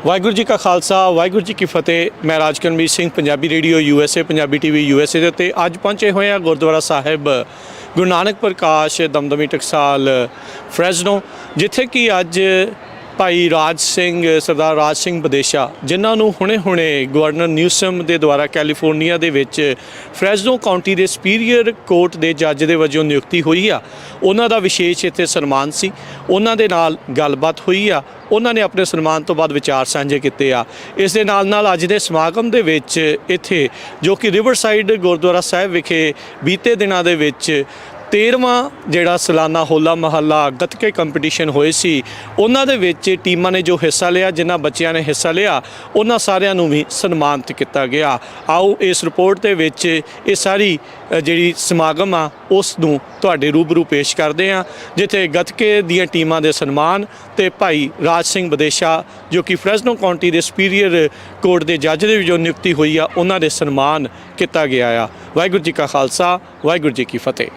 ਵਾਹਿਗੁਰੂ ਜੀ ਕਾ ਖਾਲਸਾ ਵਾਹਿਗੁਰੂ ਜੀ ਕੀ ਫਤਿਹ। ਮੈਂ Rajkaramjit Singh, Punjabi radio USA, Punjabi TV USA ਦੇ ਉੱਤੇ ਅੱਜ ਪਹੁੰਚੇ ਹੋਏ ਹਾਂ ਗੁਰਦੁਆਰਾ ਸਾਹਿਬ ਗੁਰੂ ਨਾਨਕ ਪ੍ਰਕਾਸ਼ ਦਮਦਮੀ ਟਕਸਾਲ ਫਰੈਜ਼ਨੋ, ਜਿੱਥੇ ਕਿ ਅੱਜ ਭਾਈ ਰਾਜ ਸਿੰਘ, ਸਰਦਾਰ ਰਾਜ ਸਿੰਘ ਵਿਦੇਸ਼ਾ, ਜਿਨ੍ਹਾਂ ਨੂੰ ਹੁਣੇ ਗਵਰਨਰ ਨਿਊਸਮ ਦੇ ਦੁਆਰਾ ਕੈਲੀਫੋਰਨੀਆ ਦੇ ਵਿੱਚ ਫਰੈਜ਼ਨੋ ਕਾਉਂਟੀ ਦੇ ਸੁਪੀਰੀਅਰ ਕੋਰਟ ਦੇ ਜੱਜ ਦੇ ਵਜੋਂ ਨਿਯੁਕਤੀ ਹੋਈ ਆ। ਉਹਨਾਂ ਦਾ ਵਿਸ਼ੇਸ਼ ਇੱਥੇ ਸਨਮਾਨ ਸੀ। ਉਹਨਾਂ ਦੇ ਨਾਲ ਗੱਲਬਾਤ ਹੋਈ ਆ। ਉਹਨਾਂ ਨੇ ਆਪਣੇ ਸਨਮਾਨ ਤੋਂ ਬਾਅਦ ਵਿਚਾਰ ਸਾਂਝੇ ਕੀਤੇ ਆ। ਇਸ ਦੇ ਨਾਲ ਅੱਜ ਦੇ ਸਮਾਗਮ ਦੇ ਵਿੱਚ ਇੱਥੇ ਜੋ ਕਿ ਰਿਵਰਸਾਈਡ ਗੁਰਦੁਆਰਾ ਸਾਹਿਬ ਵਿਖੇ ਬੀਤੇ ਦਿਨਾਂ ਦੇ ਵਿੱਚ 13ਵਾਂ ਜਿਹੜਾ ਸਾਲਾਨਾ ਹੋਲਾ ਮਹੱਲਾ ਗੱਤਕੇ ਕੰਪੀਟੀਸ਼ਨ ਹੋਏ ਸੀ, ਉਹਨਾਂ ਦੇ ਵਿੱਚ ਟੀਮਾਂ ਨੇ ਜੋ ਹਿੱਸਾ ਲਿਆ, ਜਿਨ੍ਹਾਂ ਬੱਚਿਆਂ ਨੇ ਹਿੱਸਾ ਲਿਆ, ਉਹਨਾਂ ਸਾਰਿਆਂ ਨੂੰ ਵੀ ਸਨਮਾਨਿਤ ਕੀਤਾ ਗਿਆ। ਆਓ ਇਸ ਰਿਪੋਰਟ ਦੇ ਵਿੱਚ ਇਹ ਸਾਰੀ ਜਿਹੜੀ ਸਮਾਗਮ ਆ ਉਸ ਨੂੰ ਤੁਹਾਡੇ ਰੂਬਰੂ ਪੇਸ਼ ਕਰਦੇ ਹਾਂ, ਜਿੱਥੇ ਗੱਤਕੇ ਦੀਆਂ ਟੀਮਾਂ ਦੇ ਸਨਮਾਨ ਤੇ ਭਾਈ ਰਾਜ ਸਿੰਘ ਵਿਦੇਸ਼ਾ ਜੋ ਕਿ ਫਰੈਜ਼ਨੋ ਕਾਉਂਟੀ ਦੇ ਸੁਪੀਰੀਅਰ ਕੋਰਟ ਦੇ ਜੱਜ ਦੇ ਵਜੋਂ ਨਿਯੁਕਤੀ ਹੋਈ ਆ, ਉਹਨਾਂ ਦੇ ਸਨਮਾਨ ਕੀਤਾ ਗਿਆ ਆ। ਵਾਹਿਗੁਰੂ ਜੀ ਕਾ ਖਾਲਸਾ ਵਾਹਿਗੁਰੂ ਜੀ ਕੀ ਫਤਿਹ।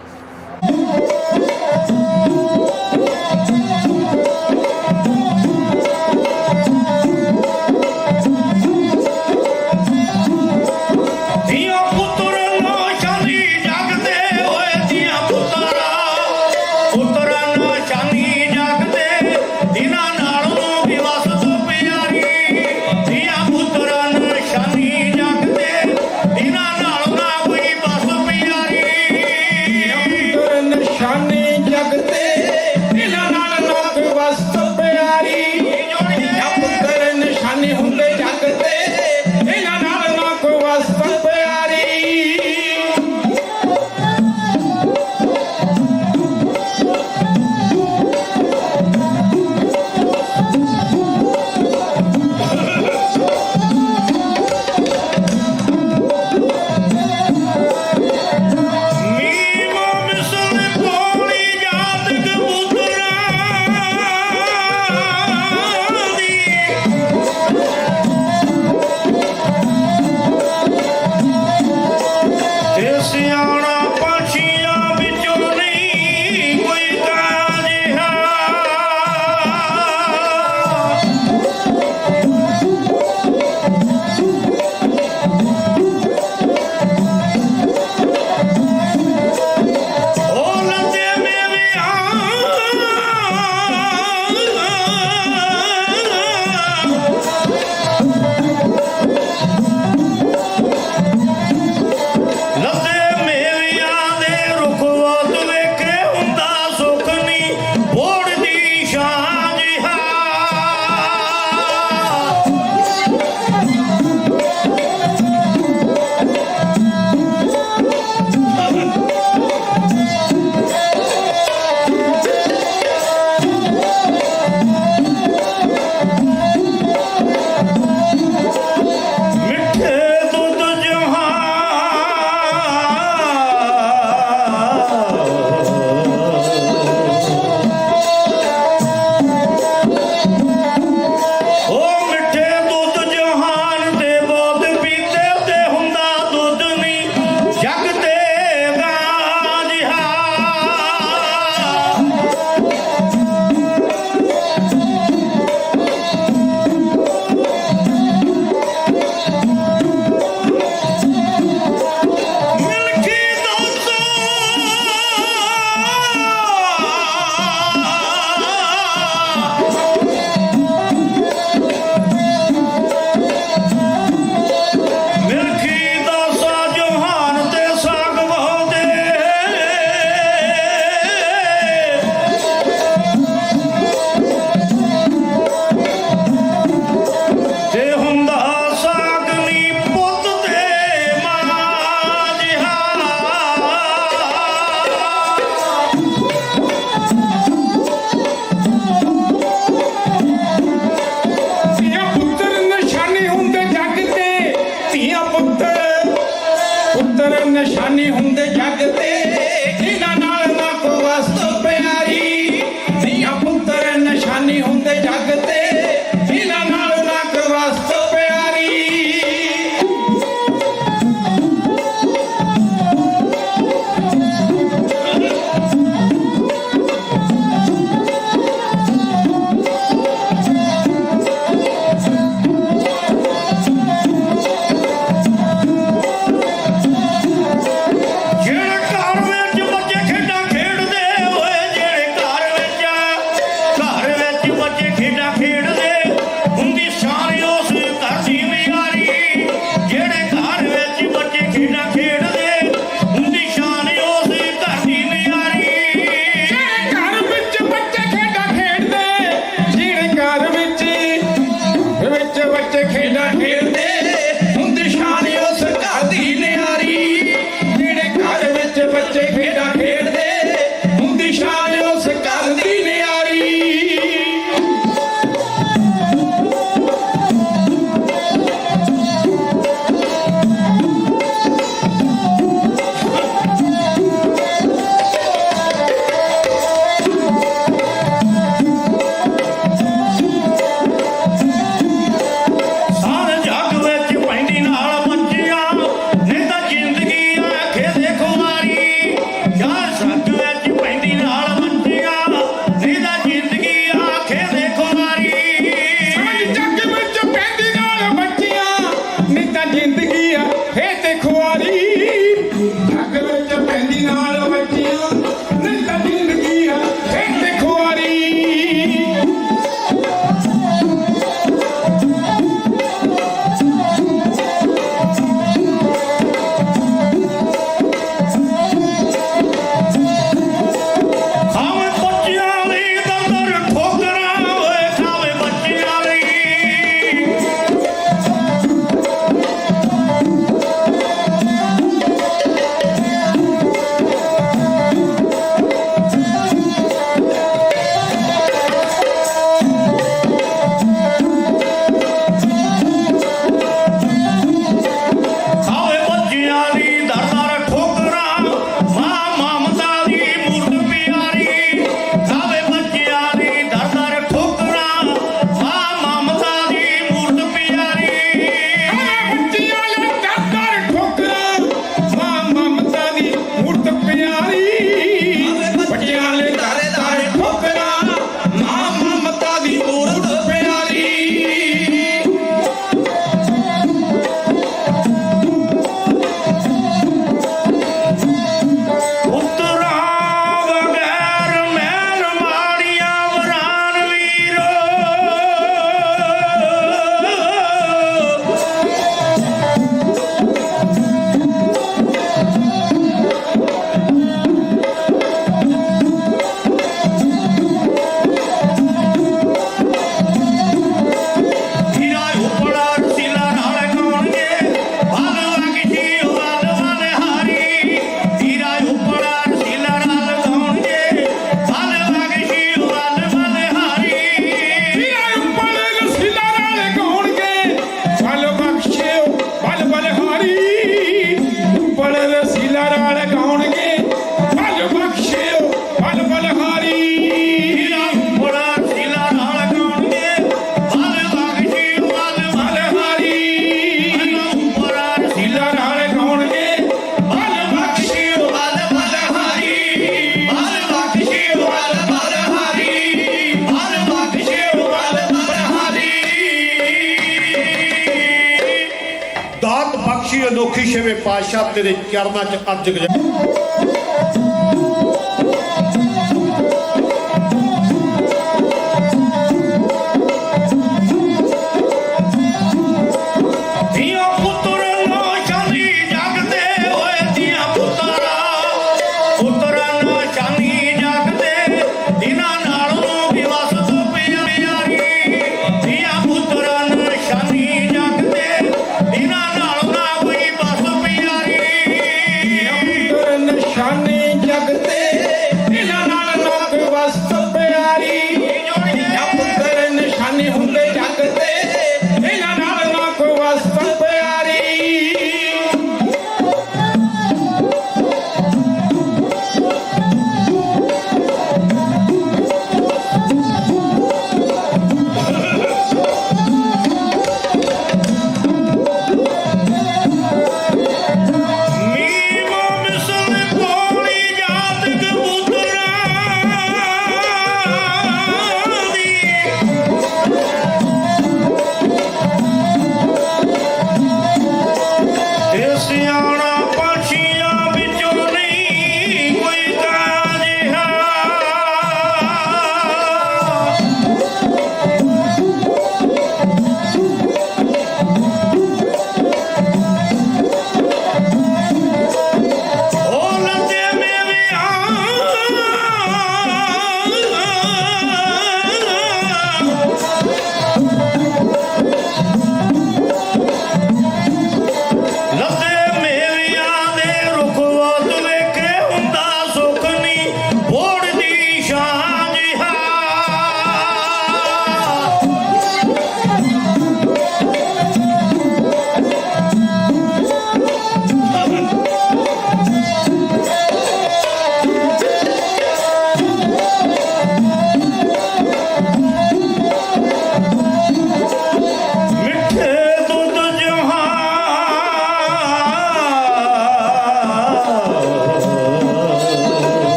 ਖੇਡਦੇ ਹੁੰਦੀ ਸ਼ਾਨ ਉਸ ਘਰ ਦੀ ਨਿਆਰੀ ਜਿਹੜੇ ਘਰ ਵਿੱਚ ਬੱਚੇ ਖੇਡਾਂ ਖੇਡਦੇ ਹੁੰਦੀ ਸ਼ਾਨ ਉਸ ਘਰ ਦੀ ਨਿਆਰੀ ਅਨੋਖੀ ਛੇਵੇਂ ਪਾਤਸ਼ਾਹ ਤੇਰੇ ਚਰਨਾਂ 'ਚ ਅਰਜ ਜਗ ਤੇ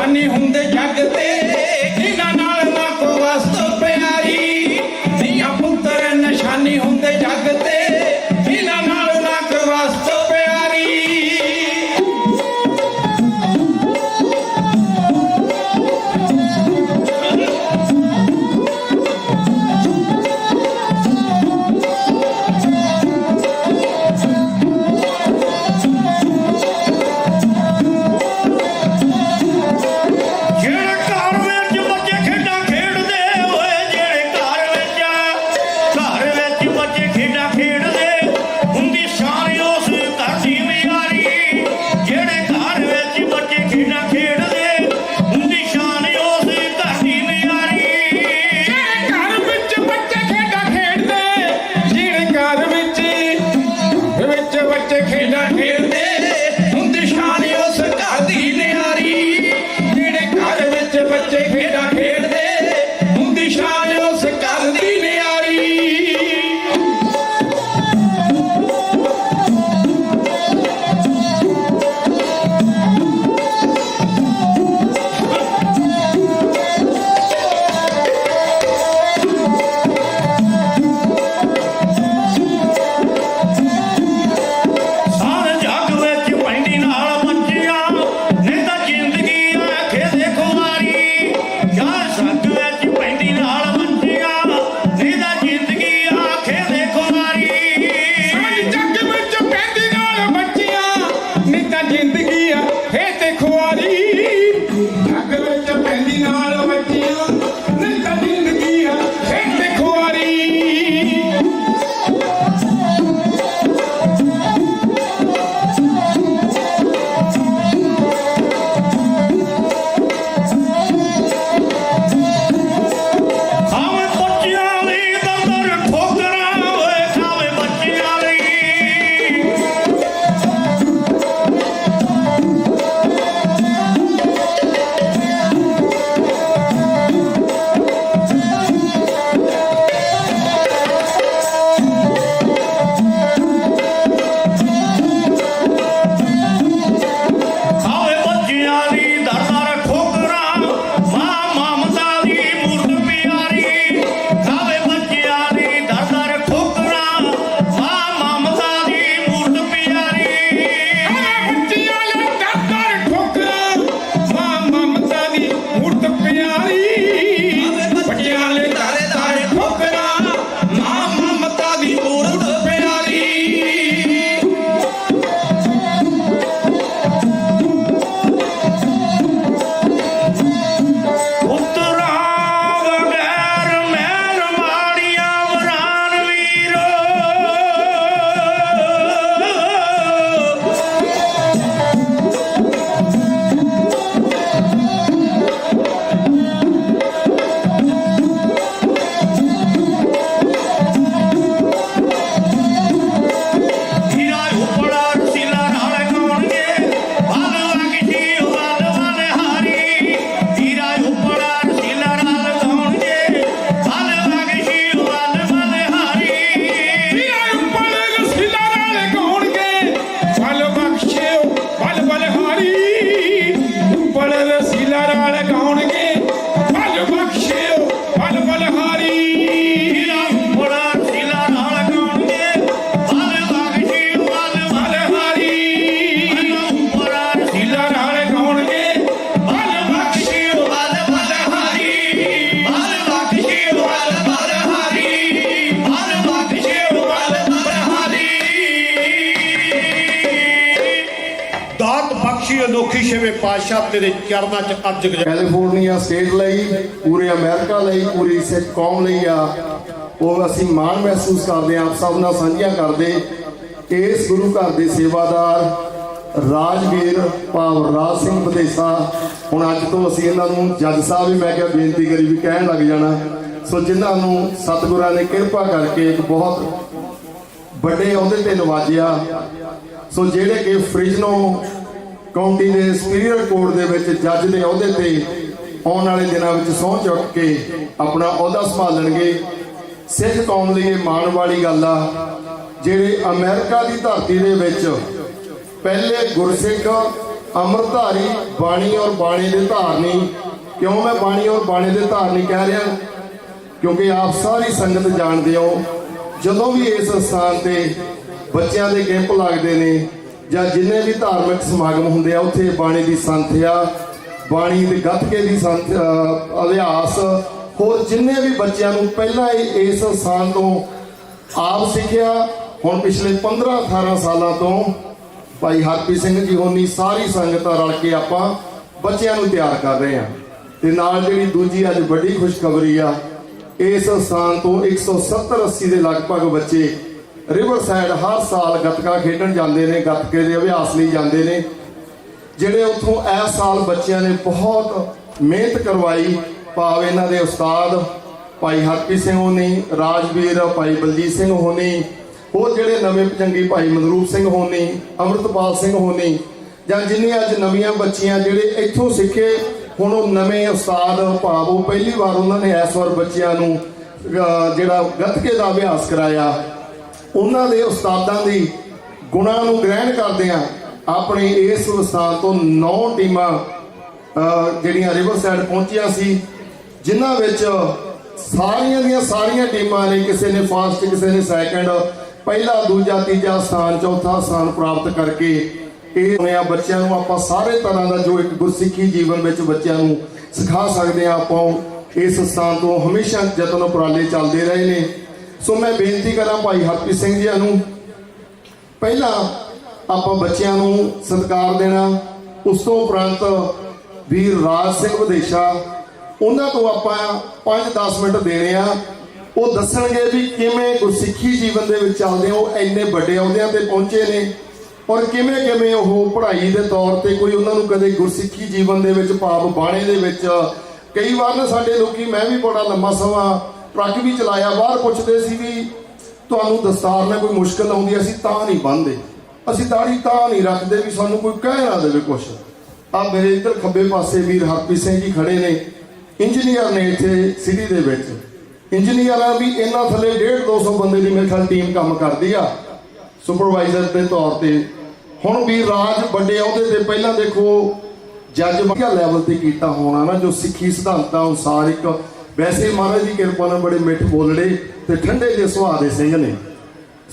ਨਿਸ਼ਾਨੀ ਹੁੰਦੇ ਜੱਗ ਤੇ ਜਿਨ੍ਹਾਂ ਨਾਲ ਨਾ ਕੋ ਵਸਤੂ ਪਿਆਰੀ ਧੀਆਂ ਪੁੱਤਰ ਨਿਸ਼ਾਨੀ ਹੁੰਦੇ ਜੱਗ ਤੇ ਜਿਨ੍ਹਾਂ ਨਾਲ ਨਾ ਕੋ ਵਸਤੂ ਪਿਆਰੀ ਜਿਹੜੇ ਘਰ ਵਿੱਚ ਬੱਚੇ ਖੇਡਾਂ ਖੇਡਦੇ ਹੋਏ ਜਿਹੜੇ ਘਰ ਵਿੱਚ ਬੱਚੇ ਖੇਡਾਂ ਖੇਡਦੇ ਹੁੰਦੀ ਸ਼ਾਨ ਉਸ ਘਰ ਦੀ ਮਿਆਰੀ ਜਿਹੜੇ ਘਰ ਵਿੱਚ ਬੱਚੇ ਖੇਡਾਂ ਖੇਡਦੇ ਹੁੰਦੀ ਸ਼ਾਨ ਉਸ ਘਰ ਦੀ ਮਿਆਰੀ ਜਿਹੜੇ ਘਰ ਵਿੱਚ ਬੱਚੇ ਖੇਡਾਂ ਖੇਡਦੇ ਜਿਹੜੇ ਘਰ ਵਿੱਚ ਬੱਚੇ ਖੇਡਾਂ ਖੇਡਦੇ ਹੁੰਦੀ ਸ਼ਾਨ ਉਸ ਘਰ ਦੀ ਨਿਆਰੀ ਜਿਹੜੇ ਘਰ ਵਿੱਚ ਬੱਚੇ ਖੇਡਾਂ ਖੇਡਦੇ ਹੁੰਦੀ ਸ਼ਾਨ ਉਸ ਘਰ ਦੀ ਨਿਆਰੀ ਸਾਰੇ ਜੱਗ ਵਿੱਚ ਪੈਂਦੀ ਨਾਲ ਬੱਚੀਆਂ ਨਹੀਂ ਤਾਂ ਜ਼ਿੰਦਗੀ ਆਖੇ ਦੇਖੋ ਮਾਰੀ ਯਾਰ ਜੱਗ ਵਿੱਚ ਪੈਂਦੀ ਨਾਲ ਬੱਚੀਆਂ ਨਹੀਂ ਤਾਂ ਜ਼ਿੰਦਗੀ ਆਖੇ ਦੇਖੋ ਮਾਰੀ ਸਮਝ ਜੱਗ ਵਿੱਚ ਪੈਂਦੀ ਨਾਲ ਬੱਚੀਆਂ ਨਹੀਂ ਤਾਂ ਜ਼ਿੰਦਗੀ ਆ ਫੇਰ ਤੇ ਖੁਆਰੀ ਜੱਗ ਵਿੱਚ ਪੈਂਦੀ ਨਾਲ ਬੱਚੀਆਂ ਨਹੀਂ ਤਾਂ ਜ਼ਿੰਦਗੀ ਆ ਫੇਰ ਤੇ ਖੁਆਰੀ ਖਾਵੇ ਬੱਚਿਆਂ ਲਈ ਦੰਦਰ ਠੋਕਰਾਂ ਹੋਏ ਖਾਵੇ ਬੱਚਿਆਂ ਲਈ ਖਾਵੇ ਬੱਚਿਆਂ ਲਈ ਦਰਦਰ ਠੋਕਰਾਂ ਮਾਂ ਮਮਤਾ ਦੀ ਮੂਰਤ ਪਿਆਰੀ ਖਾਵੇ ਬੱਚਿਆਂ ਲਈ ਦਰਦਰ ਠੋਕਰਾਂ ਮਾਂ ਮਮਤਾ ਦੀ ਮੂਰਤ ਪਿਆਰੀ ਬੱਚਿਆਂ ਲਈ ਦਰਦਰ ਠੋਕਰਾਂ ਮਾਂ ਮਮਤਾ ਦੀ ਮੂਰਤ ਪਿਆਰੀ ਬੱਚਿਆਂ ਲਈ ਦਰਦਰ ਠੋਕਰਾਂ ਮਾਂ ਮਮਤਾ ਦੀ ਮੂਰਤ ਪਿਆਰੀ ਪੁੱਤਰਾਂ ਵਗੈਰ ਮਹਿਲ ਮਾੜੀਆਂ ਵਰਾਨ ਵੀਰੋ ਹੀਰਾ ਉਪੜਾ ਰਸੀਲਾ ਨਾਲ ਗਾਉਣਗੇ ਵੱਲ ਵਗਦੀ ਵੱਲ ਵੱਲ ਹਾਰੀ ਹੀਰਾ ਉਪੜਾ ਰਸੀਲਾ ਨਾਲ ਗਾਉਣਗੇ ਵੱਲ ਵਗਦੀ ਵੱਲ ਵੱਲ ਹਾਰੀ ਵੀਰਾਂ ਉੱਪਰ ਰਸੀਲਾ ਨਾਲ ਗਾਉਣਗੇ ਫਲ ਬਖਸ਼ਿਓ ਫਲ ਬਲਹਾਰੀ ਉੱਪਰ ਰਸੀਲਾ ਨਾਲ ਗਾਉਣਗੇ ਫਲ ਬਖਸ਼ਿਓ ਫਲ ਬਲਹਾਰੀ ਹੀਰਾ ਉਪੜਾ ਰਸੀਲਾ ਨਾਲ ਗਾਉਣਗੇ ਵੱਲ ਵਗਦੀ ਵੱਲ ਵੱਲ ਬਲਹਾਰੀ ਉਪੜਾ ਰਸੀਲਾ ਨਾਲ ਗਾਉਣਗੇ ਫਲ ਬਖਸ਼ਿਓ ਵੱਲ ਵੱਲ ਹਾਰੀ ਵੱਲ ਵਗਦੀ ਵੱਲ ਵੱਲ ਹਾਰੀ ਵੱਲ ਵਗਦੀ ਵੱਲ ਵੱਲ ਹਾਰੀ ਦਾਤ ਬਖਸ਼ੀ ਅਨੋਖੀ ਛੇਵੇਂ ਪਾਤਸ਼ਾਹ ਤੇਰੇ ਚਰਨਾਂ 'ਚ ਅਰਜ ਗੁਜ਼ਾਰ ਕੈਲੀਫੋਰਨੀਆ ਸਟੇਟ ਲਈ ਪੂਰੇ ਅਮਰੀਕਾ ਲਈ ਪੂਰੀ ਸਿੱਖ ਕੌਮ ਲਈ ਆ ਉਹ ਅਸੀਂ ਮਾਣ ਮਹਿਸੂਸ ਕਰਦੇ ਹਾਂ ਆਪ ਸਭ ਨਾਲ ਸਾਂਝੀਆਂ ਕਰਦੇ ਇਸ ਗੁਰੂ ਘਰ ਦੇ ਸੇਵਾਦਾਰ ਰਾਜਵੀਰ ਭਾਵ ਰਾਜ ਸਿੰਘ ਵਿਦੇਸਾ ਹੁਣ ਅੱਜ ਤੋਂ ਅਸੀਂ ਇਹਨਾਂ ਨੂੰ ਜੱਜ ਸਾਹਿਬ ਵੀ ਮੈਂ ਕਿਹਾ ਬੇਨਤੀ ਕਰੀ ਵੀ ਕਹਿਣ ਲੱਗ ਜਾਣਾ ਸੋ ਜਿਨ੍ਹਾਂ ਨੂੰ ਸਤਿਗੁਰਾਂ ਨੇ ਕਿਰਪਾ ਕਰਕੇ ਇੱਕ ਬਹੁਤ ਵੱਡੇ ਅਹੁਦੇ ਤੇ ਨਵਾਜਿਆ ਸੋ ਜਿਹੜੇ ਕਿ ਫ੍ਰਿਜਨੋ ਕਾਉਂਟੀ ਦੇ ਸੁਪੀਰੀਅਰ ਕੋਰਟ ਦੇ ਵਿੱਚ ਜੱਜ ਦੇ ਅਹੁਦੇ ਤੇ ਆਉਣ ਵਾਲੇ ਦਿਨਾਂ ਵਿੱਚ ਸਹੁੰ ਚੁੱਕ ਕੇ ਆਪਣਾ ਅਹੁਦਾ ਸੰਭਾਲਣਗੇ। ਸਿੱਖ ਕੌਮ ਲਈ ਇਹ ਮਾਣ ਵਾਲੀ ਗੱਲ ਆ ਜਿਹੜੇ ਅਮਰੀਕਾ ਦੀ ਧਰਤੀ ਦੇ ਵਿੱਚ ਪਹਿਲੇ ਗੁਰਸਿੱਖ ਅੰਮ੍ਰਿਤਧਾਰੀ ਬਾਣੀ ਔਰ ਬਾਣੇ ਦੇ ਧਾਰਨੀ। ਕਿਉਂ ਮੈਂ ਬਾਣੀ ਔਰ ਬਾਣੇ ਦੇ ਧਾਰਨੀ ਕਹਿ ਰਿਹਾ? ਕਿਉਂਕਿ ਆਪ ਸਾਰੀ ਸੰਗਤ ਜਾਣਦੇ ਹੋ, ਜਦੋਂ ਵੀ ਇਸ ਸਥਾਨ ਤੇ ਬੱਚਿਆਂ ਦੇ ਕੈਂਪ ਲੱਗਦੇ ਨੇ ਜਾਂ ਜਿੰਨੇ ਵੀ ਧਾਰਮਿਕ ਸਮਾਗਮ ਹੁੰਦੇ ਆ, ਉੱਥੇ ਬਾਣੀ ਦੀ ਸੰਥਿਆ, ਬਾਣੀ ਦੇ ਗੱਤਕੇ ਦੀ ਅਭਿਆਸ, ਹੋਰ ਜਿੰਨੇ ਵੀ ਬੱਚਿਆਂ ਨੂੰ ਪਹਿਲਾਂ ਇਸ ਸਥਾਨ ਤੋਂ ਆਪ ਸਿੱਖਿਆ, ਹੁਣ ਪਿਛਲੇ 15-18 ਸਾਲਾਂ ਤੋਂ ਭਾਈ ਹਰਪ੍ਰੀਤ ਸਿੰਘ ਜੀ ਹੋਣੀ ਸਾਰੀ ਸੰਗਤ ਰਲ ਕੇ ਆਪਾਂ ਬੱਚਿਆਂ ਨੂੰ ਤਿਆਰ ਕਰ ਰਹੇ ਹਾਂ। ਤੇ ਨਾਲ ਜਿਹੜੀ ਦੂਜੀ ਅੱਜ ਵੱਡੀ ਖੁਸ਼ਖਬਰੀ ਆ, ਇਸ ਸਥਾਨ ਤੋਂ 170-80 ਦੇ ਲਗਭਗ ਬੱਚੇ ਰਿਵਰ ਸਾਈਡ ਹਰ ਸਾਲ ਗੱਤਕਾ ਖੇਡਣ ਜਾਂਦੇ ਨੇ, ਗੱਤਕੇ ਦੇ ਅਭਿਆਸ ਲਈ ਜਾਂਦੇ ਨੇ, ਜਿਹੜੇ ਉੱਥੋਂ ਇਸ ਸਾਲ ਬੱਚਿਆਂ ਨੇ ਬਹੁਤ ਮਿਹਨਤ ਕਰਵਾਈ। ਭਾਵ ਇਹਨਾਂ ਦੇ ਉਸਤਾਦ ਭਾਈ ਹਰਪ੍ਰੀਤ ਸਿੰਘ ਹੋਣੀ, ਰਾਜਵੀਰ ਭਾਈ ਬਲਜੀਤ ਸਿੰਘ ਹੋਣੀ, ਹੋਰ ਜਿਹੜੇ ਨਵੇਂ ਪਚੰਗੀ ਭਾਈ ਮਨਰੂਪ ਸਿੰਘ ਹੋਣੀ, ਅੰਮ੍ਰਿਤਪਾਲ ਸਿੰਘ ਹੋਣੀ, ਜਾਂ ਜਿੰਨੀਆਂ ਅੱਜ ਨਵੀਆਂ ਬੱਚੀਆਂ ਜਿਹੜੇ ਇੱਥੋਂ ਸਿੱਖੇ, ਹੁਣ ਉਹ ਨਵੇਂ ਉਸਤਾਦ ਭਾਵ ਉਹ ਪਹਿਲੀ ਵਾਰ ਉਹਨਾਂ ਨੇ ਇਸ ਵਾਰ ਬੱਚਿਆਂ ਨੂੰ ਜਿਹੜਾ ਗੱਤਕੇ ਦਾ ਅਭਿਆਸ ਕਰਾਇਆ, ਉਹਨਾਂ ਦੇ ਉਸਤਾਦਾਂ ਦੀ ਗੁਣਾਂ ਨੂੰ ਗ੍ਰਹਿਣ ਕਰਦਿਆਂ ਆਪਣੇ ਇਸ ਸਥਾਨ ਤੋਂ 9 ਟੀਮਾਂ ਜਿਹੜੀਆਂ ਰਿਵਰ ਸਾਈਡ ਪਹੁੰਚੀਆਂ ਸੀ, ਜਿਨ੍ਹਾਂ ਵਿੱਚ ਸਾਰੀਆਂ ਦੀਆਂ ਸਾਰੀਆਂ ਟੀਮਾਂ ਨੇ ਕਿਸੇ ਨੇ ਫਾਸਟ, ਕਿਸੇ ਨੇ ਸੈਕੰਡ, ਪਹਿਲਾ, ਦੂਜਾ, ਤੀਜਾ ਸਥਾਨ, ਚੌਥਾ ਸਥਾਨ ਪ੍ਰਾਪਤ ਕਰਕੇ ਇਹ ਹੋਇਆ। ਬੱਚਿਆਂ ਨੂੰ ਆਪਾਂ ਸਾਰੇ ਤਰ੍ਹਾਂ ਦਾ ਜੋ ਇੱਕ ਗੁਰਸਿੱਖੀ ਜੀਵਨ ਵਿੱਚ ਬੱਚਿਆਂ ਨੂੰ ਸਿਖਾ ਸਕਦੇ ਹਾਂ, ਆਪਾਂ ਇਸ ਸਥਾਨ ਤੋਂ ਹਮੇਸ਼ਾ ਯਤਨ ਉਪਰਾਲੇ ਚੱਲਦੇ ਰਹੇ ਨੇ। ਸੋ ਮੈਂ ਬੇਨਤੀ ਕਰਾਂ ਭਾਈ ਹਰਪ੍ਰੀਤ ਸਿੰਘ ਜੀ ਨੂੰ, ਪਹਿਲਾਂ ਆਪਾਂ ਬੱਚਿਆਂ ਨੂੰ ਸਤਿਕਾਰ ਦੇਣਾ, ਉਸ ਤੋਂ ਉਪਰੰਤ ਵੀਰ ਰਾਜ ਸਿੰਘ ਵਿਦੇਸ਼ਾ, ਉਹਨਾਂ ਤੋਂ ਆਪਾਂ 5-10 ਮਿੰਟ ਦੇਣੇ ਆ। ਉਹ ਦੱਸਣਗੇ ਵੀ ਕਿਵੇਂ ਗੁਰਸਿੱਖੀ ਜੀਵਨ ਦੇ ਵਿੱਚ ਚੱਲਦੇ ਹੋ, ਇੰਨੇ ਵੱਡੇ ਅਹੁਦਿਆਂ ਤੇ ਪਹੁੰਚੇ ਨੇ, ਔਰ ਕਿਵੇਂ ਉਹ ਪੜ੍ਹਾਈ ਦੇ ਤੌਰ ਤੇ ਕੋਈ ਉਹਨਾਂ ਨੂੰ ਕਦੇ ਗੁਰਸਿੱਖੀ ਜੀਵਨ ਦੇ ਵਿੱਚ ਭਾਵ ਬਾਣੇ ਦੇ ਵਿੱਚ, ਕਈ ਵਾਰ ਨਾ ਸਾਡੇ ਲੋਕੀ, ਮੈਂ ਵੀ ਬੜਾ ਲੰਮਾ ਸਮਾਂ ਟਰੱਕ ਵੀ ਚਲਾਇਆ, ਬਾਹਰ ਪੁੱਛਦੇ ਸੀ ਵੀ ਤੁਹਾਨੂੰ ਦਸਤਾਰ ਨਾਲ ਕੋਈ ਮੁਸ਼ਕਲ ਆਉਂਦੀ, ਅਸੀਂ ਤਾਂ ਨਹੀਂ ਬੰਨ੍ਹਦੇ, ਅਸੀਂ ਦਾੜੀ ਤਾਂ ਨਹੀਂ ਰੱਖਦੇ ਵੀ ਸਾਨੂੰ ਕੋਈ ਕਹਿ ਨਾ ਦੇਵੇ ਕੁਛ। ਆ ਮੇਰੇ ਇੱਧਰ ਖੱਬੇ ਪਾਸੇ ਵੀਰ ਹਰਪ੍ਰੀਤ ਸਿੰਘ ਜੀ ਖੜੇ ਨੇ, ਇੰਜੀਨੀਅਰ ਨੇ ਇੱਥੇ ਸਿਟੀ ਦੇ ਵਿੱਚ। ਇੰਜੀਨੀਅਰਾਂ ਵੀ ਇਹਨਾਂ ਥੱਲੇ 150-200 ਬੰਦੇ ਦੀ ਮੇਰੇ ਖਿਆਲ ਟੀਮ ਕੰਮ ਕਰਦੀ ਆ ਸੁਪਰਵਾਈਜ਼ਰ ਦੇ ਤੌਰ ਤੇ। ਹੁਣ ਵੀਰ ਰਾਜ ਵੱਡੇ ਅਹੁਦੇ ਤੇ, ਪਹਿਲਾਂ ਦੇਖੋ ਜੱਜ ਵਧੀਆ ਲੈਵਲ ਤੇ ਕੀਤਾ ਹੋਣਾ ਨਾ, ਜੋ ਸਿੱਖੀ ਸਿਧਾਂਤਾਂ ਅਨੁਸਾਰ ਇੱਕ, ਵੈਸੇ ਮਹਾਰਾਜ ਦੀ ਕਿਰਪਾ ਨਾਲ ਬੜੇ ਮਿੱਠ ਬੋਲੜੇ ਤੇ ਠੰਡੇ ਜਿਹੇ ਸੁਭਾਅ ਦੇ ਸਿੰਘ ਨੇ।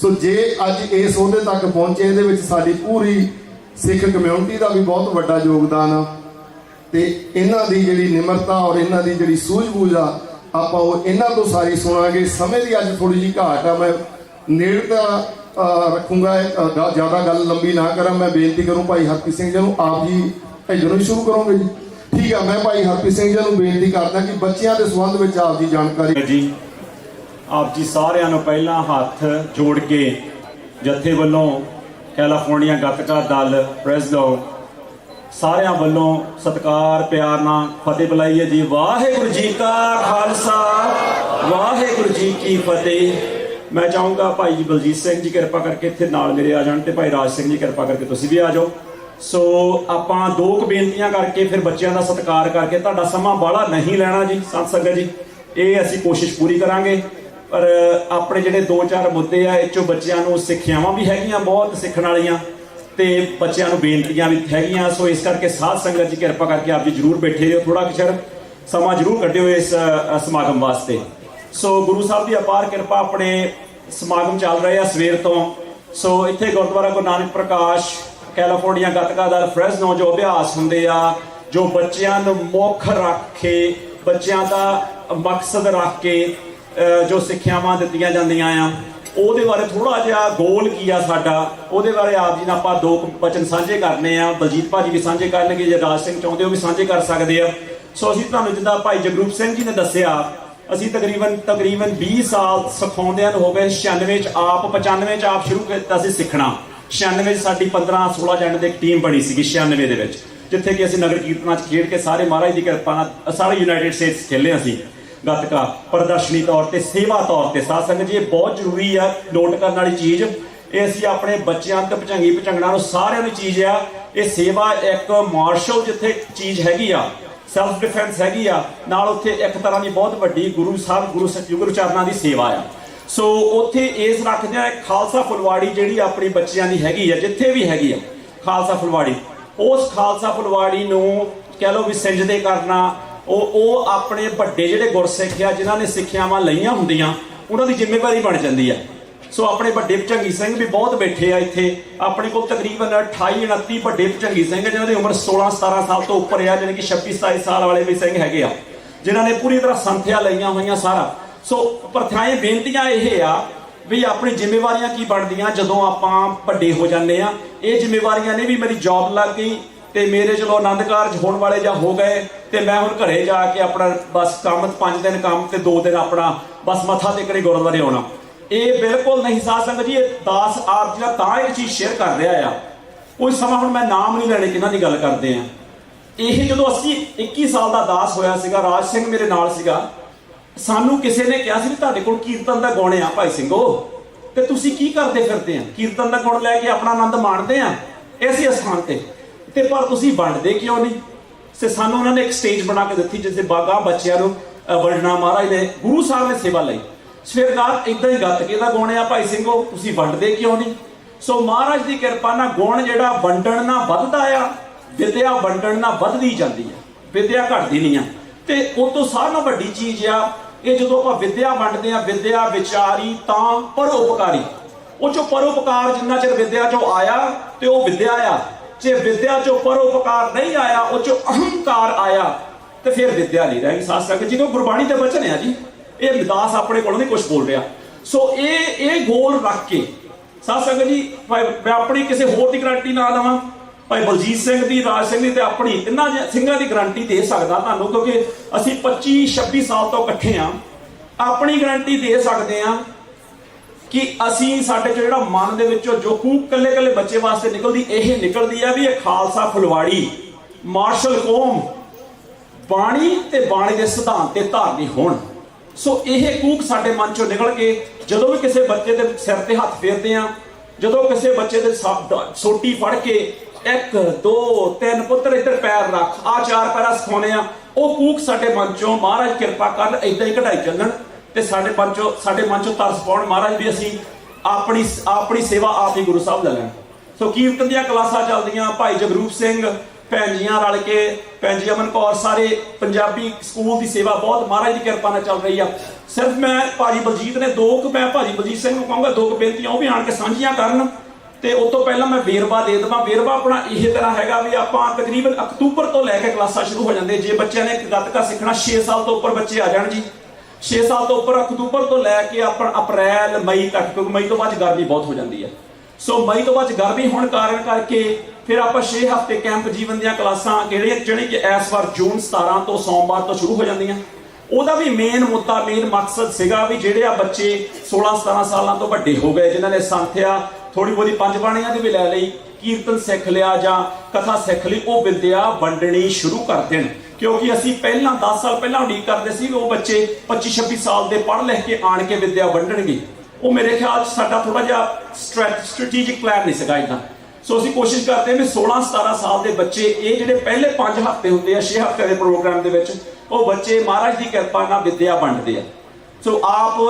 ਸੋ ਜੇ ਅੱਜ ਇਸ ਅਹੁਦੇ ਤੱਕ ਪਹੁੰਚੇ, ਇਹਦੇ ਵਿੱਚ ਸਾਡੀ ਪੂਰੀ ਸਿੱਖ ਕਮਿਊਨਿਟੀ ਦਾ ਵੀ ਬਹੁਤ ਵੱਡਾ ਯੋਗਦਾਨ ਆ। ਤੇ ਇਹਨਾਂ ਦੀ ਜਿਹੜੀ ਨਿਮਰਤਾ ਔਰ ਇਹਨਾਂ ਦੀ ਜਿਹੜੀ ਸੂਝ-ਬੂਝ ਆ, ਆਪਾਂ ਉਹ ਇਹਨਾਂ ਤੋਂ ਸਾਰੀ ਸੁਣਾਂਗੇ। ਸਮੇਂ ਦੀ ਅੱਜ ਥੋੜੀ ਜਿਹੀ ਘਾਟ ਆ, ਮੈਂ ਨੇੜਤਾ ਰੱਖੂੰਗਾ, ਜ਼ਿਆਦਾ ਗੱਲ ਲੰਬੀ ਨਾ ਕਰਾਂ। ਮੈਂ ਬੇਨਤੀ ਕਰੂੰ ਭਾਈ ਹਰਪ੍ਰੀਤ ਸਿੰਘ ਜੀ ਨੂੰ, ਆਪ ਜੀ ਇੱਧਰੋਂ ਹੀ ਸ਼ੁਰੂ ਕਰੋਗੇ ਜੀ? ਠੀਕ ਆ, ਮੈਂ ਭਾਈ ਹਰਪ੍ਰੀਤ ਸਿੰਘ ਜੀ ਨੂੰ ਬੇਨਤੀ ਕਰਦਾ ਕਿ ਬੱਚਿਆਂ ਦੇ ਸੰਬੰਧ ਵਿੱਚ ਆਪ ਜੀ ਜਾਣਕਾਰੀ ਜੀ। ਆਪ ਜੀ ਸਾਰਿਆਂ ਨੂੰ ਪਹਿਲਾਂ ਹੱਥ ਜੋੜ ਕੇ ਜਥੇ ਵੱਲੋਂ ਕੈਲੀਫੋਰਨੀਆ ਗੱਤਕਾ ਦਲ ਫ੍ਰੈਸਨੋ ਸਾਰਿਆਂ ਵੱਲੋਂ ਸਤਿਕਾਰ ਪਿਆਰ ਨਾਲ ਫਤਿਹ ਬੁਲਾਈਏ ਜੀ। ਵਾਹਿਗੁਰੂ ਜੀ ਕਾ ਖਾਲਸਾ, ਵਾਹਿਗੁਰੂ ਜੀ ਕੀ ਫਤਿਹ। ਮੈਂ ਚਾਹੂੰਗਾ ਭਾਈ ਜੀ ਬਲਜੀਤ ਸਿੰਘ ਜੀ ਕਿਰਪਾ ਕਰਕੇ ਇੱਥੇ ਨਾਲ ਮੇਰੇ ਆ ਜਾਣ, ਤੇ ਭਾਈ ਰਾਜ ਸਿੰਘ ਜੀ ਕਿਰਪਾ ਕਰਕੇ ਤੁਸੀਂ ਵੀ ਆ ਜਾਓ। ਸੋ ਆਪਾਂ 2 ਬੇਨਤੀਆਂ ਕਰਕੇ ਫਿਰ ਬੱਚਿਆਂ ਦਾ ਸਤਿਕਾਰ ਕਰਕੇ, ਤੁਹਾਡਾ ਸਮਾਂ ਬਾਹਲਾ ਨਹੀਂ ਲੈਣਾ ਜੀ ਸੰਤ ਸੰਗਤ ਜੀ, ਇਹ ਅਸੀਂ ਕੋਸ਼ਿਸ਼ ਪੂਰੀ ਕਰਾਂਗੇ। ਪਰ ਆਪਣੇ ਜਿਹੜੇ 2-4 ਮੁੱਦੇ ਆ, ਇਹ 'ਚੋਂ ਬੱਚਿਆਂ ਨੂੰ ਸਿੱਖਿਆਵਾਂ ਵੀ ਹੈਗੀਆਂ ਬਹੁਤ ਸਿੱਖਣ ਵਾਲੀਆਂ, ਤੇ ਬੱਚਿਆਂ ਨੂੰ ਬੇਨਤੀਆਂ ਵੀ ਹੈਗੀਆਂ। ਸੋ ਇਸ ਕਰਕੇ ਸਾਧ ਸੰਗਤ ਜੀ ਕਿਰਪਾ ਕਰਕੇ ਆਪ ਜੀ ਜ਼ਰੂਰ ਬੈਠੇ ਰਹੋ, ਥੋੜਾ ਕੁ ਸਮਾਂ ਜ਼ਰੂਰ ਕੱਢਿਓ ਇਸ ਸਮਾਗਮ ਵਾਸਤੇ। ਸੋ ਗੁਰੂ ਸਾਹਿਬ ਦੀ ਅਪਾਰ ਕਿਰਪਾ, ਆਪਣੇ ਸਮਾਗਮ ਚੱਲ ਰਹੇ ਆ ਸਵੇਰ ਤੋਂ। ਸੋ ਇੱਥੇ ਗੁਰਦੁਆਰਾ ਗੁਰੂ ਨਾਨਕ ਪ੍ਰਕਾਸ਼ ਕੈਲੀਫੋਰਨੀਆ ਗੱਤਕਾ ਦਲ ਫ੍ਰੈਸਨੋ ਜੋ ਅਭਿਆਸ ਹੁੰਦੇ ਆ, ਜੋ ਬੱਚਿਆਂ ਨੂੰ ਮੁੱਖ ਰੱਖ ਕੇ, ਬੱਚਿਆਂ ਦਾ ਮਕਸਦ ਰੱਖ ਕੇ ਜੋ ਸਿੱਖਿਆਵਾਂ ਦਿੱਤੀਆਂ ਜਾਂਦੀਆਂ ਆ, ਉਹਦੇ ਬਾਰੇ ਥੋੜਾ ਜਿਹਾ ਗੋਲ ਕੀ ਆ ਸਾਡਾ, ਉਹਦੇ ਬਾਰੇ ਆਪ ਜੀ ਨਾਲ ਆਪਾਂ 2 ਬਚਨ ਸਾਂਝੇ ਕਰਨੇ ਆ। ਬਲਜੀਤ ਭਾਜੀ ਵੀ ਸਾਂਝੇ ਕਰਨਗੇ, ਜੇ ਰਾਜ ਸਿੰਘ ਚਾਹੁੰਦੇ ਉਹ ਵੀ ਸਾਂਝੇ ਕਰ ਸਕਦੇ ਆ। ਸੋ ਅਸੀਂ ਤੁਹਾਨੂੰ ਜਿੱਦਾਂ ਭਾਈ ਜਗਰੂਪ ਸਿੰਘ ਜੀ ਨੇ ਦੱਸਿਆ, ਅਸੀਂ ਤਕਰੀਬਨ 20 ਸਾਲ ਸਿਖਾਉਂਦਿਆਂ ਨੂੰ ਹੋ ਗਏ। 96 ਚ ਆਪ, 95 ਚ ਆਪ ਸ਼ੁਰੂ ਕੀਤਾ ਸੀ ਸਿੱਖਣਾ। 96 ਚ ਸਾਡੀ 15-16 ਜਣੇ ਦੀ ਇੱਕ ਟੀਮ ਬਣੀ ਸੀਗੀ 96 ਦੇ ਵਿੱਚ, ਜਿੱਥੇ ਕਿ ਅਸੀਂ ਨਗਰ ਕੀਰਤਨਾਂ ਚ ਖੇਡ ਕੇ ਸਾਰੇ ਮਹਾਰਾਜ ਦੀ ਕਿਰਪਾ ਨਾਲ ਸਾਰੇ ਯੂਨਾਈਟਿਡ ਸਟੇਟਸ ਖੇਲੇ ਅਸੀਂ ਗੱਤਕਾ ਪ੍ਰਦਰਸ਼ਨੀ ਤੌਰ ਤੇ, ਸੇਵਾ ਤੌਰ ਤੇ। ਸਾਧ ਸੰਗਤ ਜੀ ਇਹ ਬਹੁਤ ਜ਼ਰੂਰੀ ਆ, ਨੋਟ ਕਰਨ ਵਾਲੀ ਚੀਜ਼। ਇਹ ਅਸੀਂ ਆਪਣੇ ਬੱਚਿਆਂ ਤੇ ਭਜੰਗਣਾ ਨੂੰ ਸਾਰਿਆਂ ਨੂੰ ਚੀਜ਼ ਆ। ਇਹ ਸੇਵਾ ਇੱਕ ਮਾਰਸ਼ਲ ਜਿੱਥੇ ਚੀਜ਼ ਹੈਗੀ ਆ, ਸੈਲਫ ਡਿਫੈਂਸ ਹੈਗੀ ਆ, ਨਾਲ ਉੱਥੇ ਇੱਕ ਤਰ੍ਹਾਂ ਦੀ ਬਹੁਤ ਵੱਡੀ ਗੁਰੂ ਸਾਹਿਬ ਗੁਰੂ ਚਰਨਾਂ ਦੀ ਸੇਵਾ ਆ। ਸੋ ਉੱਥੇ ਇਸ ਰੱਖਦੇ ਆ ਖਾਲਸਾ ਫੁਲਵਾੜੀ ਜਿਹੜੀ ਆਪਣੀ ਬੱਚਿਆਂ ਦੀ ਹੈਗੀ ਆ, ਜਿੱਥੇ ਵੀ ਹੈਗੀ ਆ ਖਾਲਸਾ ਫੁਲਵਾੜੀ, ਉਸ ਖਾਲਸਾ ਫੁਲਵਾੜੀ ਨੂੰ ਕਹਿ ਲਓ ਵੀ ਸਿੰਜਦੇ ਕਰਨਾ, ਉਹ ਆਪਣੇ ਵੱਡੇ ਜਿਹੜੇ ਗੁਰਸਿੱਖ ਆ ਜਿਨ੍ਹਾਂ ਨੇ ਸਿੱਖਿਆਵਾਂ ਲਈਆਂ ਹੁੰਦੀਆਂ ਉਹਨਾਂ ਦੀ ਜ਼ਿੰਮੇਵਾਰੀ ਬਣ ਜਾਂਦੀ ਆ। ਸੋ ਆਪਣੇ ਵੱਡੇ ਭੁਜੰਗੀ ਸਿੰਘ ਵੀ ਬਹੁਤ ਬੈਠੇ ਆ ਇੱਥੇ, ਆਪਣੇ ਕੋਲ ਤਕਰੀਬਨ 28-29 ਵੱਡੇ ਭੁਜੰਗੀ ਸਿੰਘ ਜਿਨ੍ਹਾਂ ਦੀ ਉਮਰ 16-17 ਸਾਲ ਤੋਂ ਉੱਪਰ ਆ, ਜਾਣੀ ਕਿ 26-27 ਸਾਲ ਵਾਲੇ ਵੀ ਸਿੰਘ ਹੈਗੇ ਆ ਜਿਨ੍ਹਾਂ ਨੇ ਪੂਰੀ ਤਰ੍ਹਾਂ ਸੰਥਿਆ ਲਈਆਂ ਹੋਈਆਂ ਸਾਰਾ। ਸੋ ਪ੍ਰਥਾएं ਬੇਨਤੀਆਂ ਇਹ ਆ ਵੀ ਆਪਣੀ ਜ਼ਿੰਮੇਵਾਰੀਆਂ ਕੀ ਬਣਦੀਆਂ ਜਦੋਂ ਆਪਾਂ ਵੱਡੇ ਹੋ ਜਾਂਦੇ ਆ। ਇਹ ਜ਼ਿੰਮੇਵਾਰੀਆਂ ਨੇ ਵੀ ਮੇਰੀ ਜੌਬ ਲੱਗ ਗਈ ਤੇ ਮੇਰੇ ਚਲੋ ਆਨੰਦ ਕਾਰਜ ਹੋਣ ਵਾਲੇ ਜਾਂ ਹੋ ਗਏ ਤੇ ਮੈਂ ਹੁਣ ਘਰੇ ਜਾ ਕੇ ਆਪਣਾ ਬਸ ਕੰਮ 5 ਦਿਨ ਕੰਮ ਤੇ 2 ਦਿਨ ਆਪਣਾ ਬਸ ਮੱਥਾ ਟੇਕਣੇ ਗੁਰਦੁਆਰੇ ਆਉਣਾ। ਇਹ ਬਿਲਕੁਲ ਨਹੀਂ ਸਾਧ ਸੰਗਤ ਜੀ। ਇਹ ਦਾਸ ਆਪ ਜਿਹੜਾ ਤਾਂ ਇੱਕ ਚੀਜ਼ ਸ਼ੇਅਰ ਕਰ ਰਿਹਾ ਆ, ਕੋਈ ਸਮਾਂ ਹੁਣ ਮੈਂ ਨਾਮ ਨਹੀਂ ਲੈਣੇ ਕਿਹਨਾਂ ਦੀ ਗੱਲ ਕਰਦੇ ਆ। ਇਹ ਜਦੋਂ ਅਸੀਂ 21 ਸਾਲ ਦਾ ਦਾਸ ਹੋਇਆ ਸੀਗਾ, ਰਾਜ ਸਿੰਘ ਮੇਰੇ ਨਾਲ ਸੀਗਾ, ਸਾਨੂੰ ਕਿਸੇ ਨੇ ਕਿਹਾ ਸੀ ਵੀ ਤੁਹਾਡੇ ਕੋਲ ਕੀਰਤਨ ਦਾ ਗੁਣ ਆ ਭਾਈ ਸਿੰਘੋ, ਤੇ ਤੁਸੀਂ ਕੀ ਕਰਦੇ ਫਿਰਦੇ ਆ? ਕੀਰਤਨ ਦਾ ਗੁਣ ਲੈ ਕੇ ਆਪਣਾ ਆਨੰਦ ਮਾਣਦੇ ਆ ਇਸੇ ਅਸਥਾਨ ਤੇ ਪਰ ਤੁਸੀਂ ਵੰਡਦੇ ਕਿਉਂ ਨਹੀਂ? ਤੇ ਸਾਨੂੰ ਉਹਨਾਂ ਨੇ ਇੱਕ ਸਟੇਜ ਬਣਾ ਕੇ ਦਿੱਤੀ ਜਿੱਥੇ ਬਾਗਾ ਬੱਚਿਆਂ ਨੂੰ ਵੰਡਣਾ। ਮਹਾਰਾਜ ਨੇ ਗੁਰੂ ਸਾਹਿਬ ਨੇ ਸੇਵਾ ਲਈ। ਸਵੇਰਦਾਰ ਇਦਾਂ ਹੀ ਗੱਤਕੇ ਦਾ ਗੁਣ ਆ ਭਾਈ ਸਿੰਘੋ, ਤੁਸੀਂ ਵੰਡਦੇ ਕਿਉਂ ਨਹੀਂ? ਸੋ ਮਹਾਰਾਜ ਦੀ ਕਿਰਪਾ ਨਾਲ ਗੁਣ ਜਿਹੜਾ ਵੰਡਣ ਨਾਲ ਵੱਧਦਾ ਆ, ਵਿਦਿਆ ਵੰਡਣ ਨਾਲ ਵੱਧਦੀ ਜਾਂਦੀ ਆ, ਵਿਦਿਆ ਘਟਦੀ ਨਹੀਂ ਆ। ਤੇ ਉਹ ਤੋਂ ਸਾਰਿਆਂ ਨਾਲੋਂ ਵੱਡੀ ਚੀਜ਼ ਆ ਇਹ ਜਦੋਂ ਆਪਾਂ ਵਿਦਿਆ ਵੰਡਦੇ ਆ, ਵਿਦਿਆ ਵਿਚਾਰੀ ਤਾਂ ਪਰਉਪਕਾਰੀ। ਉਹ ਚੋਂ ਪਰਉਪਕਾਰ ਜਿੰਨਾ ਚਿਰ ਵਿਦਿਆ ਚੋਂ ਆਇਆ ਤੇ ਉਹ ਵਿਦਿਆ ਆ, ਜੇ ਵਿਦਿਆ ਚੋਂ ਪਰਉਪਕਾਰ ਨਹੀਂ ਆਇਆ, ਉਹ ਚੋਂ ਅਹੰਕਾਰ ਆਇਆ ਤੇ ਫਿਰ ਵਿਦਿਆ ਨਹੀਂ ਰਹੀ। ਸਾਧ ਸੰਗਤ ਜੀ, ਗੁਰਬਾਣੀ ਦੇ ਬਚਨ ਆ ਜੀ, ਇਹ ਵਿਦਾਸ ਆਪਣੇ ਕੋਲੋਂ ਨਹੀਂ ਕੁਝ ਬੋਲ ਰਿਹਾ। ਸੋ ਇਹ ਗੋਲ ਰੱਖ ਕੇ ਸਾਧ ਸੰਗਤ ਜੀ, ਮੈਂ ਆਪਣੀ ਕਿਸੇ ਹੋਰ ਦੀ ਗਰੰਟੀ ਨਾ ਦੇਵਾਂ, ਭਾਈ ਬਲਜੀਤ ਸਿੰਘ ਦੀ, ਰਾਜ ਸਿੰਘ ਦੀ ਤੇ ਆਪਣੀ ਇਹਨਾਂ ਸਿੰਘਾਂ ਦੀ ਗਰੰਟੀ ਦੇ ਸਕਦਾ ਤੁਹਾਨੂੰ, ਕਿਉਂਕਿ ਅਸੀਂ 25-26 ਸਾਲ ਤੋਂ ਇਕੱਠੇ ਆ। ਆਪਣੀ ਗਰੰਟੀ ਦੇ ਸਕਦੇ ਆ ਕਿ ਅਸੀਂ ਸਾਡੇ ਚ ਜਿਹੜਾ ਮਨ ਦੇ ਵਿੱਚੋਂ ਜੋ ਕੂਕ ਕੱਲੇ ਬੱਚੇ ਵਾਸਤੇ ਨਿਕਲਦੀ ਆ ਵੀ ਇਹ ਖਾਲਸਾ ਫੁਲਵਾੜੀ ਮਾਰਸ਼ਲ ਕੌਮ ਬਾਣੀ ਤੇ ਬਾਣੀ ਦੇ ਸਿਧਾਂਤ ਤੇ ਧਾਰਨੀ ਹੋਣ। ਸੋ ਇਹ ਕੂਕ ਸਾਡੇ ਮਨ ਚੋਂ ਨਿਕਲ ਕੇ ਜਦੋਂ ਵੀ ਕਿਸੇ ਬੱਚੇ ਦੇ ਸਿਰ ਤੇ ਹੱਥ ਫੇਰਦੇ ਆ, ਜਦੋਂ ਕਿਸੇ ਬੱਚੇ ਦੇ ਸੋਟੀ ਫੜ ਕੇ 1 2 3 ਪੁੱਤਰ ਇੱਧਰ ਪੈਰ ਰੱਖ, ਆ 4 ਪੈਰਾ ਸਿਖਾਉਣੇ ਆ, ਉਹ ਕੂਕ ਸਾਡੇ ਮਨ ਚੋਂ ਮਹਾਰਾਜ ਕਿਰਪਾ ਕਰਨ ਏਦਾਂ ਹੀ ਕਢਾਈ ਚੱਲਣ ਤੇ ਸਾਡੇ ਮਨ ਚੋਂ ਤਰਸ ਪਾਉਣ ਮਹਾਰਾਜ ਵੀ ਅਸੀਂ ਆਪਣੀ ਸੇਵਾ ਆਪ ਹੀ ਗੁਰੂ ਸਾਹਿਬ ਲੈ ਲੈਣ। ਸੋ ਕੀਰਤਨ ਦੀਆਂ ਕਲਾਸਾਂ ਚੱਲਦੀਆਂ, ਭਾਈ ਜਗਰੂਪ ਸਿੰਘ, ਭੈਣ ਜੀਆਂ ਰਲ ਕੇ, ਭੈਣ ਜੀ ਅਮਨ ਕੌਰ, ਸਾਰੇ ਪੰਜਾਬੀ ਸਕੂਲ ਦੀ ਸੇਵਾ ਬਹੁਤ ਮਹਾਰਾਜ ਦੀ ਕਿਰਪਾ ਨਾਲ ਚੱਲ ਰਹੀ ਆ। ਸਿਰਫ ਮੈਂ ਭਾਜੀ ਬਲਜੀਤ ਨੇ ਮੈਂ ਭਾਜੀ ਬਲਜੀਤ ਸਿੰਘ ਨੂੰ ਕਹਾਂਗਾ 2 ਬੇਨਤੀਆਂ ਉਹ ਵੀ ਆਣ ਕੇ ਸਾਂਝੀਆਂ ਕਰਨ ਤੇ ਉਸ ਤੋਂ ਪਹਿਲਾਂ ਮੈਂ ਵੇਰਵਾ ਦੇ ਦੇਵਾਂ। ਵੇਰਵਾ ਆਪਣਾ ਇਹ ਤਰ੍ਹਾਂ ਹੈਗਾ ਵੀ ਆਪਾਂ ਤਕਰੀਬਨ ਅਕਤੂਬਰ ਤੋਂ ਲੈ ਕੇ ਕਲਾਸਾਂ ਸ਼ੁਰੂ ਹੋ ਜਾਂਦੇ। ਜੇ ਬੱਚਿਆਂ ਨੇ ਗੱਤਕਾ ਸਿੱਖਣਾ 6 ਸਾਲ ਤੋਂ ਉੱਪਰ ਬੱਚੇ ਆ ਜਾਣ ਜੀ, 6 ਸਾਲ ਤੋਂ ਉੱਪਰ ਅਕਤੂਬਰ ਤੋਂ ਲੈ ਕੇ ਆਪਣਾ ਅਪ੍ਰੈਲ ਮਈ ਤੱਕ, ਕਿਉਂਕਿ ਮਈ ਤੋਂ ਬਾਅਦ ਗਰਮੀ ਬਹੁਤ ਹੋ ਜਾਂਦੀ ਹੈ। ਸੋ ਮਈ ਤੋਂ ਬਾਅਦ ਗਰਮੀ ਹੋਣ ਕਾਰਨ ਕਰਕੇ ਫਿਰ ਆਪਾਂ 6 ਹਫ਼ਤੇ ਕੈਂਪ ਜੀਵਨ ਦੀਆਂ ਕਲਾਸਾਂ ਜਿਹੜੀ ਕਿ ਇਸ ਵਾਰ ਜੂਨ 17 ਤੋਂ ਸੋਮਵਾਰ ਤੋਂ ਸ਼ੁਰੂ ਹੋ ਜਾਂਦੀਆਂ। ਉਹਦਾ ਵੀ ਮੇਨ ਮਕਸਦ ਸੀਗਾ ਵੀ ਜਿਹੜੇ ਆ ਬੱਚੇ 16-17 ਸਾਲਾਂ ਤੋਂ ਵੱਡੇ ਹੋ ਗਏ, ਜਿਨ੍ਹਾਂ ਨੇ ਸੰਥਿਆ ਥੋੜੀ ਬਹੁਤੀ 5 ਬਾਣੀਆਂ ਦੀ ਵੀ ਲੈ ਲਈ, ਕੀਰਤਨ ਸਿੱਖ ਲਿਆ ਜਾਂ ਕਥਾ ਸਿੱਖ ਲਈ, ਉਹ ਵਿਦਿਆ ਵੰਡਣੀ ਸ਼ੁਰੂ ਕਰ ਦੇਣ। ਕਿਉਂਕਿ ਅਸੀਂ ਪਹਿਲਾਂ 10 ਸਾਲ ਪਹਿਲਾਂ ਉਡੀਕ ਕਰਦੇ ਸੀ ਉਹ ਬੱਚੇ 25-26 ਸਾਲ ਦੇ ਪੜ੍ਹ ਲਿਖ ਕੇ ਆਣ ਕੇ ਵਿਦਿਆ ਵੰਡਣਗੇ। ਉਹ ਮੇਰੇ ਖਿਆਲ 'ਚ ਸਾਡਾ ਥੋੜਾ ਜਿਹਾ ਸਟ੍ਰੈਟੇਜਿਕ ਪਲਾਨ ਨਹੀਂ ਸੀਗਾ ਇਦਾਂ। ਸੋ ਅਸੀਂ ਕੋਸ਼ਿਸ਼ ਕਰਦੇ ਹਾਂ ਵੀ 16-17 ਸਾਲ ਦੇ ਬੱਚੇ, ਇਹ ਜਿਹੜੇ ਪਹਿਲੇ 5 ਹਫ਼ਤੇ ਹੁੰਦੇ ਆ 6 ਹਫ਼ਤੇ ਦੇ ਪ੍ਰੋਗਰਾਮ ਦੇ ਵਿੱਚ, ਉਹ ਬੱਚੇ ਮਹਾਰਾਜ ਦੀ ਕਿਰਪਾ ਨਾਲ ਵਿਦਿਆ ਵੰਡਦੇ ਆ। ਸੋ ਆਪ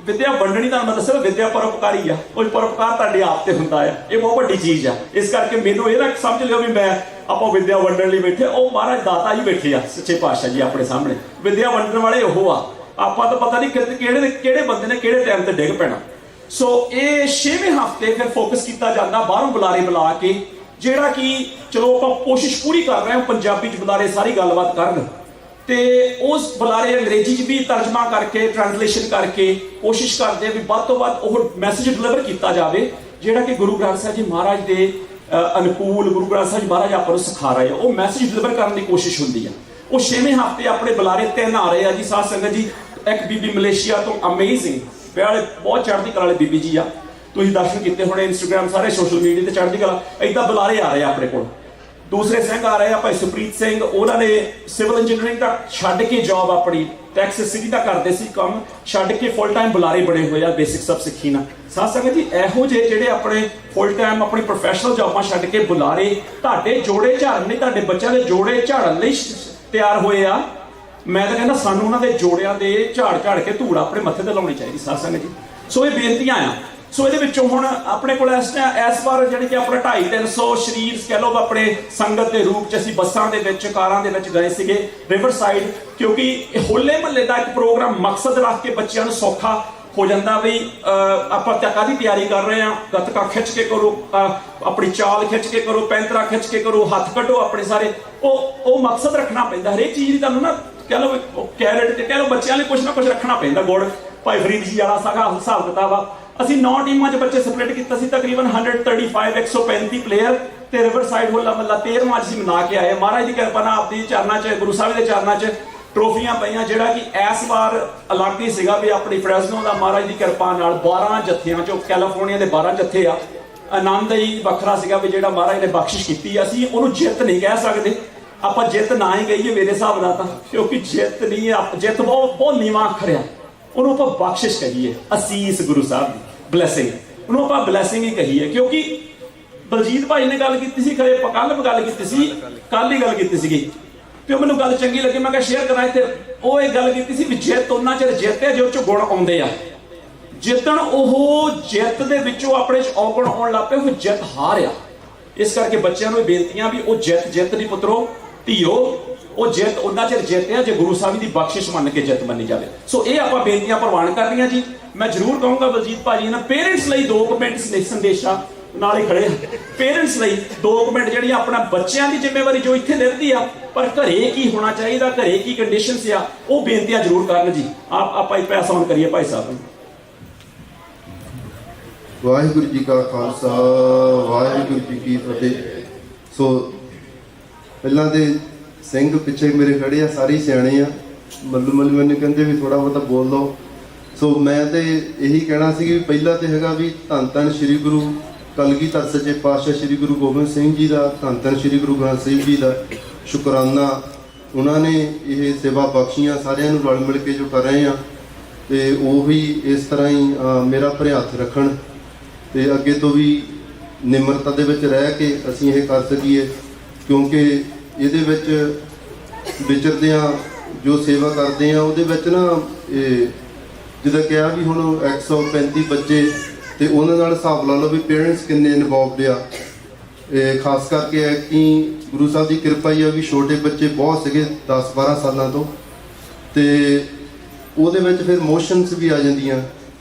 ਵਿਦਿਆ ਵੰਡਣੀ ਤਾਂ ਮੈਂ ਦੱਸਿਆ ਵਿਦਿਆ ਪਰਉਪਕਾਰੀ ਆ, ਉਹ ਪਰਉਪਕਾਰ ਤੁਹਾਡੇ ਆਪ ਤੇ ਹੁੰਦਾ ਆ, ਇਹ ਬਹੁਤ ਵੱਡੀ ਚੀਜ਼ ਆ। ਇਸ ਕਰਕੇ ਮੈਨੂੰ ਇਹ ਨਾ ਸਮਝ ਲਿਓ ਵੀ ਆਪਾਂ ਵਿਦਿਆ ਵੰਡਣ ਲਈ ਬੈਠੇ, ਉਹ ਮਹਾਰਾਜ ਦਾਤਾ ਜੀ ਬੈਠੇ ਆ ਸੱਚੇ ਪਾਤਸ਼ਾਹ ਜੀ ਆਪਣੇ ਸਾਹਮਣੇ, ਵਿਦਿਆ ਵੰਡਣ ਵਾਲੇ ਉਹ ਆ। ਆਪਾਂ ਤਾਂ ਪਤਾ ਨਹੀਂ ਕਿਹੜੇ ਬੰਦੇ ਨੇ ਕਿਹੜੇ ਟਾਈਮ ਤੇ ਡਿੱਗ ਪੈਣਾ। ਸੋ ਇਹ 6ਵੇਂ ਹਫ਼ਤੇ ਫਿਰ ਫੋਕਸ ਕੀਤਾ ਜਾਂਦਾ ਬਾਹਰੋਂ ਬੁਲਾਰੇ ਬੁਲਾ ਕੇ, ਜਿਹੜਾ ਕਿ ਚਲੋ ਆਪਾਂ ਕੋਸ਼ਿਸ਼ ਪੂਰੀ ਕਰ ਰਹੇ ਹਾਂ ਪੰਜਾਬੀ 'ਚ ਬੁਲਾਰੇ ਸਾਰੀ ਗੱਲਬਾਤ ਕਰਨ ਤੇ ਉਸ ਬੁਲਾਰੇ ਅੰਗਰੇਜ਼ੀ 'ਚ ਵੀ ਤਰਜਮਾ ਕਰਕੇ, ਟ੍ਰਾਂਸਲੇਸ਼ਨ ਕਰਕੇ ਕੋਸ਼ਿਸ਼ ਕਰਦੇ ਵੀ ਵੱਧ ਤੋਂ ਵੱਧ ਉਹ ਮੈਸੇਜ ਡਿਲੀਵਰ ਕੀਤਾ ਜਾਵੇ ਜਿਹੜਾ ਕਿ ਗੁਰੂ ਗ੍ਰੰਥ ਸਾਹਿਬ ਜੀ ਮਹਾਰਾਜ ਦੇ ਅਨੁਕੂਲ, ਗੁਰੂ ਗ੍ਰੰਥ ਸਾਹਿਬ ਜੀ ਮਹਾਰਾਜ ਆਪਾਂ ਨੂੰ ਸਿਖਾ ਰਹੇ ਆ, ਉਹ ਮੈਸੇਜ ਡਿਲੀਵਰ ਕਰਨ ਦੀ ਕੋਸ਼ਿਸ਼ ਹੁੰਦੀ ਆ। ਉਹ 6ਵੇਂ ਹਫ਼ਤੇ ਆਪਣੇ ਬੁਲਾਰੇ 3 ਆ ਰਹੇ ਆ ਜੀ ਸਾਧ ਸੰਗਤ ਜੀ। ਇੱਕ ਬੀਬੀ ਮਲੇਸ਼ੀਆ ਤੋਂ ਅਮੇਜ਼ਿੰਗ ਬਹੁਤ ਚੜ੍ਹਦੀ ਕਲਾ ਵਾਲੇ ਬੀਬੀ ਜੀ ਆ, ਤੁਸੀਂ ਦਰਸ਼ਨ ਕੀਤੇ ਹੋਣੇ ਇੰਸਟਾਗ੍ਰਾਮ ਸਾਰੇ ਸੋਸ਼ਲ ਮੀਡੀਆ ਤੇ, ਚੜ੍ਹਦੀ ਕਲਾ ਏਦਾਂ ਬੁਲਾਰੇ ਆ ਰਹੇ ਆ ਆਪਣੇ ਕੋਲ। ਦੂਸਰੇ ਸਿੰਘ ਆ ਰਹੇ ਆ ਭਾਈ ਸੁਪ੍ਰੀਤ ਸਿੰਘ, ਉਹਨਾਂ ਨੇ ਸਿਵਲ ਇੰਜੀਨੀਅਰਿੰਗ ਦਾ ਛੱਡ ਕੇ ਜੌਬ ਆਪਣੀ ਟੈਕਸਸ ਸਿਟੀ ਦਾ ਕਰਦੇ ਸੀ ਕੰਮ, ਛੱਡ ਕੇ ਫੁੱਲ ਟਾਈਮ ਬੁਲਾਰੇ ਬਣੇ ਹੋਏ ਆ ਬੇਸਿਕ ਸਭ ਸਿੱਖੀ ਨਾਲ। ਸਾਧ ਸੰਗਤ ਜੀ, ਇਹੋ ਜਿਹੇ ਜਿਹੜੇ ਆਪਣੇ ਫੁੱਲ ਟਾਈਮ ਆਪਣੀ ਪ੍ਰੋਫੈਸ਼ਨਲ ਜੌਬਾਂ ਛੱਡ ਕੇ ਬੁਲਾਰੇ ਤੁਹਾਡੇ ਜੋੜੇ ਝਾੜਨ ਲਈ, ਤੁਹਾਡੇ ਬੱਚਿਆਂ ਦੇ ਜੋੜੇ ਝਾੜਨ ਲਈ ਤਿਆਰ ਹੋਏ ਆ। ਮੈਂ ਤਾਂ ਕਹਿੰਦਾ ਸਾਨੂੰ ਉਹਨਾਂ ਦੇ ਜੋੜਿਆਂ ਦੇ ਝਾੜ ਕੇ ਧੂੜ ਆਪਣੇ ਮੱਥੇ ਤੇ ਲਾਉਣੀ ਚਾਹੀਦੀ ਸਾਧ ਸੰਗਤ ਜੀ। ਸੋ ਇਹ ਬੇਨਤੀਆਂ ਆ। ਸੋ ਇਹਦੇ ਵਿੱਚੋਂ ਹੁਣ ਆਪਣੇ ਕੋਲ ਇਸ ਵਾਰ ਜਿਹੜੀ ਕਿ ਆਪਣਾ 250-300 ਸ਼ਰੀਰ ਕਹਿ ਲਓ ਆਪਣੇ ਸੰਗਤ ਦੇ ਰੂਪ 'ਚ ਅਸੀਂ ਬੱਸਾਂ ਦੇ ਵਿੱਚ ਕਾਰਾਂ ਦੇ ਵਿੱਚ ਗਏ ਸੀਗੇ ਰਿਵਰ ਸਾਈਡ, ਕਿਉਂਕਿ ਹੋਲੇ ਮਹੱਲੇ ਦਾ ਇੱਕ ਪ੍ਰੋਗਰਾਮ ਮਕਸਦ ਰੱਖ ਕੇ ਬੱਚਿਆਂ ਨੂੰ ਸੌਖਾ ਹੋ ਜਾਂਦਾ ਵੀ ਆਪਾਂ ਕਾਹਦੀ ਤਿਆਰੀ ਕਰ ਰਹੇ ਹਾਂ, ਗੱਤਕਾ ਖਿੱਚ ਕੇ ਕਰੋ, ਆਪਣੀ ਚਾਲ ਖਿੱਚ ਕੇ ਕਰੋ, ਪੈਂਤਰਾ ਖਿੱਚ ਕੇ ਕਰੋ, ਹੱਥ ਕੱਢੋ ਆਪਣੇ ਸਾਰੇ, ਉਹ ਮਕਸਦ ਰੱਖਣਾ ਪੈਂਦਾ ਹਰੇਕ ਚੀਜ਼ ਦੀ। ਤੁਹਾਨੂੰ ਨਾ ਕਹਿ ਲਓ ਕੈਰਟ ਤੇ ਕਹਿ ਲਓ ਬੱਚਿਆਂ ਲਈ ਕੁਛ ਨਾ ਕੁਛ ਰੱਖਣਾ ਪੈਂਦਾ। ਗੁੜ ਭਾਈ ਫਰੀਦ ਜੀ ਵਾਲਾ ਸਾਰਾ ਹਿਸਾਬ ਕਿਤਾਬ ਆ। ਅਸੀਂ 9 ਟੀਮਾਂ 'ਚ ਬੱਚੇ ਸਪਲਿਟ ਕੀਤਾ ਸੀ, ਤਕਰੀਬਨ 135 ਪਲੇਅਰ, ਤੇ ਰਿਵਰ ਸਾਈਡ ਹੋਲਾ ਮਹੱਲਾ 13ਵਾਂ ਅਸੀਂ ਮਨਾ ਕੇ ਆਏ। ਮਹਾਰਾਜ ਦੀ ਕਿਰਪਾ ਨਾਲ ਆਪਦੀ ਚਰਨਾਂ 'ਚ, ਗੁਰੂ ਸਾਹਿਬ ਦੇ ਚਰਨਾਂ 'ਚ ਟਰੋਫੀਆਂ ਪਈਆਂ, ਜਿਹੜਾ ਕਿ ਇਸ ਵਾਰ ਅਲੱਗ ਹੀ ਸੀਗਾ ਵੀ ਆਪਣੀ ਫਰੈਜ਼ਨੋ ਦਾ ਮਹਾਰਾਜ ਦੀ ਕਿਰਪਾ ਨਾਲ 12 ਜੱਥਿਆਂ 'ਚੋਂ ਕੈਲੀਫੋਰਨੀਆ ਦੇ 12 ਜੱਥੇ ਆ। ਆਨੰਦ ਹੀ ਵੱਖਰਾ ਸੀਗਾ ਵੀ ਜਿਹੜਾ ਮਹਾਰਾਜ ਨੇ ਬਖਸ਼ਿਸ਼ ਕੀਤੀ। ਅਸੀਂ ਉਹਨੂੰ ਜਿੱਤ ਨਹੀਂ ਕਹਿ ਸਕਦੇ, ਆਪਾਂ ਜਿੱਤ ਨਾ ਹੀ ਕਹੀਏ ਮੇਰੇ ਹਿਸਾਬ ਨਾਲ ਤਾਂ, ਕਿਉਂਕਿ ਜਿੱਤ ਨਹੀਂ, ਜਿੱਤ ਬਹੁਤ ਨੀਵਾਂ ਅੱਖਰ ਆ, ਉਹਨੂੰ ਆਪਾਂ ਬਖਸ਼ਿਸ਼ ਕਹੀਏ, ਅਸੀਸ ਗੁਰੂ ਸਾਹਿਬ ਦੀ ਬਲੈਸਿੰਗ, ਉਹਨੂੰ ਆਪਾਂ ਬਲੈਸਿੰਗ ਹੀ ਕਹੀਏ। ਕਿਉਂਕਿ ਬਲਜੀਤ ਭਾਈ ਨੇ ਗੱਲ ਕੀਤੀ ਸੀ, ਖਰੇ ਕੱਲ ਗੱਲ ਕੀਤੀ ਸੀ, ਕੱਲ ਹੀ ਗੱਲ ਕੀਤੀ ਸੀਗੀ, ਤੇ ਉਹ ਮੈਨੂੰ ਗੱਲ ਚੰਗੀ ਲੱਗੀ, ਮੈਂ ਕਿਹਾ ਸ਼ੇਅਰ ਕਰਾਂ ਇੱਥੇ। ਉਹ ਇਹ ਗੱਲ ਕੀਤੀ ਸੀ ਵੀ ਜਿੱਤ ਉਹਨਾਂ ਚਿਰ ਜਿੱਤੇ ਜੋ ਚ ਗੁਣ ਆਉਂਦੇ ਆ। ਜਿੱਤਣ ਉਹ ਜਿੱਤ ਦੇ ਵਿੱਚੋਂ ਆਪਣੇ ਚ ਔਗਣ ਆਉਣ ਲੱਗ ਪਏ, ਫਿਰ ਜਿੱਤ ਹਾਰਿਆ। ਇਸ ਕਰਕੇ ਬੱਚਿਆਂ ਨੂੰ ਬੇਨਤੀਆਂ ਵੀ ਉਹ ਜਿੱਤ ਨਹੀਂ ਪੁੱਤਰੋ ਧੀਓ, ਉਹ ਜਿੱਤ ਉਹਨਾਂ ਚਿਰ ਜਿੱਤਿਆ ਜੇ ਗੁਰੂ ਸਾਹਿਬ ਦੀ ਬਖਸ਼ਿਸ਼ ਮੰਨ ਕੇ ਜਿੱਤ ਮੰਨੀ ਜਾਵੇ। ਸੋ ਇਹ ਆਪਾਂ ਬੇਨਤੀਆਂ ਪ੍ਰਵਾਨ ਕਰਨੀਆਂ ਜੀ। ਮੈਂ ਜ਼ਰੂਰ ਕਹੂੰਗਾ ਬਲਜੀਤ ਭਾਜੀ ਨਾ ਪੇਰੈਂਟਸ ਲਈ 2 ਮਿੰਟ ਸੰਦੇਸ਼ਾ ਨਾਲ ਹੀ ਖੜੇ, ਪੇਰੈਂਟਸ ਲਈ 2 ਮਿੰਟ ਜਿਹੜੀਆਂ ਆਪਣਾ ਬੱਚਿਆਂ ਦੀ ਜ਼ਿੰਮੇਵਾਰੀ ਜੋ ਇੱਥੇ ਨਿਭਦੀ ਆ, ਪਰ ਘਰੇ ਕੀ ਹੋਣਾ ਚਾਹੀਦਾ, ਘਰੇ ਕੀ ਕੰਡੀਸ਼ਨਸ ਆ, ਉਹ ਬੇਨਤੀਆਂ ਜ਼ਰੂਰ ਕਰਨ ਜੀ। ਆਪਾਂ ਇੱਕ ਪੈਸਾ ਆਨ ਕਰੀਏ ਭਾਈ ਸਾਹਿਬ ਨੂੰ। ਵਾਹਿਗੁਰੂ ਜੀ ਕਾ ਖਾਲਸਾ, ਵਾਹਿਗੁਰੂ ਜੀ ਕੀ ਫਤਿਹ। ਸੋ ਪਹਿਲਾਂ ਤੇ ਸਿੰਘ ਪਿੱਛੇ ਮੇਰੇ ਖੜੇ ਆ, ਸਾਰੇ ਸਿਆਣੇ ਆ, ਮੱਲੂ ਮੈਨੂੰ ਕਹਿੰਦੇ ਵੀ ਥੋੜਾ ਬਹੁਤਾ ਬੋਲ ਲਓ। ਸੋ ਮੈਂ ਤੇ ਇਹੀ ਕਹਿਣਾ ਸੀ ਕਿ ਪਹਿਲਾਂ ਤੇ ਹੈਗਾ ਵੀ ਧੰਨ ਧੰਨ ਸ੍ਰੀ ਗੁਰੂ ਕਲਗੀਧਰ ਸੱਚੇ ਪਾਤਸ਼ਾਹ ਸ੍ਰੀ ਗੁਰੂ ਗੋਬਿੰਦ ਸਿੰਘ ਜੀ ਦਾ, ਧੰਨ ਧੰਨ ਸ੍ਰੀ ਗੁਰੂ ਗ੍ਰੰਥ ਸਾਹਿਬ ਜੀ ਦਾ ਸ਼ੁਕਰਾਨਾ। ਉਹਨਾਂ ਨੇ ਇਹ ਸੇਵਾ ਬਖਸ਼ੀਆਂ ਸਾਰਿਆਂ ਨੂੰ ਰਲ ਮਿਲ ਕੇ ਜੋ ਕਰ ਰਹੇ ਆ, ਤੇ ਉਹ ਵੀ ਇਸ ਤਰ੍ਹਾਂ ਹੀ ਮੇਰਾ ਭਰੇ ਹੱਥ ਰੱਖਣ, ਤੇ ਅੱਗੇ ਤੋਂ ਵੀ ਨਿਮਰਤਾ ਦੇ ਵਿੱਚ ਰਹਿ ਕੇ ਅਸੀਂ ਇਹ ਕਰ ਸਕੀਏ। ਕਿਉਂਕਿ ਇਹਦੇ ਵਿੱਚ ਵਿਚਰਦੇ ਆ, ਜੋ ਸੇਵਾ ਕਰਦੇ ਆ, ਉਹਦੇ ਵਿੱਚ ਨਾ ਇਹ ਜਿੱਦਾਂ ਕਿਹਾ ਵੀ ਹੁਣ 135 ਬੱਚੇ, ਤੇ ਉਹਨਾਂ ਨਾਲ ਹਿਸਾਬ ਲਾ ਲਓ ਵੀ ਪੇਰੈਂਟਸ ਕਿੰਨੇ ਇਨਵੋਲਵਡ ਆ। ਇਹ ਖਾਸ ਕਰਕੇ ਹੈ ਕਿ ਗੁਰੂ ਸਾਹਿਬ ਦੀ ਕਿਰਪਾ ਹੀ ਆ ਵੀ ਛੋਟੇ ਬੱਚੇ ਬਹੁਤ ਸੀਗੇ 10-12 ਸਾਲਾਂ ਤੋਂ, ਤੇ ਉਹਦੇ ਵਿੱਚ ਫਿਰ ਮੋਸ਼ਨਸ ਵੀ ਆ ਜਾਂਦੀਆਂ,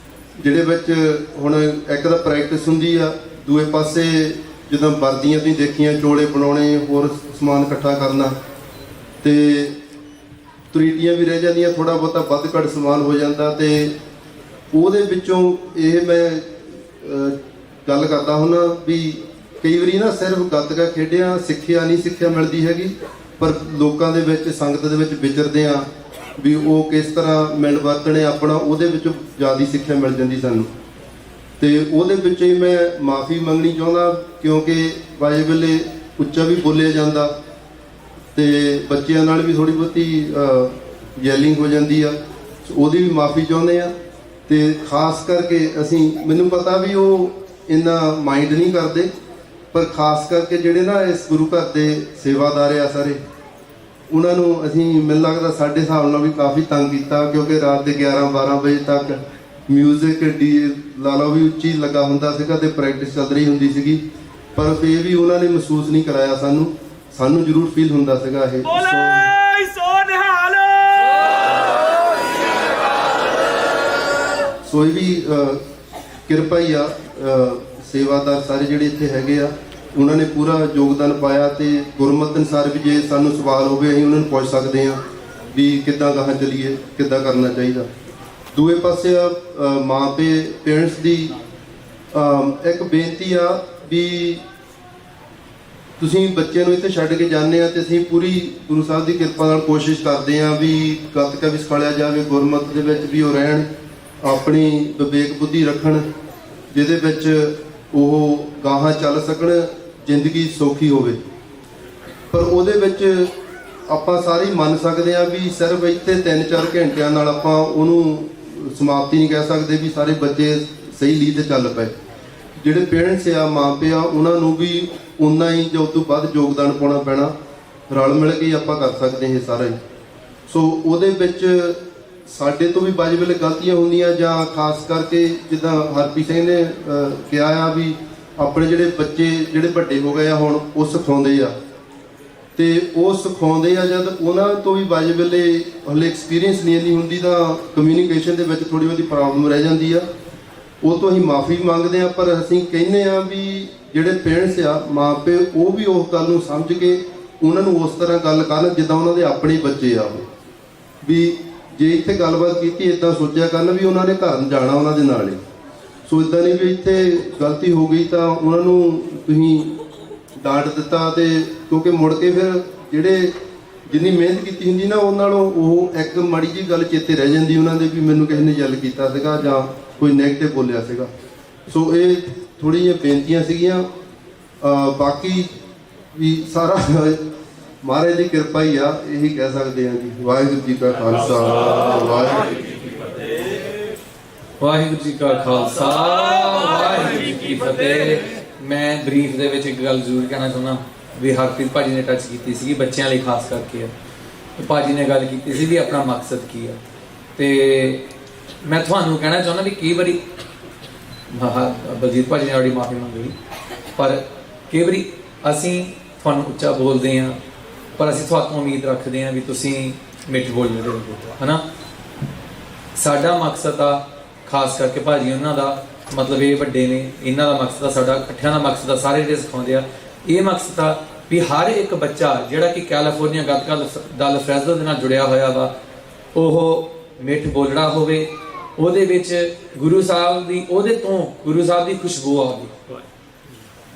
ਜਿਹੜੇ ਵਿੱਚ ਹੁਣ ਇੱਕ ਤਾਂ ਪ੍ਰੈਕਟਿਸ ਹੁੰਦੀ ਆ, ਦੂਏ ਪਾਸੇ ਜਿੱਦਾਂ ਵਰਦੀਆਂ ਤੁਸੀਂ ਦੇਖੀਆਂ, ਚੋਲੇ ਬਣਾਉਣੇ, ਹੋਰ ਸਮਾਨ ਇਕੱਠਾ ਕਰਨਾ, ਤੇ ਤਰੀਟੀਆਂ ਵੀ ਰਹਿ ਜਾਂਦੀਆਂ, ਥੋੜਾ ਬਹੁਤਾ ਵੱਧ ਘੱਟ ਸਮਾਨ ਹੋ ਜਾਂਦਾ। ਤੇ ਉਹਦੇ ਵਿੱਚੋਂ ਇਹ ਮੈਂ ਗੱਲ ਕਰਦਾ ਹੁੰਦਾ ਵੀ ਕਈ ਵਾਰੀ ਨਾ ਸਿਰਫ ਗੱਤਕਾ ਖੇਡਿਆ ਸਿੱਖਿਆ ਮਿਲਦੀ ਹੈਗੀ, ਪਰ ਲੋਕਾਂ ਦੇ ਵਿੱਚ, ਸੰਗਤ ਦੇ ਵਿੱਚ ਵਿਚਰਦੇ ਆ ਵੀ ਉਹ ਕਿਸ ਤਰ੍ਹਾਂ ਮਿਲ ਵਰਤਣੇ ਆਪਣਾ, ਉਹਦੇ ਵਿੱਚੋਂ ਜ਼ਿਆਦਾ ਸਿੱਖਿਆ ਮਿਲ ਜਾਂਦੀ ਸਾਨੂੰ। ਤੇ ਉਹਦੇ ਵਿੱਚ ਹੀ ਮੈਂ ਮਾਫੀ ਮੰਗਣੀ ਚਾਹੁੰਦਾ, ਕਿਉਂਕਿ ਵਾਜੇ ਵੇਲੇ ਉੱਚਾ ਵੀ ਬੋਲਿਆ ਜਾਂਦਾ, ਤੇ ਬੱਚਿਆਂ ਨਾਲ ਵੀ ਥੋੜੀ ਬਹੁਤੀ ਯੈਲਿੰਗ ਹੋ ਜਾਂਦੀ ਆ, ਉਹਦੀ ਵੀ ਮਾਫੀ ਚਾਹੁੰਦੇ ਆ। ਤੇ ਖਾਸ ਕਰਕੇ ਮੈਨੂੰ ਪਤਾ ਵੀ ਉਹ ਇੰਨਾ ਮਾਈਂਡ ਨਹੀਂ ਕਰਦੇ, ਪਰ ਖਾਸ ਕਰਕੇ ਜਿਹੜੇ ਨਾ ਇਸ ਗੁਰੂ ਘਰ ਦੇ ਸੇਵਾਦਾਰ ਆ ਸਾਰੇ, ਉਹਨਾਂ ਨੂੰ ਅਸੀਂ ਮੈਨੂੰ ਲੱਗਦਾ ਸਾਡੇ ਹਿਸਾਬ ਨਾਲ ਵੀ ਕਾਫੀ ਤੰਗ ਕੀਤਾ, ਕਿਉਂਕਿ ਰਾਤ ਦੇ 11-12 ਵਜੇ ਤੱਕ ਮਿਊਜ਼ਿਕ ਲਾ ਲਓ ਵੀ ਉੱਚੀ ਲੱਗਾ ਹੁੰਦਾ ਸੀਗਾ, ਤੇ ਪ੍ਰੈਕਟਿਸ ਚੱਲ ਰਹੀ ਹੁੰਦੀ ਸੀਗੀ, ਪਰ ਫਿਰ ਵੀ ਉਹਨਾਂ ਨੇ ਮਹਿਸੂਸ ਨਹੀਂ ਕਰਾਇਆ ਸਾਨੂੰ ਜ਼ਰੂਰ ਫੀਲ ਹੁੰਦਾ ਸੀਗਾ ਇਹ। ਸੋ ਇਹ ਵੀ ਕਿਰਪਾ ਹੀ ਆ, ਸੇਵਾਦਾਰ ਸਾਰੇ ਜਿਹੜੇ ਇੱਥੇ ਹੈਗੇ ਆ, ਉਹਨਾਂ ਨੇ ਪੂਰਾ ਯੋਗਦਾਨ ਪਾਇਆ, ਤੇ ਗੁਰਮਤਿ ਅਨੁਸਾਰ ਵੀ ਜੇ ਸਾਨੂੰ ਸਵਾਲ ਹੋਵੇ ਅਸੀਂ ਉਹਨਾਂ ਨੂੰ ਪੁੱਛ ਸਕਦੇ ਹਾਂ ਵੀ ਕਿੱਦਾਂ ਗਾਹਾਂ ਚੱਲੀਏ, ਕਿੱਦਾਂ ਕਰਨਾ ਚਾਹੀਦਾ। ਦੂਏ ਪਾਸੇ ਮਾਂ ਪੇਰੈਂਟਸ ਦੀ ਇੱਕ ਬੇਨਤੀ ਆ ਵੀ ਤੁਸੀਂ ਬੱਚਿਆਂ ਨੂੰ ਇੱਥੇ ਛੱਡ ਕੇ ਜਾਂਦੇ ਆ, ਤੇ ਅਸੀਂ ਪੂਰੀ ਗੁਰੂ ਸਾਹਿਬ ਦੀ ਕਿਰਪਾ ਨਾਲ ਕੋਸ਼ਿਸ਼ ਕਰਦੇ ਆ ਵੀ ਗੱਤਕਾ ਵੀ ਸਿਖਾਇਆ ਜਾਵੇ, ਗੁਰਮਤਿ ਦੇ ਵਿੱਚ ਵੀ ਉਹ ਰਹਿਣ, ਆਪਣੀ ਵਿਵੇਕ ਬੁੱਧੀ ਰੱਖਣ, ਜਿਹਦੇ ਵਿੱਚ ਉਹ ਗਾਹਾਂ ਚੱਲ ਸਕਣ, ਜ਼ਿੰਦਗੀ ਸੌਖੀ ਹੋਵੇ। ਪਰ ਉਹਦੇ ਵਿੱਚ ਆਪਾਂ ਸਾਰੇ ਮੰਨ ਸਕਦੇ ਆ ਵੀ ਸਿਰਫ ਇੱਥੇ 3-4 ਘੰਟਿਆਂ ਨਾਲ ਆਪਾਂ ਉਹਨੂੰ ਸਮਾਪਤੀ ਨਹੀਂ ਕਹਿ ਸਕਦੇ ਵੀ ਸਾਰੇ ਬੱਚੇ ਸਹੀ ਲੀਹ ਤੇ ਚੱਲ ਪਏ। ਜਿਹੜੇ ਪੇਰੈਂਟਸ ਆ, ਮਾਂ ਪਿਓ ਆ, ਉਹਨਾਂ ਨੂੰ ਵੀ ਉਨਾ ਹੀ ਜਾਂ ਉਸ ਤੋਂ ਵੱਧ ਯੋਗਦਾਨ ਪਾਉਣਾ ਪੈਣਾ, ਰਲ ਮਿਲ ਕੇ ਆਪਾਂ ਕਰ ਸਕਦੇ ਇਹ ਸਾਰਾ ਹੀ। ਸੋ ਉਹਦੇ ਵਿੱਚ ਸਾਡੇ ਤੋਂ ਵੀ ਬਾਜ ਵੇਲੇ ਗਲਤੀਆਂ ਹੁੰਦੀਆਂ, ਜਾਂ ਖਾਸ ਕਰਕੇ ਜਿੱਦਾਂ ਹਰਪ੍ਰੀਤ ਸਿੰਘ ਨੇ ਕਿਹਾ ਆ ਵੀ ਆਪਣੇ ਜਿਹੜੇ ਬੱਚੇ ਜਿਹੜੇ ਵੱਡੇ ਹੋ ਗਏ ਆ ਹੁਣ ਉਹ ਸਿਖਾਉਂਦੇ ਆ, ਤੇ ਉਹ ਸਿਖਾਉਂਦੇ ਆ ਜਦ ਉਹਨਾਂ ਤੋਂ ਵੀ ਬਾਜ ਵੇਲੇ ਹਲੇ ਐਕਸਪੀਰੀਅੰਸ ਨਹੀਂ ਇੰਨੀ ਹੁੰਦੀ ਤਾਂ ਕਮਿਊਨੀਕੇਸ਼ਨ ਦੇ ਵਿੱਚ ਥੋੜ੍ਹੀ ਬਹੁਤੀ ਪ੍ਰੋਬਲਮ ਰਹਿ ਜਾਂਦੀ ਆ। ਉਹ ਤੋਂ ਅਸੀਂ ਮਾਫੀ ਮੰਗਦੇ ਆ, ਪਰ ਅਸੀਂ ਕਹਿੰਦੇ ਆ ਵੀ ਜਿਹੜੇ ਪੇਰੈਂਟਸ ਆ, ਮਾਂ ਪਿਓ, ਉਹ ਵੀ ਉਸ ਗੱਲ ਨੂੰ ਸਮਝ ਕੇ ਉਹਨਾਂ ਨੂੰ ਉਸ ਤਰ੍ਹਾਂ ਗੱਲ ਕਰਨ ਜਿੱਦਾਂ ਉਹਨਾਂ ਦੇ ਆਪਣੇ ਬੱਚੇ ਆ। ਉਹ ਵੀ ਜੇ ਇੱਥੇ ਗੱਲਬਾਤ ਕੀਤੀ ਇੱਦਾਂ ਸੋਚਿਆ ਕਰਨ ਵੀ ਉਹਨਾਂ ਨੇ ਘਰ ਨੂੰ ਜਾਣਾ ਉਹਨਾਂ ਦੇ ਨਾਲ ਹੀ। ਸੋ ਇੱਦਾਂ ਨਹੀਂ ਵੀ ਇੱਥੇ ਗਲਤੀ ਹੋ ਗਈ ਤਾਂ ਉਹਨਾਂ ਨੂੰ ਤੁਸੀਂ ਡਾਂਟ ਦਿੱਤਾ, ਤੇ ਕਿਉਂਕਿ ਮੁੜ ਕੇ ਫਿਰ ਜਿਹੜੇ ਜਿੰਨੀ ਮਿਹਨਤ ਕੀਤੀ ਹੁੰਦੀ ਨਾ ਉਹਨਾਂ ਨਾਲੋਂ ਉਹ ਇੱਕ ਮਾੜੀ ਜਿਹੀ ਗੱਲ ਚੇਤੇ ਰਹਿ ਜਾਂਦੀ ਉਹਨਾਂ ਦੇ ਵੀ ਮੈਨੂੰ ਕਿਸੇ ਨੇ ਜਲ ਕੀਤਾ ਸੀਗਾ ਜਾਂ ਕੋਈ ਨੈਗੇਟਿਵ ਬੋਲਿਆ ਸੀਗਾ। ਸੋ ਇਹ ਥੋੜ੍ਹੀਆਂ ਜਿਹੀਆਂ ਬੇਨਤੀਆਂ ਸੀਗੀਆਂ। ਬਾਕੀ ਵੀ ਸਾਰਾ ਮਹਾਰਾਜ ਦੀ ਕਿਰਪਾ ਹੀ ਆ, ਇਹੀ ਕਹਿ ਸਕਦੇ ਹਾਂ ਜੀ। ਵਾਹਿਗੁਰੂ ਜੀ ਕਾ ਖਾਲਸਾ, ਵਾਹਿਗੁਰੂ ਜੀ ਕੀ ਫਤਿਹ। ਵਾਹਿਗੁਰੂ ਜੀ ਕਾ ਖਾਲਸਾ, ਵਾਹਿਗੁਰੂ ਜੀ ਕੀ ਫਤਿਹ। ਮੈਂ ਬਰੀਫ ਦੇ ਵਿੱਚ ਇੱਕ ਗੱਲ ਜ਼ਰੂਰ ਕਹਿਣਾ ਚਾਹੁੰਦਾ ਵੀ ਹਰਪ੍ਰੀਤ ਭਾਜੀ ਨੇ ਟੱਚ ਕੀਤੀ ਸੀ ਬੱਚਿਆਂ ਲਈ ਖਾਸ ਕਰਕੇ ਆ। ਭਾਜੀ ਨੇ ਗੱਲ ਕੀਤੀ ਸੀ ਵੀ ਆਪਣਾ ਮਕਸਦ ਕੀ ਆ, ਤੇ ਮੈਂ ਤੁਹਾਨੂੰ ਕਹਿਣਾ ਚਾਹੁੰਦਾ ਵੀ ਕਈ ਵਾਰੀ ਬਲਜੀਤ ਭਾਜੀ ਨੇ ਆਲਰੇਡੀ ਮਾਫੀ ਮੰਗ ਲਈ, ਪਰ ਕਈ ਵਾਰੀ ਅਸੀਂ ਤੁਹਾਨੂੰ ਉੱਚਾ ਬੋਲਦੇ ਹਾਂ, ਪਰ ਅਸੀਂ ਤੁਹਾਨੂੰ ਉਮੀਦ ਰੱਖਦੇ ਹਾਂ ਵੀ ਤੁਸੀਂ ਮਿੱਠ ਬੋਲਦੇ ਰਹੋ, ਹੈ ਨਾ। ਸਾਡਾ ਮਕਸਦ ਆ ਖਾਸ ਕਰਕੇ ਭਾਜੀ ਉਹਨਾਂ ਦਾ ਮਤਲਬ ਇਹ ਵੱਡੇ ਨੇ, ਇਹਨਾਂ ਦਾ ਮਕਸਦ ਆ, ਸਾਡਾ ਇਕੱਠਿਆਂ ਦਾ ਮਕਸਦ ਆ, ਸਾਰੇ ਜਿਹੜੇ ਸਿਖਾਉਂਦੇ ਆ ਇਹ ਮਕਸਦ ਆ ਵੀ ਹਰ ਇੱਕ ਬੱਚਾ ਜਿਹੜਾ ਕਿ ਕੈਲੀਫੋਰਨੀਆ ਗੱਤਕਾ ਦਲ ਫਰੈਜ਼ਨੋ ਦੇ ਨਾਲ ਜੁੜਿਆ ਹੋਇਆ ਵਾ ਉਹ ਮਿੱਠ ਬੋਲੜਾ ਹੋਵੇ, ਉਹਦੇ ਵਿੱਚ ਗੁਰੂ ਸਾਹਿਬ ਦੀ, ਉਹਦੇ ਤੋਂ ਗੁਰੂ ਸਾਹਿਬ ਦੀ ਖੁਸ਼ਬੂ ਆਵੇ।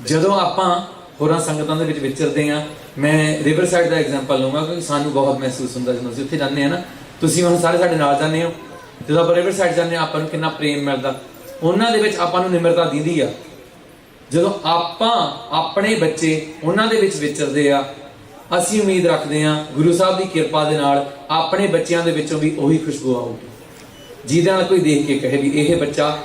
ਜਦੋਂ ਆਪਾਂ ਹੋਰਾਂ ਸੰਗਤਾਂ ਦੇ ਵਿੱਚ ਵਿਚਰਦੇ ਆ, ਮੈਂ ਰਿਵਰ ਸਾਈਡ ਦਾ ਐਗਜ਼ਾਮਪਲ ਲਵਾਂਗਾ ਕਿਉਂਕਿ ਸਾਨੂੰ ਬਹੁਤ ਮਹਿਸੂਸ ਹੁੰਦਾ ਜਦੋਂ ਅਸੀਂ ਉੱਥੇ ਜਾਂਦੇ ਆ ਨਾ। ਤੁਸੀਂ ਹੁਣ ਸਾਰੇ ਸਾਡੇ ਨਾਲ ਜਾਂਦੇ ਹੋ, ਜਦੋਂ ਆਪਾਂ ਰਿਵਰ ਸਾਈਡ ਜਾਂਦੇ ਆ ਆਪਾਂ ਨੂੰ ਕਿੰਨਾ ਪ੍ਰੇਮ ਮਿਲਦਾ, ਉਹਨਾਂ ਦੇ ਵਿੱਚ ਆਪਾਂ ਨੂੰ ਨਿਮਰਤਾ ਦਿੰਦੀ ਆ। ਜਦੋਂ ਆਪਾਂ ਆਪਣੇ ਬੱਚੇ ਉਹਨਾਂ ਦੇ ਵਿੱਚ ਵਿਚਰਦੇ ਆ, ਅਸੀਂ ਉਮੀਦ ਰੱਖਦੇ ਆ ਗੁਰੂ ਸਾਹਿਬ ਦੀ ਕਿਰਪਾ ਦੇ ਨਾਲ ਆਪਣੇ ਬੱਚਿਆਂ ਦੇ ਵਿੱਚੋਂ ਵੀ ਉਹੀ ਖੁਸ਼ਬੂ ਆਊਗੀ, ਜਿਹਦੇ ਨਾਲ ਕੋਈ ਦੇਖ ਕੇ ਕਹੇ ਵੀ ਇਹ ਬੱਚਾ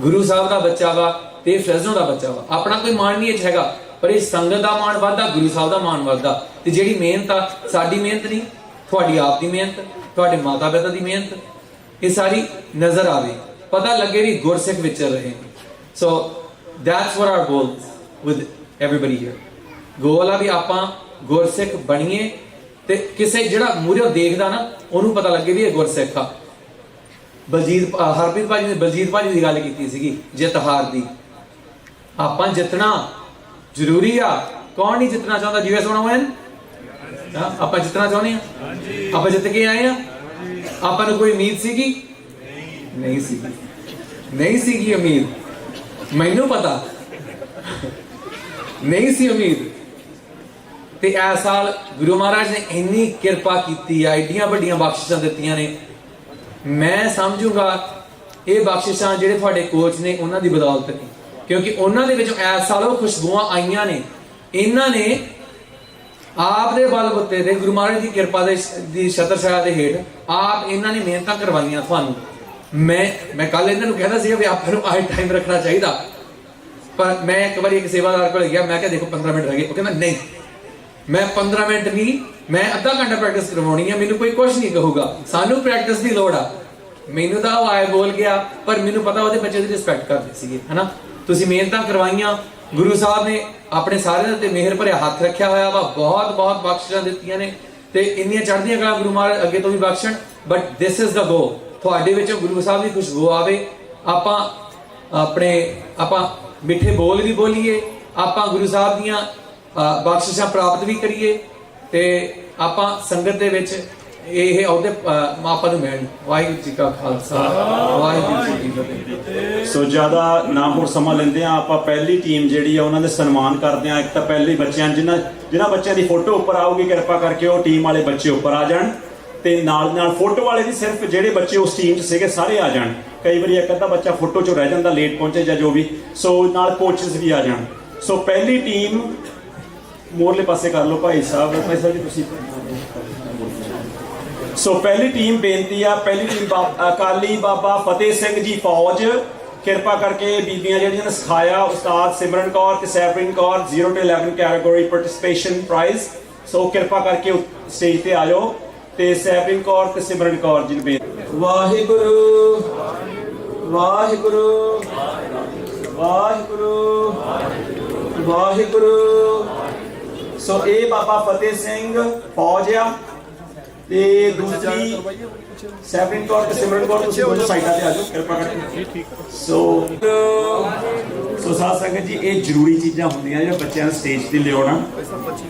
ਗੁਰੂ ਸਾਹਿਬ ਦਾ ਬੱਚਾ ਵਾ ਤੇ ਫਰੈਜ਼ਨੋ ਦਾ ਬੱਚਾ ਵਾ। ਆਪਣਾ ਕੋਈ ਮਾਣ ਨਹੀਂ ਇਹ ਹੈਗਾ, ਪਰ ਇਹ ਸੰਗਤ ਦਾ ਮਾਣ ਵੱਧਦਾ, ਗੁਰੂ ਸਾਹਿਬ ਦਾ ਮਾਣ ਵੱਧਦਾ। ਤੇ ਜਿਹੜੀ ਮਿਹਨਤ ਆ, ਸਾਡੀ ਮਿਹਨਤ ਨਹੀਂ, ਤੁਹਾਡੀ ਆਪ ਦੀ ਮਿਹਨਤ, ਤੁਹਾਡੇ ਮਾਤਾ ਪਿਤਾ ਦੀ ਮਿਹਨਤ, ਇਹ ਸਾਰੀ ਨਜ਼ਰ ਆਵੇ, ਪਤਾ ਲੱਗੇ ਵੀ ਗੁਰਸਿੱਖ ਵਿਚਰ ਰਹੇ ਨੇ। So that's what our goal with everybody here. Goal ਆ ਵੀ ਆਪਾਂ ਗੁਰਸਿੱਖ ਬਣੀਏ ਤੇ ਕਿਸੇ ਜਿਹੜਾ ਮੂਹਰੇ ਦੇਖਦਾ ਨਾ ਉਹਨੂੰ ਪਤਾ ਲੱਗੇ ਵੀ ਇਹ ਗੁਰਸਿੱਖ ਆ। ਹਰਪ੍ਰੀਤ ਭਾਜੀ ਨੇ ਬਲਜੀਤ ਭਾਜੀ ਦੀ ਗੱਲ ਕੀਤੀ ਸੀਗੀ ਜਿੱਤ ਹਾਰ ਦੀ। ਆਪਾਂ ਜਿੱਤਣਾ ਜ਼ਰੂਰੀ ਆ, ਕੌਣ ਨਹੀਂ ਜਿੱਤਣਾ ਚਾਹੁੰਦਾ? ਯੂਐਸ ਬਣਾਉਣ ਆਪਾਂ ਜਿੱਤਣਾ ਚਾਹੁੰਦੇ ਆ, ਆਪਾਂ ਜਿੱਤ ਕੇ ਆਏ ਆ। ਆਪਾਂ ਨੂੰ ਕੋਈ ਉਮੀਦ ਸੀਗੀ? ਨਹੀਂ ਸੀਗੀ, ਨਹੀਂ ਸੀਗੀ ਉਮੀਦ, ਮੈਨੂੰ ਪਤਾ ਨਹੀਂ ਸੀ ਉਮੀਦ। ਤੇ ਇਸ ਸਾਲ ਗੁਰੂ ਮਹਾਰਾਜ ਨੇ ਇੰਨੀ ਕਿਰਪਾ ਕੀਤੀ ਆ, ਐਡੀਆਂ ਵੱਡੀਆਂ ਬਖਸ਼ਿਸ਼ਾਂ ਦਿੱਤੀਆਂ ਨੇ। ਮੈਂ ਸਮਝੂਗਾ ਇਹ ਬਖਸ਼ਿਸ਼ਾਂ ਜਿਹੜੇ ਤੁਹਾਡੇ ਕੋਚ ਨੇ ਉਹਨਾਂ ਦੀ ਬਦੌਲਤ ਨੇ, ਕਿਉਂਕਿ ਉਹਨਾਂ ਦੇ ਵਿੱਚੋਂ ਇਸ ਸਾਲ ਉਹ ਖੁਸ਼ਬੂਆਂ ਆਈਆਂ ਨੇ। ਇਹਨਾਂ ਨੇ ਆਪ ਦੇ ਬਲਬੂਤੇ ਤੇ ਗੁਰੂ ਮਹਾਰਾਜ ਦੀ ਕਿਰਪਾ ਦੀ ਛਤਰ ਛਾਇਆ ਦੇ ਹੇਠ ਆਪ ਇਹਨਾਂ ਨੇ ਮਿਹਨਤਾਂ ਕਰਵਾਈਆਂ ਤੁਹਾਨੂੰ। ਮੈਂ ਕੱਲ ਇਹਨਾਂ ਨੂੰ ਕਹਿੰਦਾ ਸੀ ਵੀ ਆਪਾਂ ਨੂੰ ਆਈ ਟਾਈਮ ਰੱਖਣਾ ਚਾਹੀਦਾ, ਪਰ ਮੈਂ ਇੱਕ ਵਾਰੀ ਇੱਕ ਸੇਵਾਦਾਰ ਕੋਲ ਗਿਆ, ਮੈਂ ਕਿਹਾ ਦੇਖੋ 15 ਮਿੰਟ ਰਹਿ ਗਏ। ਉਹ ਕਹਿੰਦਾ ਨਹੀਂ, ਮੈਂ 15 ਮਿੰਟ ਨਹੀਂ, ਮੈਂ ਅੱਧਾ ਘੰਟਾ ਪ੍ਰੈਕਟਿਸ ਕਰਵਾਉਣੀ ਹੈ, ਮੈਨੂੰ ਕੋਈ ਕੁਝ ਨਹੀਂ ਕਹੂਗਾ, ਸਾਨੂੰ ਪ੍ਰੈਕਟਿਸ ਦੀ ਲੋੜ ਆ। ਮੈਨੂੰ ਤਾਂ ਉਹ ਆਏ ਬੋਲ ਗਿਆ, ਪਰ ਮੈਨੂੰ ਪਤਾ ਉਹਦੇ ਬੱਚੇ ਦੀ ਰਿਸਪੈਕਟ ਕਰਦੇ ਸੀਗੇ, ਹਨਾ। ਤੁਸੀਂ ਮਿਹਨਤਾਂ ਕਰਵਾਈਆਂ, ਗੁਰੂ ਸਾਹਿਬ ਨੇ ਆਪਣੇ ਸਾਰਿਆਂ ਤੇ ਮਿਹਰ ਭਰਿਆ ਹੱਥ ਰੱਖਿਆ ਹੋਇਆ ਵਾ, ਬਹੁਤ ਬਹੁਤ ਬਖਸ਼ਿਸ਼ਾਂ ਦਿੱਤੀਆਂ ਨੇ ਤੇ ਇੰਨੀਆਂ ਚੜ੍ਹਦੀਆਂ ਕਲਾ ਗੁਰੂ ਮਹਾਰਾਜ ਅੱਗੇ ਤੋਂ ਵੀ ਬਖਸ਼ਣ। ਬਟ ਦਿਸ ਇਜ਼ ਦਾ ਗੋਲ, ਤੁਹਾਡੇ ਵਿੱਚੋਂ ਗੁਰੂ ਸਾਹਿਬ ਦੀ ਖੁਸ਼ਬੂ ਆਵੇ। ਆਪਾਂ ਮਿੱਠੇ ਬੋਲ ਵੀ ਬੋਲੀਏ, ਆਪਾਂ ਗੁਰੂ ਸਾਹਿਬ ਦੀਆਂ ਬਖਸ਼ਿਸ਼ਾਂ ਪ੍ਰਾਪਤ ਵੀ ਕਰੀਏ ਤੇ ਆਪਾਂ ਸੰਗਤ ਦੇ ਵਿੱਚ ਇਹ ਅਹੁਦੇ ਆਪਾਂ ਨੂੰ ਮਿਲਣ। ਵਾਹਿਗੁਰੂ ਜੀ ਕਾ ਖਾਲਸਾ, ਵਾਹਿਗੁਰੂ ਜੀ ਕੀ ਫਤਿਹ। ਸੋ ਜ਼ਿਆਦਾ ਨਾ ਹੋਰ ਸਮਾਂ ਲੈਂਦੇ ਆ, ਆਪਾਂ ਪਹਿਲੀ ਟੀਮ ਜਿਹੜੀ ਆ ਉਹਨਾਂ ਦੇ ਸਨਮਾਨ ਕਰਦੇ ਆ। ਇੱਕ ਤਾਂ ਪਹਿਲੇ ਬੱਚਿਆਂ ਜਿਨ੍ਹਾਂ ਬੱਚਿਆਂ ਦੀ ਫੋਟੋ ਉੱਪਰ ਆਊਗੀ, ਕਿਰਪਾ ਕਰਕੇ ਉਹ ਟੀਮ ਵਾਲੇ ਬੱਚੇ ਉੱਪਰ ਆ ਜਾਣ, ਤੇ ਨਾਲ ਫੋਟੋ ਵਾਲੇ ਦੀ ਸਿਰਫ ਜਿਹੜੇ ਬੱਚੇ ਉਸ ਟੀਮ 'ਚ ਸੀਗੇ ਸਾਰੇ ਆ ਜਾਣ। ਕਈ ਵਾਰੀ ਇੱਕ ਅੱਧਾ ਬੱਚਾ ਫੋਟੋ 'ਚੋਂ ਰਹਿ ਜਾਂਦਾ, ਲੇਟ ਪਹੁੰਚੇ ਜਾਂ ਜੋ ਵੀ, ਸੋ ਨਾਲ ਕੋਚਸ ਵੀ ਆ ਜਾਣ। ਸੋ ਪਹਿਲੀ ਟੀਮ ਮੋਰਲੇ ਪਾਸੇ ਕਰ ਲਓ ਭਾਈ ਸਾਹਿਬ ਜੀ ਤੁਸੀਂ। ਸੋ ਪਹਿਲੀ ਟੀਮ ਬੇਨਤੀ ਆ, ਪਹਿਲੀ ਟੀਮ ਅਕਾਲੀ ਬਾਬਾ ਫਤਿਹ ਸਿੰਘ ਜੀ ਫੌਜ, ਕਿਰਪਾ ਕਰਕੇ ਬੀਬੀਆਂ ਜਿਹੜੀਆਂ ਨੇ ਸਿਖਾਇਆ, ਉਸਤਾਦ ਸਿਮਰਨ ਕੌਰ ਤੇ Sabrin Kaur, 0 to 11 category participation prize. So ਕਿਰਪਾ ਕਰਕੇ ਸਟੇਜ ਤੇ ਆ ਜਾਓ ਤੇ ਸੈਬਰਿਨ ਕੌਰ ਤੇ ਸਿਮਰਨ ਕੌਰ ਜੀ ਨੂੰ ਬੇਨਤੀ। ਵਾਹਿਗੁਰੂ ਵਾਹਿਗੁਰੂ ਵਾਹਿਗੁਰੂ ਵਾਹਿਗੁਰੂ। ਸੋ ਇਹ ਬਾਬਾ ਫਤਿਹ ਸਿੰਘ ਫੌਜ ਆ ਤੇ ਦੂਸਰੀ ਸੈਵਰਿਨ ਕੌਰ ਤੇ ਸਿਮਰਨ ਕੌਰ, ਤੁਸੀਂ ਦੋਨੋਂ ਸਾਈਡਾਂ ਤੇ ਆ ਜਾਓ ਕਿਰਪਾ ਕਰਕੇ। ਸੋ ਸਾਧ ਸੰਗਤ ਜੀ, ਇਹ ਜ਼ਰੂਰੀ ਚੀਜ਼ਾਂ ਹੁੰਦੀਆਂ ਜਿਹੜੇ ਬੱਚਿਆਂ ਨੂੰ ਸਟੇਜ ਤੇ ਲਿਆਉਣਾ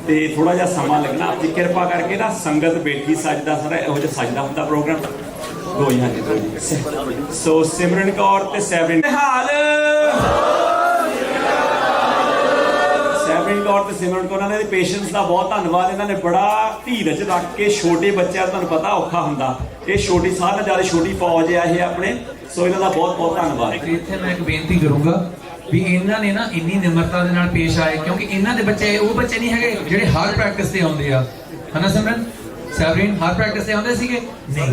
ਤੇ ਥੋੜਾ ਜਿਹਾ ਸਮਾਂ ਲੱਗਣਾ। ਆਪਣੀ ਕਿਰਪਾ ਕਰਕੇ ਨਾ ਸੰਗਤ ਬੈਠੀ ਸਜਦਾ ਸਾਰਾ ਇਹੋ ਜਿਹਾ ਸਜਦਾ ਹੁੰਦਾ ਪ੍ਰੋਗਰਾਮ। ਦੋ ਹੀ ਹਾਂਜੀ ਦੋ ਜੀ। ਸੋ ਸਿਮਰਨ ਕੌਰ ਤੇ ਸੈਵਰਿਨ ਹਾਲ ਸੈਵਰਿਨ ਕੌਰ ਤੇ ਸਿਮਰਨ ਕੌਰ, ਇਹਨਾਂ ਦੇ ਪੇਸ਼ੈਂਸ ਦਾ ਬਹੁਤ ਧੰਨਵਾਦ। ਇਹਨਾਂ ਨੇ ਬੜਾ ਧੀਰਜ ਰੱਖ ਕੇ ਛੋਟੇ ਬੱਚਿਆਂ, ਤੁਹਾਨੂੰ ਪਤਾ ਔਖਾ ਹੁੰਦਾ, ਇਹ ਛੋਟੀ ਸਾਰਿਆਂ ਨਾਲੋਂ ਜ਼ਿਆਦਾ ਛੋਟੀ ਫੌਜ ਆ ਇਹ ਆਪਣੇ। ਸੋ ਇਹਨਾਂ ਦਾ ਬਹੁਤ ਬਹੁਤ ਧੰਨਵਾਦ। ਇੱਥੇ ਮੈਂ ਇੱਕ ਬੇਨਤੀ ਕਰੂੰਗਾ ਵੀ ਇਹਨਾਂ ਨੇ ਨਾ ਇੰਨੀ ਨਿਮਰਤਾ ਦੇ ਨਾਲ ਪੇਸ਼ ਆਏ, ਕਿਉਂਕਿ ਇਹਨਾਂ ਦੇ ਬੱਚੇ ਉਹ ਬੱਚੇ ਨਹੀਂ ਹੈਗੇ ਜਿਹੜੇ ਹਰ ਪ੍ਰੈਕਟਿਸ ਤੇ ਆਉਂਦੇ ਆ, ਹਨਾ ਸਿਮਰਨ? ਸੈਵਰਿਨ ਹਰ ਪ੍ਰੈਕਟਿਸ ਤੇ ਆਉਂਦੇ ਸੀਗੇ? ਨਹੀਂ,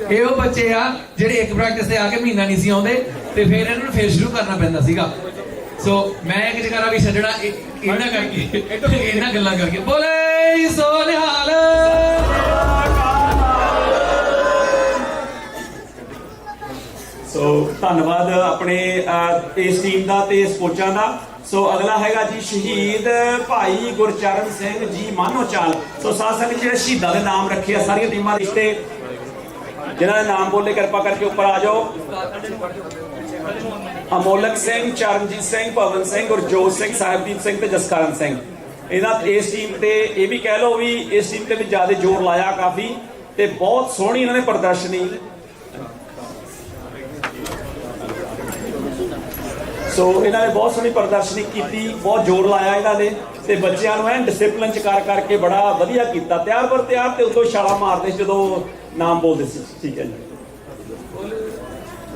ਇਹ ਉਹ ਬੱਚੇ ਆ ਜਿਹੜੇ ਇੱਕ ਪ੍ਰੈਕਟਿਸ ਤੇ ਆ ਕੇ ਮਹੀਨਾ ਨਹੀਂ ਸੀ ਆਉਂਦੇ ਤੇ ਫਿਰ ਇਹਨਾਂ ਨੂੰ ਫੇਰ ਸ਼ੁਰੂ ਕਰਨਾ ਪੈਂਦਾ ਸੀਗਾ। ਸੋ ਮੈਂ ਇੱਕ ਜਗ੍ਹਾ ਵੀ ਛੱਡਣਾ ਇਹਨਾਂ ਕਰਕੇ, ਇਹਨਾਂ ਗੱਲਾਂ ਕਰਕੇ। ਬੋਲੇ ਸੋ ਨਿਹਾਲ। ਸੋ ਧੰਨਵਾਦ ਆਪਣੇ ਇਸ ਟੀਮ ਦਾ ਤੇ ਇਸ ਕੋਚਾਂ ਦਾ। ਸੋ ਅਗਲਾ ਹੈਗਾ ਜੀ ਸ਼ਹੀਦ ਭਾਈ ਗੁਰਚਰਨ ਸਿੰਘ ਜੀ ਮਾਨੋਚਾਲ। ਸੋ ਸਾਧ ਸੰਗਤ ਜਿਹੜੇ ਸ਼ਹੀਦਾਂ ਦੇ ਨਾਮ ਰੱਖੇ ਆ ਸਾਰੀਆਂ ਟੀਮਾਂ ਦੇ ਰਿਸ਼ਤੇ, ਜਿਨ੍ਹਾਂ ਦੇ ਨਾਮ ਬੋਲੇ ਕਿਰਪਾ ਕਰਕੇ ਉੱਪਰ ਆ ਜਾਓ। ਅਮੋਲਕ ਸਿੰਘ, ਚਰਨਜੀਤ ਸਿੰਘ, ਭਵਨ ਸਿੰਘ, ਗੁਰਜੋਤ ਸਿੰਘ, ਸਾਹਿਬਦੀਪ ਸਿੰਘ ਤੇ ਜਸਕਰਨ ਸਿੰਘ। ਇਹਨਾਂ ਇਸ ਟੀਮ ਤੇ ਇਹ ਵੀ ਕਹਿ ਲਓ ਵੀ ਇਸ ਟੀਮ ਤੇ ਵੀ ਜ਼ਿਆਦਾ ਜ਼ੋਰ ਲਾਇਆ ਕਾਫੀ, ਤੇ ਬਹੁਤ ਸੋਹਣੀ ਇਹਨਾਂ ਨੇ ਪ੍ਰਦਰਸ਼ਨੀ। ਸੋ ਇਹਨਾਂ ਨੇ ਬਹੁਤ ਸੋਹਣੀ ਪ੍ਰਦਰਸ਼ਨੀ ਕੀਤੀ, ਬਹੁਤ ਜ਼ੋਰ ਲਾਇਆ ਇਹਨਾਂ ਨੇ ਤੇ ਬੱਚਿਆਂ ਨੂੰ ਐਨ ਡਿਸਪਲਿਨ ਚ ਕਰਕੇ ਬੜਾ ਵਧੀਆ ਕੀਤਾ। ਤਿਆਰ ਪਰ ਤਿਆਰ ਤੇ ਉਦੋਂ ਛਾਲਾ ਮਾਰਦੇ ਸੀ ਜਦੋਂ ਨਾਮ ਬੋਲਦੇ ਸੀ। ਠੀਕ ਹੈ ਜੀ।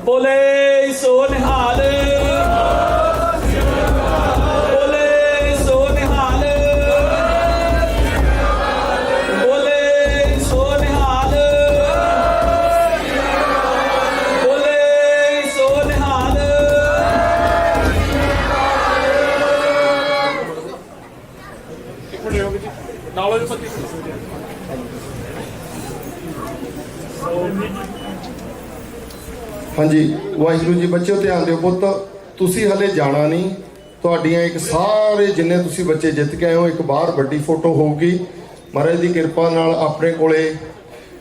ਬੋਲੇ ਸੋ ਨਿਹਾਲ, ਬੋਲੇ ਸੋ ਨਿਹਾਲ, ਬੋਲੇ ਸੋ ਨਿਹਾਲ, ਬੋਲੇ ਸੋ ਨਿਹਾਲ। ਨਾਲੋਂ ਪੱਤੀ ਹਾਂਜੀ, ਵਾਹਿਗੁਰੂ ਜੀ। ਬੱਚਿਓ ਧਿਆਨ ਦਿਓ ਪੁੱਤ, ਤੁਸੀਂ ਹਲੇ ਜਾਣਾ ਨਹੀਂ। ਤੁਹਾਡੀਆਂ ਇੱਕ ਸਾਰੇ ਜਿੰਨੇ ਤੁਸੀਂ ਬੱਚੇ ਜਿੱਤ ਕੇ ਆਏ ਹੋ, ਇੱਕ ਬਾਹਰ ਵੱਡੀ ਫੋਟੋ ਹੋਊਗੀ ਮਹਾਰਾਜ ਦੀ ਕਿਰਪਾ ਨਾਲ। ਆਪਣੇ ਕੋਲੇ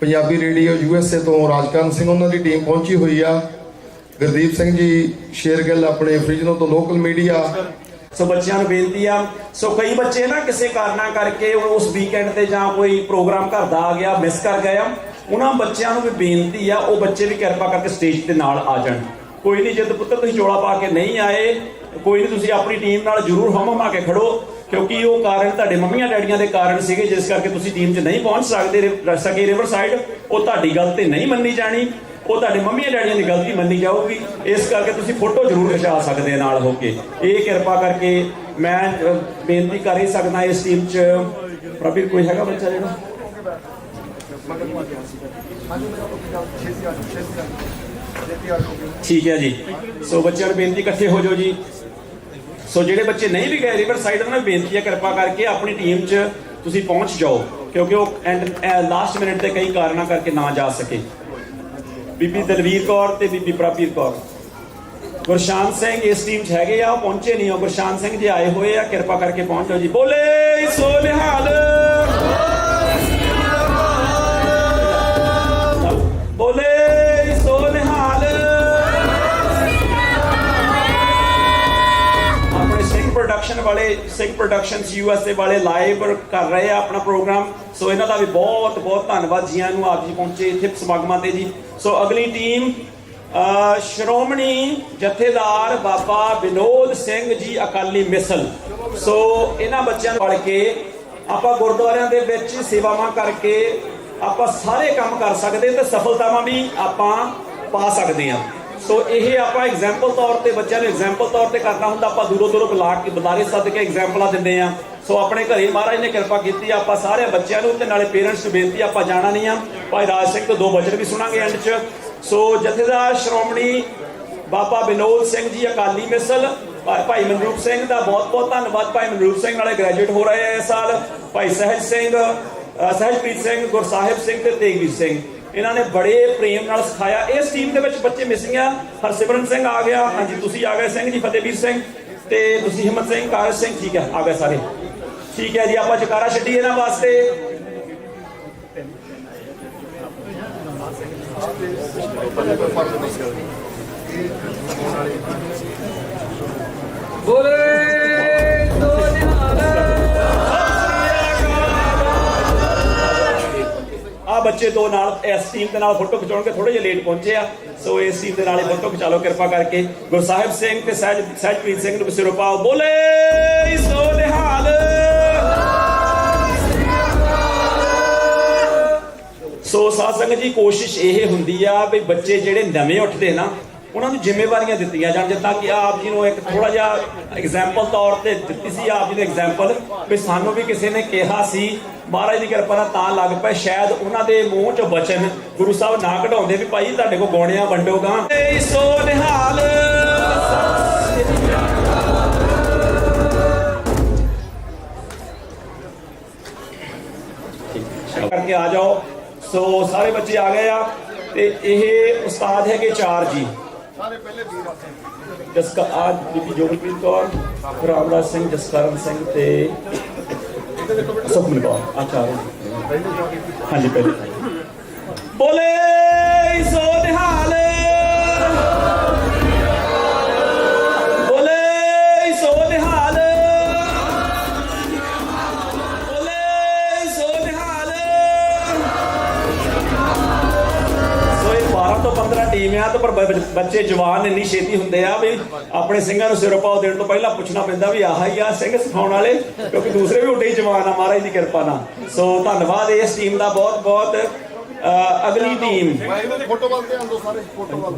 ਪੰਜਾਬੀ ਰੇਡੀਓ USA ਤੋਂ ਰਾਜਕਰਨ ਸਿੰਘ ਉਹਨਾਂ ਦੀ ਟੀਮ ਪਹੁੰਚੀ ਹੋਈ ਆ, ਗੁਰਦੀਪ ਸਿੰਘ ਜੀ ਸ਼ੇਰਗਿੱਲ ਆਪਣੇ ਫ੍ਰਿਜਨੋ ਤੋਂ ਲੋਕਲ ਮੀਡੀਆ। ਸੋ ਬੱਚਿਆਂ ਨੂੰ ਬੇਨਤੀ ਆ, ਸੋ ਕਈ ਬੱਚੇ ਨਾ ਕਿਸੇ ਕਾਰਨਾਂ ਕਰਕੇ ਉਸ ਵੀਕਐਂਡ ਤੇ ਜਾਂ ਕੋਈ ਪ੍ਰੋਗਰਾਮ ਘਰ ਦਾ ਆ ਗਿਆ, ਮਿਸ ਕਰ ਗਏ ਆ, ਉਹਨਾਂ ਬੱਚਿਆਂ ਨੂੰ ਵੀ ਬੇਨਤੀ ਆ ਉਹ ਬੱਚੇ ਵੀ ਕਿਰਪਾ ਕਰਕੇ ਸਟੇਜ ਤੇ ਨਾਲ ਆ ਜਾਣ। ਕੋਈ ਨਹੀਂ, ਜਦ ਪੁੱਤਰ ਤੁਸੀਂ ਚੋਲਾ ਪਾ ਕੇ ਨਹੀਂ ਆਏ, ਕੋਈ ਨਹੀਂ, ਤੁਸੀਂ ਆਪਣੀ ਟੀਮ ਨਾਲ ਜ਼ਰੂਰ ਹਮਾ ਕੇ ਖੜੋ, ਕਿਉਂਕਿ ਉਹ ਕਾਰਨ ਤੁਹਾਡੇ ਮੰਮੀਆਂ ਡੈਡੀਆਂ ਦੇ ਕਾਰਨ ਸੀਗੇ ਜਿਸ ਕਰਕੇ ਤੁਸੀਂ ਟੀਮ 'ਚ ਨਹੀਂ ਪਹੁੰਚ ਸਕੇ ਰਿਵਰ ਸਾਈਡ। ਉਹ ਤੁਹਾਡੀ ਗਲਤੀ ਨਹੀਂ ਮੰਨੀ ਜਾਣੀ, ਉਹ ਤੁਹਾਡੇ ਮੰਮੀਆਂ ਡੈਡੀਆਂ ਦੀ ਗਲਤੀ ਮੰਨੀ ਜਾਊਗੀ। ਇਸ ਕਰਕੇ ਤੁਸੀਂ ਫੋਟੋ ਜ਼ਰੂਰ ਖਿਚਾ ਸਕਦੇ ਆ ਨਾਲ ਹੋ ਕੇ। ਇਹ ਕਿਰਪਾ ਕਰਕੇ ਮੈਂ ਬੇਨਤੀ ਕਰ ਹੀ ਸਕਦਾ ਇਸ ਟੀਮ 'ਚ। ਪ੍ਰਭੀ ਕੋਈ ਹੈਗਾ ਬੱਚਾ ਜਿਹੜਾ? ਠੀਕ ਹੈ ਜੀ। ਸੋ ਬੱਚਿਆਂ ਨੂੰ ਬੇਨਤੀ ਇਕੱਠੇ ਹੋ ਜਾਓ ਜੀ। ਸੋ ਜਿਹੜੇ ਬੱਚੇ ਨਹੀਂ ਵੀ ਗਏ ਰਿਵਰ ਸਾਈਡ, ਉਹਨਾਂ ਨੂੰ ਬੇਨਤੀ ਹੈ ਕਿਰਪਾ ਕਰਕੇ ਆਪਣੀ ਟੀਮ 'ਚ ਤੁਸੀਂ ਪਹੁੰਚ ਜਾਓ, ਕਿਉਂਕਿ ਉਹ ਲਾਸਟ ਮਿੰਟ ਤੇ ਕਈ ਕਾਰਨਾਂ ਕਰਕੇ ਨਾ ਜਾ ਸਕੇ। ਬੀਬੀ ਦਲਵੀਰ ਕੌਰ ਤੇ ਬੀਬੀ ਪ੍ਰਭਵੀਰ ਕੌਰ। ਗੁਰਸ਼ਾਨ ਸਿੰਘ ਇਸ ਟੀਮ 'ਚ ਹੈਗੇ ਆ, ਉਹ ਪਹੁੰਚੇ ਨਹੀਂ। ਉਹ ਗੁਰਸ਼ਾਨ ਸਿੰਘ ਜੀ ਆਏ ਹੋਏ ਆ, ਕਿਰਪਾ ਕਰਕੇ ਪਹੁੰਚ ਜਾਓ ਜੀ। ਬੋਲੇ ਸੋ ਨਿਹਾਲ, ਬੋਲੇ ਸੋ ਨਿਹਾਲ। ਆਪਣੇ ਸਿੰਘ ਪ੍ਰੋਡਕਸ਼ਨ ਵਾਲੇ, ਸਿੰਘ ਪ੍ਰੋਡਕਸ਼ਨਸ USA ਵਾਲੇ ਲਾਈਵ ਕਰ ਰਹੇ ਆ ਆਪਣਾ ਪ੍ਰੋਗਰਾਮ। ਸੋ ਇਹਨਾਂ ਦਾ ਵੀ ਬਹੁਤ ਬਹੁਤ ਧੰਨਵਾਦ ਜੀਆਂ ਨੂੰ, ਆਪ ਜੀ ਪਹੁੰਚੇ ਇੱਥੇ ਸਮਾਗਮਾਂ ਤੇ ਜੀ। ਸੋ ਅਗਲੀ ਟੀਮ ਸ਼੍ਰੋਮਣੀ ਜਥੇਦਾਰ ਬਾਬਾ ਵਿਨੋਦ ਸਿੰਘ ਜੀ ਅਕਾਲੀ ਮਿਸਲ। ਸੋ ਇਹਨਾਂ ਬੱਚਿਆਂ ਨੂੰ ਪੜ੍ਹ ਕੇ ਆਪਾਂ ਗੁਰਦੁਆਰਿਆਂ ਦੇ ਵਿੱਚ ਸੇਵਾਵਾਂ ਕਰਕੇ ਆਪਾਂ ਸਾਰੇ ਕੰਮ ਕਰ ਸਕਦੇ ਤੇ ਸਫਲਤਾਵਾਂ ਵੀ ਆਪਾਂ ਪਾ ਸਕਦੇ ਹਾਂ। ਸੋ ਇਹ ਆਪਾਂ ਐਗਜ਼ਾਮਪਲ ਤੌਰ ਤੇ ਬੱਚਿਆਂ ਨੂੰ ਐਗਜ਼ਾਮਪਲ ਤੌਰ ਤੇ ਕਰਨਾ ਹੁੰਦਾ। ਆਪਾਂ ਦੂਰੋਂ ਦੂਰੋਂ ਬੁਲਾਰੇ ਸੱਦ ਕੇ ਐਗਜ਼ਾਮਪਲਾਂ ਦਿੰਦੇ ਆ। ਸੋ ਆਪਣੇ ਘਰੇ ਮਹਾਰਾਜ ਨੇ ਕਿਰਪਾ ਕੀਤੀ, ਆਪਾਂ ਸਾਰੇ ਬੱਚਿਆਂ ਨੂੰ ਤੇ ਨਾਲੇ ਪੇਰੈਂਟਸ ਨੂੰ ਬੇਨਤੀ, ਆਪਾਂ ਜਾਣਾ ਨਹੀਂ ਆ। ਭਾਈ ਰਾਜ ਸਿੰਘ ਤੋਂ 2 ਵਚਨ ਵੀ ਸੁਣਾਂਗੇ ਐਂਡ 'ਚ। ਸੋ ਜਥੇਦਾਰ ਸ਼੍ਰੋਮਣੀ ਬਾਬਾ ਵਿਨੋਦ ਸਿੰਘ ਜੀ ਅਕਾਲੀ ਮਿਸਲ, ਭਾਈ ਮਨਰੂਪ ਸਿੰਘ ਦਾ ਬਹੁਤ ਬਹੁਤ ਧੰਨਵਾਦ। ਭਾਈ ਮਨਰੂਪ ਸਿੰਘ ਨਾਲੇ ਗ੍ਰੈਜੂਏਟ ਹੋ ਰਹੇ ਆ ਇਸ ਸਾਲ। ਭਾਈ ਸਹਿਜ ਸਿੰਘ, ਸਹਿਜਪ੍ਰੀਤ ਸਿੰਘ, ਗੁਰਸਾਹਿਬ ਸਿੰਘ ਤੇ ਤੇਗਵੀਰ ਸਿੰਘ, ਇਹਨਾਂ ਨੇ ਬੜੇ ਪ੍ਰੇਮ ਨਾਲ ਸਿਖਾਇਆ। ਇਸ ਟੀਮ ਦੇ ਵਿੱਚ ਬੱਚੇ ਮਿਸਿੰਗ ਆ। ਹਰਸਿਮਰਨ ਸਿੰਘ ਆ ਗਿਆ, ਹਾਂਜੀ ਤੁਸੀਂ ਆ ਗਏ ਸਿੰਘ ਜੀ, ਫਤਿਹਵੀਰ ਸਿੰਘ ਤੇ ਤੁਸੀਂ ਹਿੰਮਤ ਸਿੰਘ, ਕਾਰਜ ਸਿੰਘ, ਠੀਕ ਹੈ ਆ ਗਏ ਸਾਰੇ, ਠੀਕ ਹੈ ਜੀ। ਆਪਾਂ ਜਕਾਰਾ ਛੱਡੀਏ ਇਹਨਾਂ ਵਾਸਤੇ। ਆ ਬੱਚੇ ਦੋ ਨਾਲ ਇਸ ਟੀਮ ਦੇ ਨਾਲ ਫੋਟੋ ਖਿਚਾਉਣਗੇ, ਥੋੜੇ ਜਿਹਾ ਲੇਟ ਪਹੁੰਚੇ ਆ, ਸੋ ਇਸ ਟੀਮ ਦੇ ਨਾਲ ਹੀ ਫੋਟੋ ਖਿਚਾ ਲਓ ਕਿਰਪਾ ਕਰਕੇ। ਗੁਰਸਾਹਿਬ ਸਿੰਘ ਤੇ ਸਹਿਜਪ੍ਰੀਤ ਸਿੰਘ ਨੂੰ ਸਿਰੋਂ ਪਾਓ। ਬੋਲੇ ਸੋ ਨਿਹਾਲ। ਸੋ ਸਾਧ ਸੰਗਤ ਜੀ, ਕੋਸ਼ਿਸ਼ ਇਹ ਹੁੰਦੀ ਆ ਵੀ ਬੱਚੇ ਜਿਹੜੇ ਨਵੇਂ ਉੱਠਦੇ ਨਾ ਉਹਨਾਂ ਨੂੰ ਜ਼ਿੰਮੇਵਾਰੀਆਂ ਦਿੱਤੀਆਂ ਜਾਣ। ਜਿੱਦਾਂ ਕਿ ਆਪ ਜੀ ਨੂੰ ਇੱਕ ਥੋੜਾ ਜਿਹਾ ਐਗਜ਼ਾਮਪਲ ਤੌਰ ਤੇ ਦਿੱਤੀ ਸੀ ਆਪ ਜੀ ਨੇ ਐਗਜ਼ਾਮਪਲ, ਵੀ ਸਾਨੂੰ ਵੀ ਕਿਸੇ ਨੇ ਕਿਹਾ ਸੀ ਮਹਾਰਾਜ ਦੀ ਕਿਰਪਾ ਨਾਲ ਤਾਂ ਲੱਗ ਪਏ, ਸ਼ਾਇਦ ਉਹਨਾਂ ਦੇ ਮੂੰਹ ਚੋਂ ਬਚਨ ਗੁਰੂ ਸਾਹਿਬ ਨਾ ਕਢਾਉਂਦੇ ਵੀ ਭਾਈ ਤੁਹਾਡੇ ਕੋਲ ਗਾਉਣਿਆਂ ਵੰਡੋਗਾ। ਸੋ ਨਿਹਾਲ। ਕਰਕੇ ਆ ਜਾਓ। ਸੋ ਸਾਰੇ ਬੱਚੇ ਆ ਗਏ ਆ ਤੇ ਇਹ ਉਸਤਾਦ ਹੈਗੇ 4 ਜੀ। ਜਿਸਕਾ ਅੱਜ ਬੀਬੀ ਜੋਗਪ੍ਰੀਤ ਕੌਰ, ਰਾਮਰਾਜ ਸਿੰਘ, ਜਸਕਰਨ ਸਿੰਘ ਤੇ ਸੁਖਮਨ ਕੌਰ, ਆ 4 ਹਾਂਜੀ ਪਹਿਲੇ। ਬੋਲੇ ਸੋ ਨਿਹਾਲ। ਬੋਲੇ ਸੋ ਨਿਹਾਲ। ਬੋਲੇ ਸੋ ਨਿਹਾਲ। ਸੋ ਇਹ 12 ਤੋਂ 15 ਟੀਮ ਆ, ਤੇ ਪਰ ਬੱਚੇ ਜਵਾਨ ਇੰਨੀ ਛੇਤੀ ਹੁੰਦੇ ਆ ਵੀ ਆਪਣੇ ਸਿੰਘਾਂ ਨੂੰ ਸਿਰੋਂ ਪਾਓ ਦੇਣ ਤੋਂ ਪਹਿਲਾਂ ਪੁੱਛਣਾ ਪੈਂਦਾ ਵੀ ਆਹ ਹੀ ਆ ਸਿੰਘ ਸਿਖਾਉਣ ਵਾਲੇ, ਕਿਉਂਕਿ ਦੂਸਰੇ ਵੀ ਉੱਡੇ ਹੀ ਜਵਾਨ ਆ ਮਹਾਰਾਜ ਦੀ ਕਿਰਪਾ ਨਾਲ। ਸੋ ਧੰਨਵਾਦ ਇਸ ਟੀਮ ਦਾ ਬਹੁਤ ਬਹੁਤ। ਅਗਲੀ ਟੀਮ ਫੋਟੋ ਵੱਲ ਧਿਆਨ ਦਿਓ ਸਾਰੇ, ਫੋਟੋ ਵੱਲ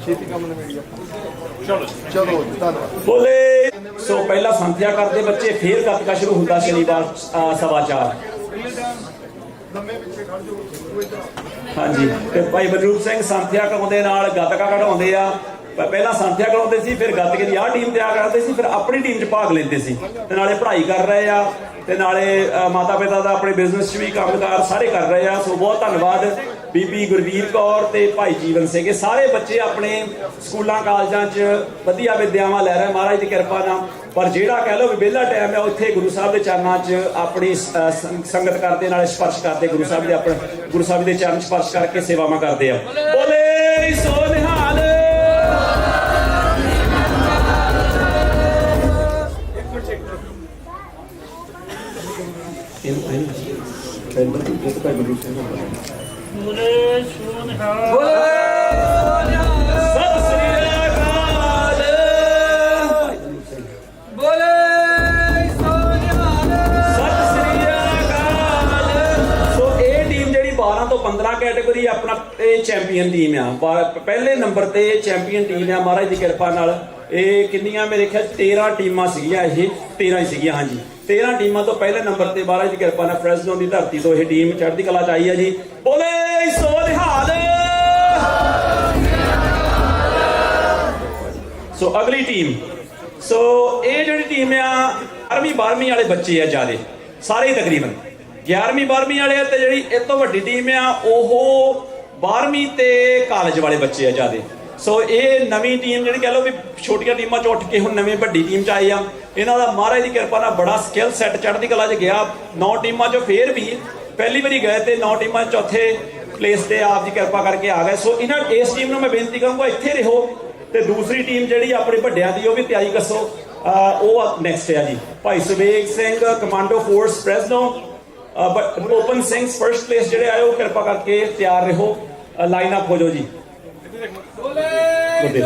ਛੇਤੀ ਕੰਮ ਨਿਬੇੜੀਏ। ਚਲੋ ਚਲੋ ਧੰਨਵਾਦ। ਬੋਲੇ। ਸੋ ਪਹਿਲਾਂ ਸੰਥਿਆ ਕਰਦੇ ਬੱਚੇ, ਫੇਰ ਗੱਤਕਾ ਸ਼ੁਰੂ ਹੁੰਦਾ ਸ਼ਨੀਵਾਰ 4:15। ਹਾਂਜੀ, ਤੇ ਭਾਈ ਬਲਰੂਪ ਸਿੰਘ ਸੰਥਿਆ ਕਰਾਉਂਦੇ ਨਾਲ ਗੱਤਕਾ ਕਢਾਉਂਦੇ ਆ। ਪਹਿਲਾਂ ਸੰਥਿਆ ਕਰਾਉਂਦੇ ਸੀ, ਫਿਰ ਗੱਤਕੇ ਦੀ ਆਹ ਟੀਮ ਤਿਆਰ ਕਰਦੇ ਸੀ, ਫਿਰ ਆਪਣੀ ਟੀਮ 'ਚ ਭਾਗ ਲੈਂਦੇ ਸੀ, ਤੇ ਨਾਲੇ ਪੜ੍ਹਾਈ ਕਰ ਰਹੇ ਆ, ਤੇ ਨਾਲੇ ਮਾਤਾ ਪਿਤਾ ਦਾ ਆਪਣੇ ਬਿਜ਼ਨਸ 'ਚ ਵੀ ਕੰਮਕਾਰ ਸਾਰੇ ਕਰ ਰਹੇ ਆ। ਸੋ ਬਹੁਤ ਧੰਨਵਾਦ ਬੀਬੀ ਗੁਰਵੀਰ ਕੌਰ ਤੇ ਭਾਈ ਜੀਵਨ ਸਿੰਘ। ਇਹ ਸਾਰੇ ਬੱਚੇ ਆਪਣੇ ਸਕੂਲਾਂ ਕਾਲਜਾਂ 'ਚ ਵਧੀਆ ਵਿਦਿਆਵਾਂ ਲੈ ਰਹੇ ਮਹਾਰਾਜ ਦੀ ਕਿਰਪਾ ਨਾਲ। ਪਰ ਜਿਹੜਾ ਕਹਿ ਲਓ ਵੀ ਵਿਹਲਾ ਟਾਈਮ ਹੈ, ਉੱਥੇ ਗੁਰੂ ਸਾਹਿਬ ਦੇ ਚਰਨਾਂ 'ਚ ਆਪਣੀ ਸੰਗਤ ਕਰਦੇ, ਨਾਲੇ ਸਪਰਸ਼ ਕਰਦੇ ਗੁਰੂ ਸਾਹਿਬ ਦੇ, ਆਪਣੇ ਗੁਰੂ ਸਾਹਿਬ ਦੇ ਚਰਨ ਸਪਰਸ਼ ਕਰਕੇ ਸੇਵਾਵਾਂ ਕਰਦੇ ਆ। ਬੋਲੇ ਸੋ ਨਿਹਾਲ। ਸਤਿ ਸ੍ਰੀ ਅਕਾਲ। ਸਤਿ ਸ੍ਰੀ ਅਕਾਲ। ਸੋ ਇਹ ਟੀਮ ਜਿਹੜੀ 12 ਤੋਂ 15 ਕੈਟਾਗਰੀ ਆਪਣਾ ਇਹ ਚੈਂਪੀਅਨ ਟੀਮ ਆ, ਪਹਿਲੇ ਨੰਬਰ ਤੇ ਚੈਂਪੀਅਨ ਟੀਮ ਆ ਮਹਾਰਾਜ ਦੀ ਕਿਰਪਾ ਨਾਲ। ਇਹ ਕਿੰਨੀਆਂ ਮੇਰੇ ਖਿਆਲ 13 ਟੀਮਾਂ ਸੀਗੀਆਂ, ਇਹ 13 ਹੀ ਸੀਗੀਆਂ, ਹਾਂਜੀ 13 ਟੀਮਾਂ ਤੋਂ ਪਹਿਲੇ ਨੰਬਰ ਤੇ ਮਹਾਰਾਜ ਦੀ ਕਿਰਪਾ ਨਾਲ ਫਰੈਜ਼ਨੋ ਦੀ ਧਰਤੀ ਤੋਂ ਇਹ ਟੀਮ ਚੜ੍ਹਦੀ ਕਲਾ 'ਚ ਆਈ ਹੈ ਜੀ। ਬੋਲੇ ਸੋ ਨਿਹਾਲ। ਸੋ ਅਗਲੀ ਟੀਮ, ਸੋ ਇਹ ਜਿਹੜੀ ਟੀਮ ਆ 11ਵੀਂ 12ਵੀਂ ਵਾਲੇ ਬੱਚੇ ਆ ਜ਼ਿਆਦੇ, ਸਾਰੇ ਹੀ ਤਕਰੀਬਨ 11ਵੀਂ 12ਵੀਂ ਵਾਲੇ ਆ, ਤੇ ਜਿਹੜੀ ਇਹ ਤੋਂ ਵੱਡੀ ਟੀਮ ਆ ਉਹ 12ਵੀਂ ਤੇ ਕਾਲਜ ਵਾਲੇ ਬੱਚੇ ਆ ਜ਼ਿਆਦੇ। ਸੋ ਇਹ ਨਵੀਂ ਟੀਮ ਜਿਹੜੀ ਕਹਿ ਲਓ ਵੀ ਛੋਟੀਆਂ ਟੀਮਾਂ 'ਚ ਉੱਠ ਕੇ ਹੁਣ ਨਵੀਂ ਵੱਡੀ ਟੀਮ 'ਚ ਆਈ ਆ। ਇਹਨਾਂ ਦਾ ਮਹਾਰਾਜ ਦੀ ਕਿਰਪਾ ਨਾਲ ਬੜਾ ਸਕਿੱਲ ਸੈੱਟ ਚੜ੍ਹਦੀ ਕਲਾ 'ਚ ਗਿਆ। 9 ਟੀਮਾਂ 'ਚੋਂ ਫੇਰ ਵੀ ਪਹਿਲੀ ਵਾਰੀ ਗਏ ਤੇ 9 ਟੀਮਾਂ ਚੌਥੇ ਪਲੇਸ ਤੇ ਆਪ ਦੀ ਕਿਰਪਾ ਕਰਕੇ ਆ ਗਏ। ਸੋ ਇਹਨਾਂ ਇਸ ਟੀਮ ਨੂੰ ਮੈਂ ਬੇਨਤੀ ਕਰਾਂਗਾ ਇੱਥੇ ਰਹੋ, ਤੇ ਦੂਸਰੀ ਟੀਮ ਜਿਹੜੀ ਆਪਣੇ ਵੱਡਿਆਂ ਦੀ ਉਹ ਵੀ ਤਿਆਰੀ ਦੱਸੋ। ਉਹ ਨੈਕਸਟ ਹੈ ਜੀ Bhai Subeg Singh commando force Fresno, open Singh first place ਜਿਹੜੇ ਆਏ ਉਹ ਕਿਰਪਾ ਕਰਕੇ ਤਿਆਰ ਰਹੋ, ਲਾਈਨ ਅਪ ਹੋ ਜਾਓ ਜੀ। ਗੁਰਦੇਵ ਸਿੰਘ।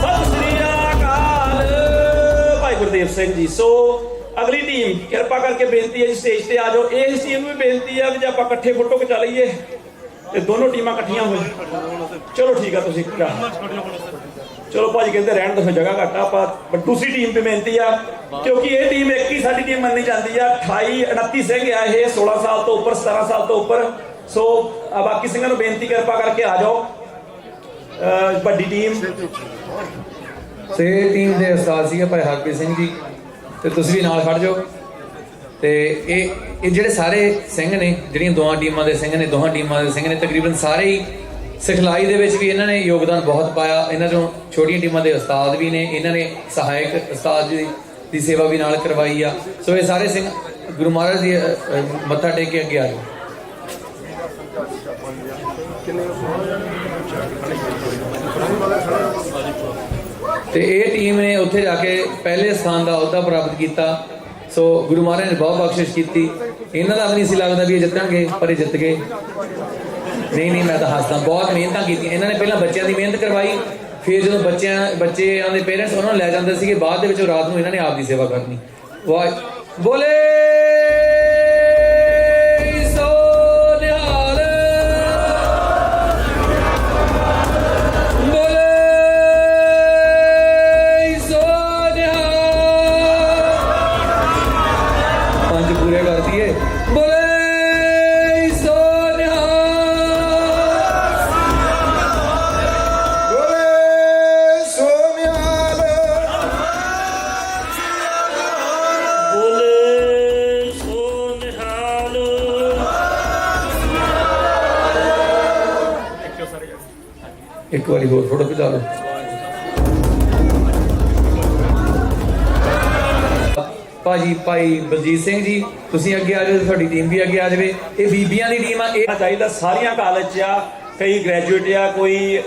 ਸਤਿ ਸ੍ਰੀ ਅਕਾਲ ਭਾਈ ਗੁਰਦੇਵ ਸਿੰਘ ਜੀ। ਸੋ ਅਗਲੀ ਟੀਮ ਕਿਰਪਾ ਕਰਕੇ ਬੇਨਤੀ ਹੈ ਜੀ ਸਟੇਜ ਤੇ ਆ ਜਾਓ। ਇਸ ਟੀਮ ਨੂੰ ਵੀ ਬੇਨਤੀ ਆ ਵੀ ਜੇ ਆਪਾਂ ਇਕੱਠੇ ਫੋਟੋ ਖਿਚਾ ਲਈਏ ਤੇ ਦੋਨੋਂ ਟੀਮਾਂ ਇਕੱਠੀਆਂ ਹੋ ਜਾਣ। ਚਲੋ ਠੀਕ ਆ, ਤੁਸੀਂ ਚਲੋ ਭਾਜੀ ਕਹਿੰਦੇ ਰਹਿਣ ਦੋ, ਜਗ੍ਹਾ ਘੱਟ ਆ। ਆਪਾਂ ਦੂਸਰੀ ਟੀਮ ਤੇ ਬੇਨਤੀ ਆ, ਕਿਉਂਕਿ ਇਹ ਟੀਮ ਇੱਕ ਹੀ ਸਾਡੀ ਟੀਮ ਮੰਨੀ ਜਾਂਦੀ ਆ। 28-29 ਸਿੰਘ ਆ ਇਹ, 16 ਸਾਲ ਤੋਂ ਉੱਪਰ 17 ਸਾਲ ਤੋਂ ਉੱਪਰ। ਸੋ ਬਾਕੀ ਸਿੰਘਾਂ ਨੂੰ ਬੇਨਤੀ ਕਿਰਪਾ ਕਰਕੇ ਆ ਜਾਓ। ਵੱਡੀ ਟੀਮ ਸੇ ਟੀਮ ਦੇ ਉਸਤਾਦ ਸੀਗੇ ਭਾਈ ਹਰਪ੍ਰੀਤ ਸਿੰਘ ਜੀ, ਤੇ ਤੁਸੀਂ ਵੀ ਨਾਲ ਖੜ ਜਾਓ। ਤੇ ਇਹ ਜਿਹੜੇ ਸਾਰੇ ਸਿੰਘ ਨੇ, ਜਿਹੜੀਆਂ ਦੋਹਾਂ ਟੀਮਾਂ ਦੇ ਸਿੰਘ ਨੇ, ਤਕਰੀਬਨ ਸਾਰੇ ਹੀ ਸਿਖਲਾਈ ਦੇ ਵਿੱਚ ਵੀ ਇਹਨਾਂ ਨੇ ਯੋਗਦਾਨ ਬਹੁਤ ਪਾਇਆ। ਇਹਨਾਂ ਚੋਂ ਛੋਟੀਆਂ ਟੀਮਾਂ ਦੇ ਉਸਤਾਦ ਵੀ ਨੇ, ਇਹਨਾਂ ਨੇ ਸਹਾਇਕ ਉਸਤਾਦ ਜੀ ਦੀ ਸੇਵਾ ਵੀ ਨਾਲ ਕਰਵਾਈ ਆ। ਸੋ ਇਹ ਸਾਰੇ ਸਿੰਘ ਗੁਰੂ ਮਹਾਰਾਜ ਦੀ ਮੱਥਾ ਟੇਕ ਕੇ ਅੱਗੇ ਆ ਜਾਓ। ਤੇ ਇਹ ਟੀਮ ਨੇ ਉੱਥੇ ਜਾ ਕੇ ਪਹਿਲੇ ਸਥਾਨ ਦਾ ਅਹੁਦਾ ਪ੍ਰਾਪਤ ਕੀਤਾ। ਸੋ ਗੁਰੂ ਮਹਾਰਾਜ ਨੇ ਬਹੁਤ ਬਖਸ਼ਿਸ਼ ਕੀਤੀ। ਇਹਨਾਂ ਦਾ ਵੀ ਨਹੀਂ ਸੀ ਲੱਗਦਾ ਵੀ ਇਹ ਜਿੱਤਾਂਗੇ, ਪਰ ਇਹ ਜਿੱਤ ਗਏ। ਨਹੀਂ ਮੈਂ ਤਾਂ ਹੱਸਦਾ, ਬਹੁਤ ਮਿਹਨਤਾਂ ਕੀਤੀਆਂ ਇਹਨਾਂ ਨੇ। ਪਹਿਲਾਂ ਬੱਚਿਆਂ ਦੀ ਮਿਹਨਤ ਕਰਵਾਈ, ਫਿਰ ਜਦੋਂ ਬੱਚਿਆਂ ਦੇ ਪੇਰੈਂਟਸ ਉਹਨਾਂ ਨੂੰ ਲੈ ਜਾਂਦੇ ਸੀਗੇ, ਬਾਅਦ ਦੇ ਵਿੱਚ ਰਾਤ ਨੂੰ ਇਹਨਾਂ ਨੇ ਆਪ ਦੀ ਸੇਵਾ ਕਰਨੀ। ਵਾਹ ਬੋਲੇ ਸੋ ਨਿਹਾਲ, ਬੋਲੇ ਸੋ ਨਿਹਾਲ। 5 ਪੂਰੇ ਕਰ ਦਈਏ। ਬੋਲੇ ਸੋ ਇੱਕ ਵਾਰੀ ਹੋਰ ਫੋਟੋ ਖਿਚਾ ਲਓ। ਭਾਈ ਬਲਜੀਤ ਸਿੰਘ ਜੀ, ਤੁਸੀਂ ਅੱਗੇ ਆ ਜਾਓ, ਤੁਹਾਡੀ ਟੀਮ ਵੀ ਅੱਗੇ ਆ ਜਾਵੇ। ਇਹ ਬੀਬੀਆਂ ਦੀ ਟੀਮ ਆ। ਇਹ ਚਾਹੀਦਾ ਸਾਰੀਆਂ ਕਾਲਜ 'ਚ ਆ, ਕਈ ਗ੍ਰੈਜੂਏਟ ਆ, ਕੋਈ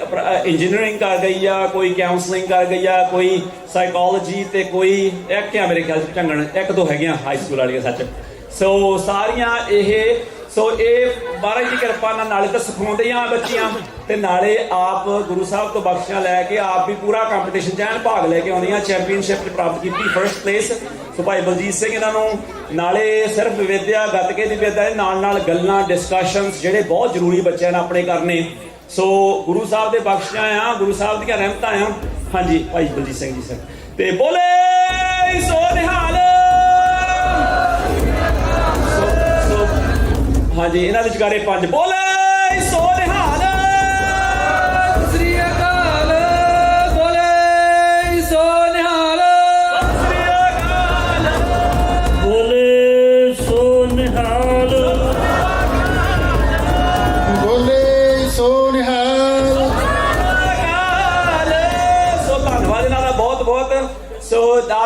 ਇੰਜੀਨੀਅਰਿੰਗ ਕਰ ਗਈ ਆ, ਕੋਈ ਕਾਉਂਸਲਿੰਗ ਕਰ ਗਈ ਆ, ਕੋਈ ਸਾਈਕੋਲੋਜੀ, ਤੇ ਕੋਈ ਇੱਕ ਆ ਮੇਰੇ ਖਿਆਲ 'ਚ ਢੰਗਣ, ਇੱਕ ਦੋ ਹੈਗੀਆਂ ਹਾਈ ਸਕੂਲ ਵਾਲੀਆਂ ਸੱਚ। ਸੋ ਸਾਰੀਆਂ ਇਹ ਮਹਾਰਾਜ ਦੀ ਕਿਰਪਾ ਨਾਲੇ ਤਾਂ ਸਿਖਾਉਂਦੇ ਆ ਬੱਚੀਆਂ, ਤੇ ਨਾਲੇ ਆਪ ਗੁਰੂ ਸਾਹਿਬ ਤੋਂ ਬਖਸ਼ਿਸ਼ਾਂ ਲੈ ਕੇ ਆਪ ਵੀ ਪੂਰਾ ਕੰਪੀਟੀਸ਼ਨ 'ਚ ਭਾਗ ਲੈ ਕੇ ਆਉਂਦੀਆਂ। ਚੈਂਪੀਅਨਸ਼ਿਪ ਪ੍ਰਾਪਤ ਕੀਤੀ, ਫਰਸਟ ਪਲੇਸ। ਸੋ ਭਾਈ ਬਲਜੀਤ ਸਿੰਘ ਇਹਨਾਂ ਨੂੰ ਨਾਲੇ ਸਿਰਫ ਵਿਦਿਆ, ਗੱਤਕੇ ਦੀ ਵਿਦਿਆ ਦੇ ਨਾਲ ਗੱਲਾਂ, ਡਿਸਕਸ਼ਨਸ ਜਿਹੜੇ ਬਹੁਤ ਜ਼ਰੂਰੀ ਬੱਚਿਆਂ ਨੇ ਆਪਣੇ ਕਰਨੇ। ਸੋ ਗੁਰੂ ਸਾਹਿਬ ਦੇ ਬਖਸ਼ਿਸ਼ਾਂ ਆ, ਗੁਰੂ ਸਾਹਿਬ ਦੀਆਂ ਰਹਿਮਤਾਂ ਆ। ਹਾਂਜੀ ਭਾਈ ਬਲਜੀਤ ਸਿੰਘ ਜੀ ਸਰ। ਤੇ ਬੋਲੇ ਸੋ ਨਿਹਾਲ। ਹਾਂਜੀ ਇਹਨਾਂ ਦੇ ਜਗਾਰੇ 5 ਬੋਲੇ ਸੋ ਨਿਹਾਲ। ਸ੍ਰੀ ਅਕਾਲ। ਬੋਲੇ ਸੋ ਨਿਹਾਲ। ਸ੍ਰੀ ਅਕਾਲ। ਬੋਲੇ ਸੋ ਨਿਹਾਲ। ਬੋਲੇ ਸੋ ਨਿਹਾਲ। ਸੋ ਧੰਨਵਾਦ ਇਹਨਾਂ ਦਾ ਬਹੁਤ ਬਹੁਤ। ਸੋ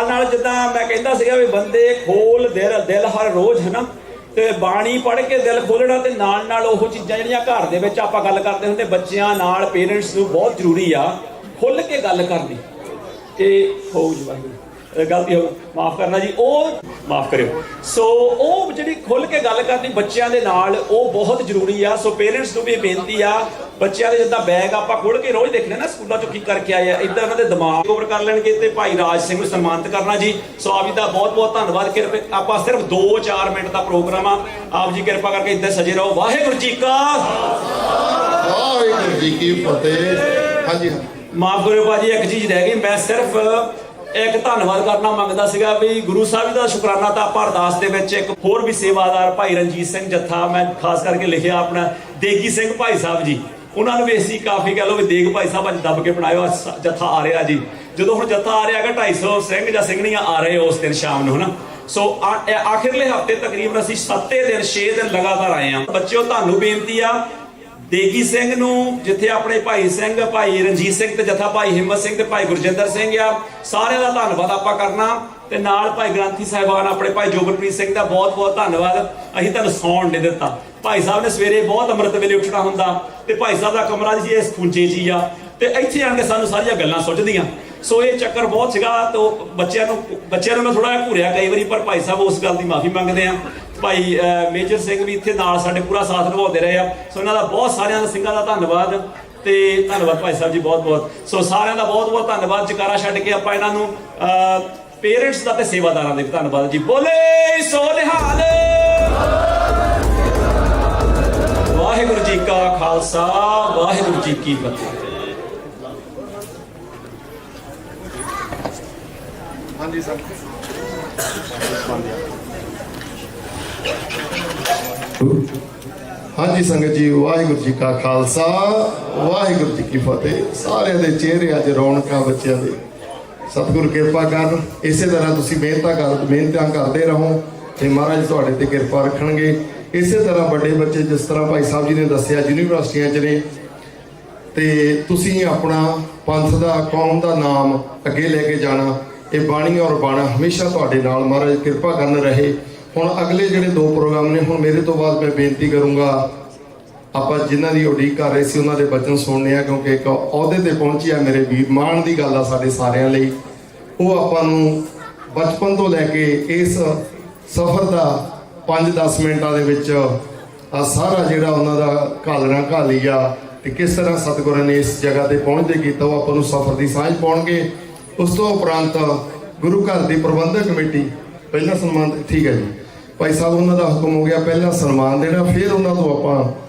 ਨਾਲ ਜਿੱਦਾਂ ਮੈਂ ਕਹਿੰਦਾ ਸੀਗਾ ਵੀ ਬੰਦੇ ਖੋਲ ਦਿਲ ਹਰ ਰੋਜ਼ ਹੈ ਨਾ, ਤੇ ਬਾਣੀ ਪੜ੍ਹ ਕੇ ਦਿਲ ਖੋਲਣਾ, ਤੇ ਨਾਲ ਉਹ ਚੀਜ਼ਾਂ ਜਿਹੜੀਆਂ ਘਰ ਦੇ ਵਿੱਚ ਆਪਾਂ ਗੱਲ ਕਰਦੇ ਹੁੰਦੇ ਬੱਚਿਆਂ ਨਾਲ, ਪੇਰੈਂਟਸ ਨੂੰ ਬਹੁਤ ਜ਼ਰੂਰੀ ਆ ਖੁੱਲ੍ਹ ਕੇ ਗੱਲ ਕਰਨੀ। ਇਹ ਹੋ ਗਲਤੀ ਹੋ, ਮਾਫ ਕਰਨਾ ਜੀ, ਉਹ ਮਾਫ ਕਰਿਓ। ਸੋ ਉਹ ਜਿਹੜੀ ਖੁੱਲ੍ਹ ਕੇ ਗੱਲ ਕਰਨੀ ਬੱਚਿਆਂ ਦੇ ਨਾਲ, ਉਹ ਬਹੁਤ ਜ਼ਰੂਰੀ ਆ। ਸੋ ਪੇਰੈਂਟਸ ਨੂੰ ਵੀ ਬੇਨਤੀ ਆ, ਬੱਚਿਆਂ ਦੇ ਜਿੱਦਾਂ ਬੈਗ ਆਪਾਂ ਖੋਲ੍ਹ ਕੇ ਰੋਜ਼ ਦੇਖਦੇ ਨਾ ਸਕੂਲਾਂ ਚੋਂ ਕੀ ਕਰਕੇ ਆਏ ਆ, ਇੱਦਾਂ ਉਹਨਾਂ ਦੇ ਦਿਮਾਗ ਓਵਰ ਕਰ ਲੈਣਗੇ। ਤੇ ਭਾਈ ਰਾਜ ਸਿੰਘ ਨੂੰ ਸਨਮਾਨਿਤ ਕਰਨਾ ਜੀ। ਸੋ ਆਪ ਜੀ ਦਾ ਬਹੁਤ ਬਹੁਤ ਧੰਨਵਾਦ। ਆਪਾਂ ਸਿਰਫ 2-4 ਮਿੰਟ ਦਾ ਪ੍ਰੋਗਰਾਮ ਆ, ਆਪ ਜੀ ਕਿਰਪਾ ਕਰਕੇ ਇੱਦਾਂ ਸਜੇ ਰਹੋ। ਵਾਹਿਗੁਰੂ ਜੀ ਕਾ ਵਾਹਿਗੁਰੂ ਜੀ ਕੀ ਫਤਿਹ। ਹਾਂਜੀ ਮਾਫ ਕਰਿਓ ਭਾਜੀ, ਇੱਕ ਚੀਜ਼ ਰਹਿ ਗਈ। ਮੈਂ ਸਿਰਫ ਇੱਕ ਧੰਨਵਾਦ ਕਰਨਾ ਮੰਗਦਾ ਸੀਗਾ ਵੀ ਗੁਰੂ ਸਾਹਿਬ ਦਾ ਸ਼ੁਕਰਾਨਾ ਤਾਂ ਆਪਾਂ ਅਰਦਾਸ ਦੇ ਵਿੱਚ ਇੱਕ ਹੋਰ ਵੀ ਸੇਵਾਦਾਰ ਭਾਈ ਰਣਜੀਤ ਸਿੰਘ ਜੱਥਾ, ਮੈਂ ਖਾਸ ਕਰਕੇ ਲਿਖਿਆ ਆਪਣਾ ਦੇਗੀ ਸਿੰਘ ਭਾਈ ਸਾਹਿਬ ਜੀ, ਉਹਨਾਂ ਨੂੰ ਵੀ ਅਸੀਂ ਕਾਫੀ ਕਹਿ ਲਓ ਵੀ ਦੇਗ ਭਾਈ ਸਾਹਿਬ ਅੱਜ ਦੱਬ ਕੇ ਬਣਾਇਓ। ਜੱਥਾ ਆ ਰਿਹਾ ਜੀ, ਜਦੋਂ ਹੁਣ ਜੱਥਾ ਆ ਰਿਹਾ ਹੈਗਾ 250 ਸਿੰਘ ਜਾਂ ਸਿੰਘਣੀਆਂ ਆ ਰਹੇ ਉਸ ਦਿਨ ਸ਼ਾਮ ਨੂੰ, ਹਨਾ। ਸੋ ਆਖਿਰਲੇ ਹਫਤੇ ਤਕਰੀਬਨ ਅਸੀਂ 7 ਦਿਨ 6 ਦਿਨ ਲਗਾਤਾਰ ਆਏ ਹਾਂ। ਬੱਚਿਓ ਤੁਹਾਨੂੰ ਬੇਨਤੀ ਆ, ਦੇਗੀ ਸਿੰਘ ਨੂੰ ਜਿੱਥੇ ਆਪਣੇ ਭਾਈ ਸਿੰਘ, ਭਾਈ ਰਣਜੀਤ ਸਿੰਘ ਤੇ ਜੱਥਾ ਭਾਈ ਹਿੰਮਤ ਸਿੰਘ ਤੇ ਭਾਈ ਗੁਰਜਿੰਦਰ ਸਿੰਘ ਆ, ਸਾਰਿਆਂ ਦਾ ਧੰਨਵਾਦ ਆਪਾਂ ਕਰਨਾ। ਤੇ ਨਾਲ ਭਾਈ ਗ੍ਰੰਥੀ ਸਾਹਿਬਾਨ ਆਪਣੇ ਭਾਈ ਜੋਗਨਪ੍ਰੀਤ ਸਿੰਘ ਦਾ ਬਹੁਤ ਬਹੁਤ ਧੰਨਵਾਦ। ਅਸੀਂ ਤੁਹਾਨੂੰ ਸੌਣ ਨਹੀਂ ਦਿੱਤਾ। ਭਾਈ ਸਾਹਿਬ ਨੇ ਸਵੇਰੇ ਬਹੁਤ ਅੰਮ੍ਰਿਤ ਵੇਲੇ ਉੱਠਣਾ ਹੁੰਦਾ, ਤੇ ਭਾਈ ਸਾਹਿਬ ਦਾ ਕਮਰਾ ਜੀ ਇਸ ਖੁੰਝੇ 'ਚ ਹੀ ਆ, ਤੇ ਇੱਥੇ ਆਣ ਕੇ ਸਾਨੂੰ ਸਾਰੀਆਂ ਗੱਲਾਂ ਸੁੱਝਦੀਆਂ। ਸੋ ਇਹ ਚੱਕਰ ਬਹੁਤ ਸੀਗਾ। ਤੇ ਬੱਚਿਆਂ ਨੂੰ ਮੈਂ ਥੋੜਾ ਜਿਹਾ ਘੂਰਿਆ ਕਈ ਵਾਰੀ, ਪਰ ਭਾਈ ਸਾਹਿਬ ਉਸ ਗੱਲ ਦੀ ਮਾਫੀ ਮੰਗਦੇ ਆ। ਭਾਈ ਮੇਜਰ ਸਿੰਘ ਵੀ ਇੱਥੇ ਨਾਲ ਸਾਡੇ ਪੂਰਾ ਸਾਥ ਨਿਭਾਉਂਦੇ ਰਹੇ ਆ। ਸੋ ਇਹਨਾਂ ਦਾ ਬਹੁਤ ਸਾਰਿਆਂ ਦਾ ਸਿੰਘਾਂ ਦਾ ਧੰਨਵਾਦ। ਤੇ ਧੰਨਵਾਦ ਭਾਈ ਸਾਹਿਬ ਜੀ, ਬਹੁਤ ਬਹੁਤ। ਸੋ ਸਾਰਿਆਂ ਦਾ ਬਹੁਤ ਬਹੁਤ ਧੰਨਵਾਦ। ਜਕਾਰਾ ਛੱਡ ਕੇ ਆਪਾਂ ਇਹਨਾਂ ਨੂੰ ਪੇਰੈਂਟਸ ਦਾ ਤੇ ਸੇਵਾਦਾਰਾਂ ਦੇ ਧੰਨਵਾਦ ਜੀ। ਬੋਲੇ ਸੋ ਨਿਹਾਲ। ਵਾਹਿਗੁਰੂ ਜੀ ਕਾ ਖਾਲਸਾ, ਵਾਹਿਗੁਰੂ ਜੀ ਕੀ ਫਤਿਹ। ਹਾਂਜੀ ਸਰ। ਹਾਂਜੀ ਸੰਗਤ ਜੀ, ਵਾਹਿਗੁਰੂ ਜੀ ਕਾ ਖਾਲਸਾ, ਵਾਹਿਗੁਰੂ ਜੀ ਕੀ ਫਤਿਹ। ਸਾਰਿਆਂ ਦੇ ਚਿਹਰੇ ਅੱਜ ਰੌਣਕਾਂ ਬੱਚਿਆਂ ਦੇ। ਸਤਿਗੁਰੂ ਕਿਰਪਾ ਕਰਨ, ਇਸੇ ਤਰ੍ਹਾਂ ਤੁਸੀਂ ਮਿਹਨਤਾਂ ਕਰਦੇ ਰਹੋ। ਤੇ ਮਹਾਰਾਜ ਤੁਹਾਡੇ ਤੇ ਕਿਰਪਾ ਰੱਖਣਗੇ। ਇਸੇ ਤਰ੍ਹਾਂ ਵੱਡੇ ਬੱਚੇ ਜਿਸ ਤਰ੍ਹਾਂ ਭਾਈ ਸਾਹਿਬ ਜੀ ਨੇ ਦੱਸਿਆ ਯੂਨੀਵਰਸਿਟੀਆਂ 'ਚ ਨੇ, ਤੇ ਤੁਸੀਂ ਆਪਣਾ ਪੰਥ ਦਾ, ਕੌਮ ਦਾ ਨਾਮ ਅੱਗੇ ਲੈ ਕੇ ਜਾਣਾ। ਇਹ ਬਾਣੀ ਔਰ ਬਾਣਾ ਹਮੇਸ਼ਾ ਤੁਹਾਡੇ ਨਾਲ ਮਹਾਰਾਜ ਕਿਰਪਾ ਕਰਨ ਰਹੇ। ਹੁਣ ਅਗਲੇ ਜਿਹੜੇ 2 ਪ੍ਰੋਗਰਾਮ ਨੇ, ਹੁਣ ਮੇਰੇ ਤੋਂ ਬਾਅਦ ਮੈਂ ਬੇਨਤੀ ਕਰੂੰਗਾ, ਆਪਾਂ ਜਿਨ੍ਹਾਂ ਦੀ ਉਡੀਕ ਕਰ ਰਹੇ ਸੀ ਉਹਨਾਂ ਦੇ ਬਚਨ ਸੁਣਨੇ ਆ, ਕਿਉਂਕਿ ਇੱਕ ਅਹੁਦੇ ਤੇ ਪਹੁੰਚਿਆ ਮੇਰੇ ਵੀਰ, ਮਾਣ ਦੀ ਗੱਲ ਆ ਸਾਡੇ ਸਾਰਿਆਂ ਲਈ। ਉਹ ਆਪਾਂ ਨੂੰ ਬਚਪਨ ਤੋਂ ਲੈ ਕੇ ਇਸ ਸਫ਼ਰ ਦਾ 5-10 ਮਿੰਟਾਂ ਦੇ ਵਿੱਚ ਆ ਸਾਰਾ ਜਿਹੜਾ ਉਹਨਾਂ ਦਾ ਘਾਲਣਾ ਘਾਲੀ ਆ ਤੇ ਕਿਸ ਤਰ੍ਹਾਂ ਸਤਿਗੁਰਾਂ ਨੇ ਇਸ ਜਗ੍ਹਾ ਤੇ ਪਹੁੰਚਦੇ ਕੀਤਾ, ਉਹ ਆਪਾਂ ਨੂੰ ਸਫ਼ਰ ਦੀ ਸਾਂਝ ਪਾਉਣਗੇ। ਉਸ ਤੋਂ ਉਪਰੰਤ ਗੁਰੂ ਘਰ ਦੀ ਪ੍ਰਬੰਧਕ ਕਮੇਟੀ ਪਹਿਲਾ ਸਨਮਾਨ, ਠੀਕ ਹੈ ਜੀ ਭਾਈ ਸਾਹਿਬ, ਉਹਨਾਂ ਦਾ ਹੁਕਮ ਹੋ ਗਿਆ ਪਹਿਲਾਂ ਸਨਮਾਨ ਦੇਣਾ, ਫਿਰ ਉਹਨਾਂ ਤੋਂ ਆਪਾਂ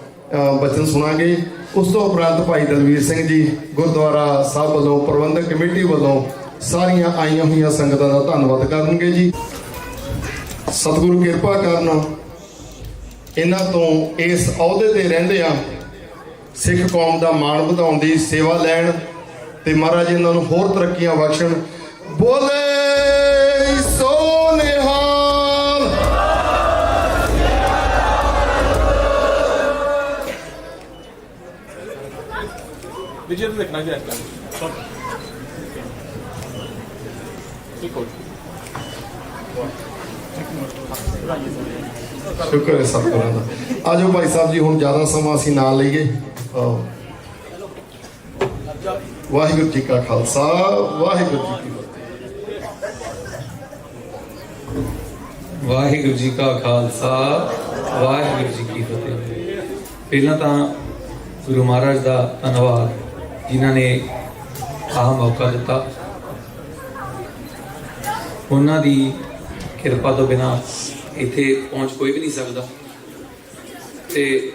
ਬਚਨ ਸੁਣਾਂਗੇ। ਉਸ ਤੋਂ ਉਪਰੰਤ ਭਾਈ ਦਲਵੀਰ ਸਿੰਘ ਜੀ ਗੁਰਦੁਆਰਾ ਸਾਹਿਬ ਵੱਲੋਂ, ਪ੍ਰਬੰਧਕ ਕਮੇਟੀ ਵੱਲੋਂ ਸਾਰੀਆਂ ਆਈਆਂ ਹੋਈਆਂ ਸੰਗਤਾਂ ਦਾ ਧੰਨਵਾਦ ਕਰਨਗੇ ਜੀ। ਸਤਿਗੁਰੂ ਕਿਰਪਾ ਕਰਨ, ਇਹਨਾਂ ਤੋਂ ਇਸ ਅਹੁਦੇ ਤੇ ਰਹਿੰਦੇ ਆ ਸਿੱਖ ਕੌਮ ਦਾ ਮਾਣ ਵਧਾਉਣ ਦੀ ਸੇਵਾ ਲੈਣ ਤੇ ਮਹਾਰਾਜ ਇਹਨਾਂ ਨੂੰ ਹੋਰ ਤਰੱਕੀਆਂ ਬਖਸ਼ਣ। ਬੋਲੇ ਸੋ ਨਿਹਾਲ। ਵਿਜੇ ਨੂੰ ਦੇਖਣਾ ਜੀ ਅੱਜ ਸ਼ੁਕਰ ਹੈ ਸਤਿਗੁਰਾਂ ਦਾ। ਆਜੋ ਭਾਈ ਸਾਹਿਬ ਜੀ, ਹੁਣ ਜ਼ਿਆਦਾ ਸਮਾਂ ਅਸੀਂ ਨਾ ਲਈਏ। ਵਾਹਿਗੁਰੂ ਜੀ ਕਾ ਖਾਲਸਾ, ਵਾਹਿਗੁਰੂ ਜੀ ਕੀ ਫਤਿਹ। ਵਾਹਿਗੁਰੂ ਜੀ ਕਾ ਖਾਲਸਾ, ਵਾਹਿਗੁਰੂ ਜੀ ਕੀ ਫਤਿਹ। ਪਹਿਲਾਂ ਤਾਂ ਗੁਰੂ ਮਹਾਰਾਜ ਦਾ ਧੰਨਵਾਦ ਜਿਨ੍ਹਾਂ ਨੇ ਆਹ ਮੌਕਾ ਦਿੱਤਾ। ਉਹਨਾਂ ਦੀ ਕਿਰਪਾ ਤੋਂ ਬਿਨਾਂ ਇੱਥੇ ਪਹੁੰਚ ਕੋਈ ਵੀ ਨਹੀਂ ਸਕਦਾ। ਤੇ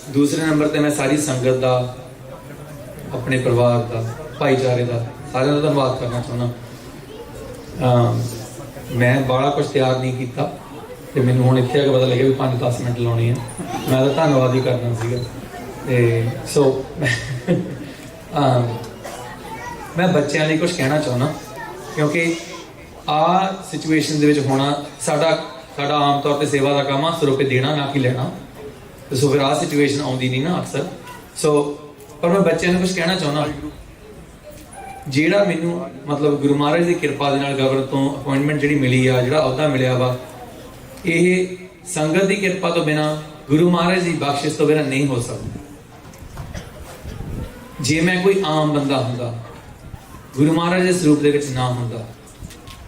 ਦੂਸਰੇ ਨੰਬਰ ਤੇ ਮੈਂ ਸਾਰੀ ਸੰਗਤ ਦਾ, ਆਪਣੇ ਪਰਿਵਾਰ ਦਾ, ਭਾਈਚਾਰੇ ਦਾ, ਸਾਰਿਆਂ ਦਾ ਧੰਨਵਾਦ ਕਰਨਾ ਚਾਹੁੰਦਾ। ਮੈਂ ਬਾਹਲਾ ਕੁਝ ਤਿਆਰ ਨਹੀਂ ਕੀਤਾ ਤੇ ਮੈਨੂੰ ਹੁਣ ਇੱਥੇ ਆ ਕੇ ਪਤਾ ਲੱਗਿਆ ਵੀ 5-10 ਮਿੰਟ ਲਾਉਣੇ ਆ। ਮੈਂ ਤਾਂ ਧੰਨਵਾਦ ਹੀ ਕਰਨਾ ਸੀਗਾ। ਤੇ ਸੋ ਮੈਂ ਬੱਚਿਆਂ ਲਈ ਕੁਝ ਕਹਿਣਾ ਚਾਹੁੰਦਾ, ਕਿਉਂਕਿ ਆਹ ਸਿਚੁਏਸ਼ਨ ਦੇ ਵਿੱਚ ਹੋਣਾ, ਸਾਡਾ ਆਮ ਤੌਰ ਤੇ ਸੇਵਾ ਦਾ ਕੰਮ ਆ, ਸਿਰੋਂ ਕੇ ਦੇਣਾ ਨਾ ਕਿ ਲੈਣਾ। ਤੇ ਸੋ ਫਿਰ ਆਹ ਸਿਚੁਏਸ਼ਨ ਆਉਂਦੀ ਨਹੀਂ ਨਾ ਅਕਸਰ। ਸੋ ਪਰ ਮੈਂ ਬੱਚਿਆਂ ਨੂੰ ਕੁਝ ਕਹਿਣਾ ਚਾਹੁੰਦਾ, ਜਿਹੜਾ ਮੈਨੂੰ ਮਤਲਬ ਗੁਰੂ ਮਹਾਰਾਜ ਦੀ ਕਿਰਪਾ ਦੇ ਨਾਲ ਗਵਰਨਰ ਤੋਂ ਅਪਾਇੰਟਮੈਂਟ ਜਿਹੜੀ ਮਿਲੀ ਆ, ਜਿਹੜਾ ਅਹੁਦਾ ਮਿਲਿਆ ਵਾ, ਇਹ ਸੰਗਤ ਦੀ ਕਿਰਪਾ ਤੋਂ ਬਿਨਾਂ, ਗੁਰੂ ਮਹਾਰਾਜ ਦੀ ਬਖਸ਼ਿਸ਼ ਤੋਂ ਬਿਨਾਂ ਨਹੀਂ ਹੋ ਸਕਦਾ। ਜੇ ਮੈਂ ਕੋਈ ਆਮ ਬੰਦਾ ਹੁੰਦਾ, ਗੁਰੂ ਮਹਾਰਾਜ ਦੇ ਸਰੂਪ ਦੇ ਵਿੱਚ ਨਾ ਹੁੰਦਾ,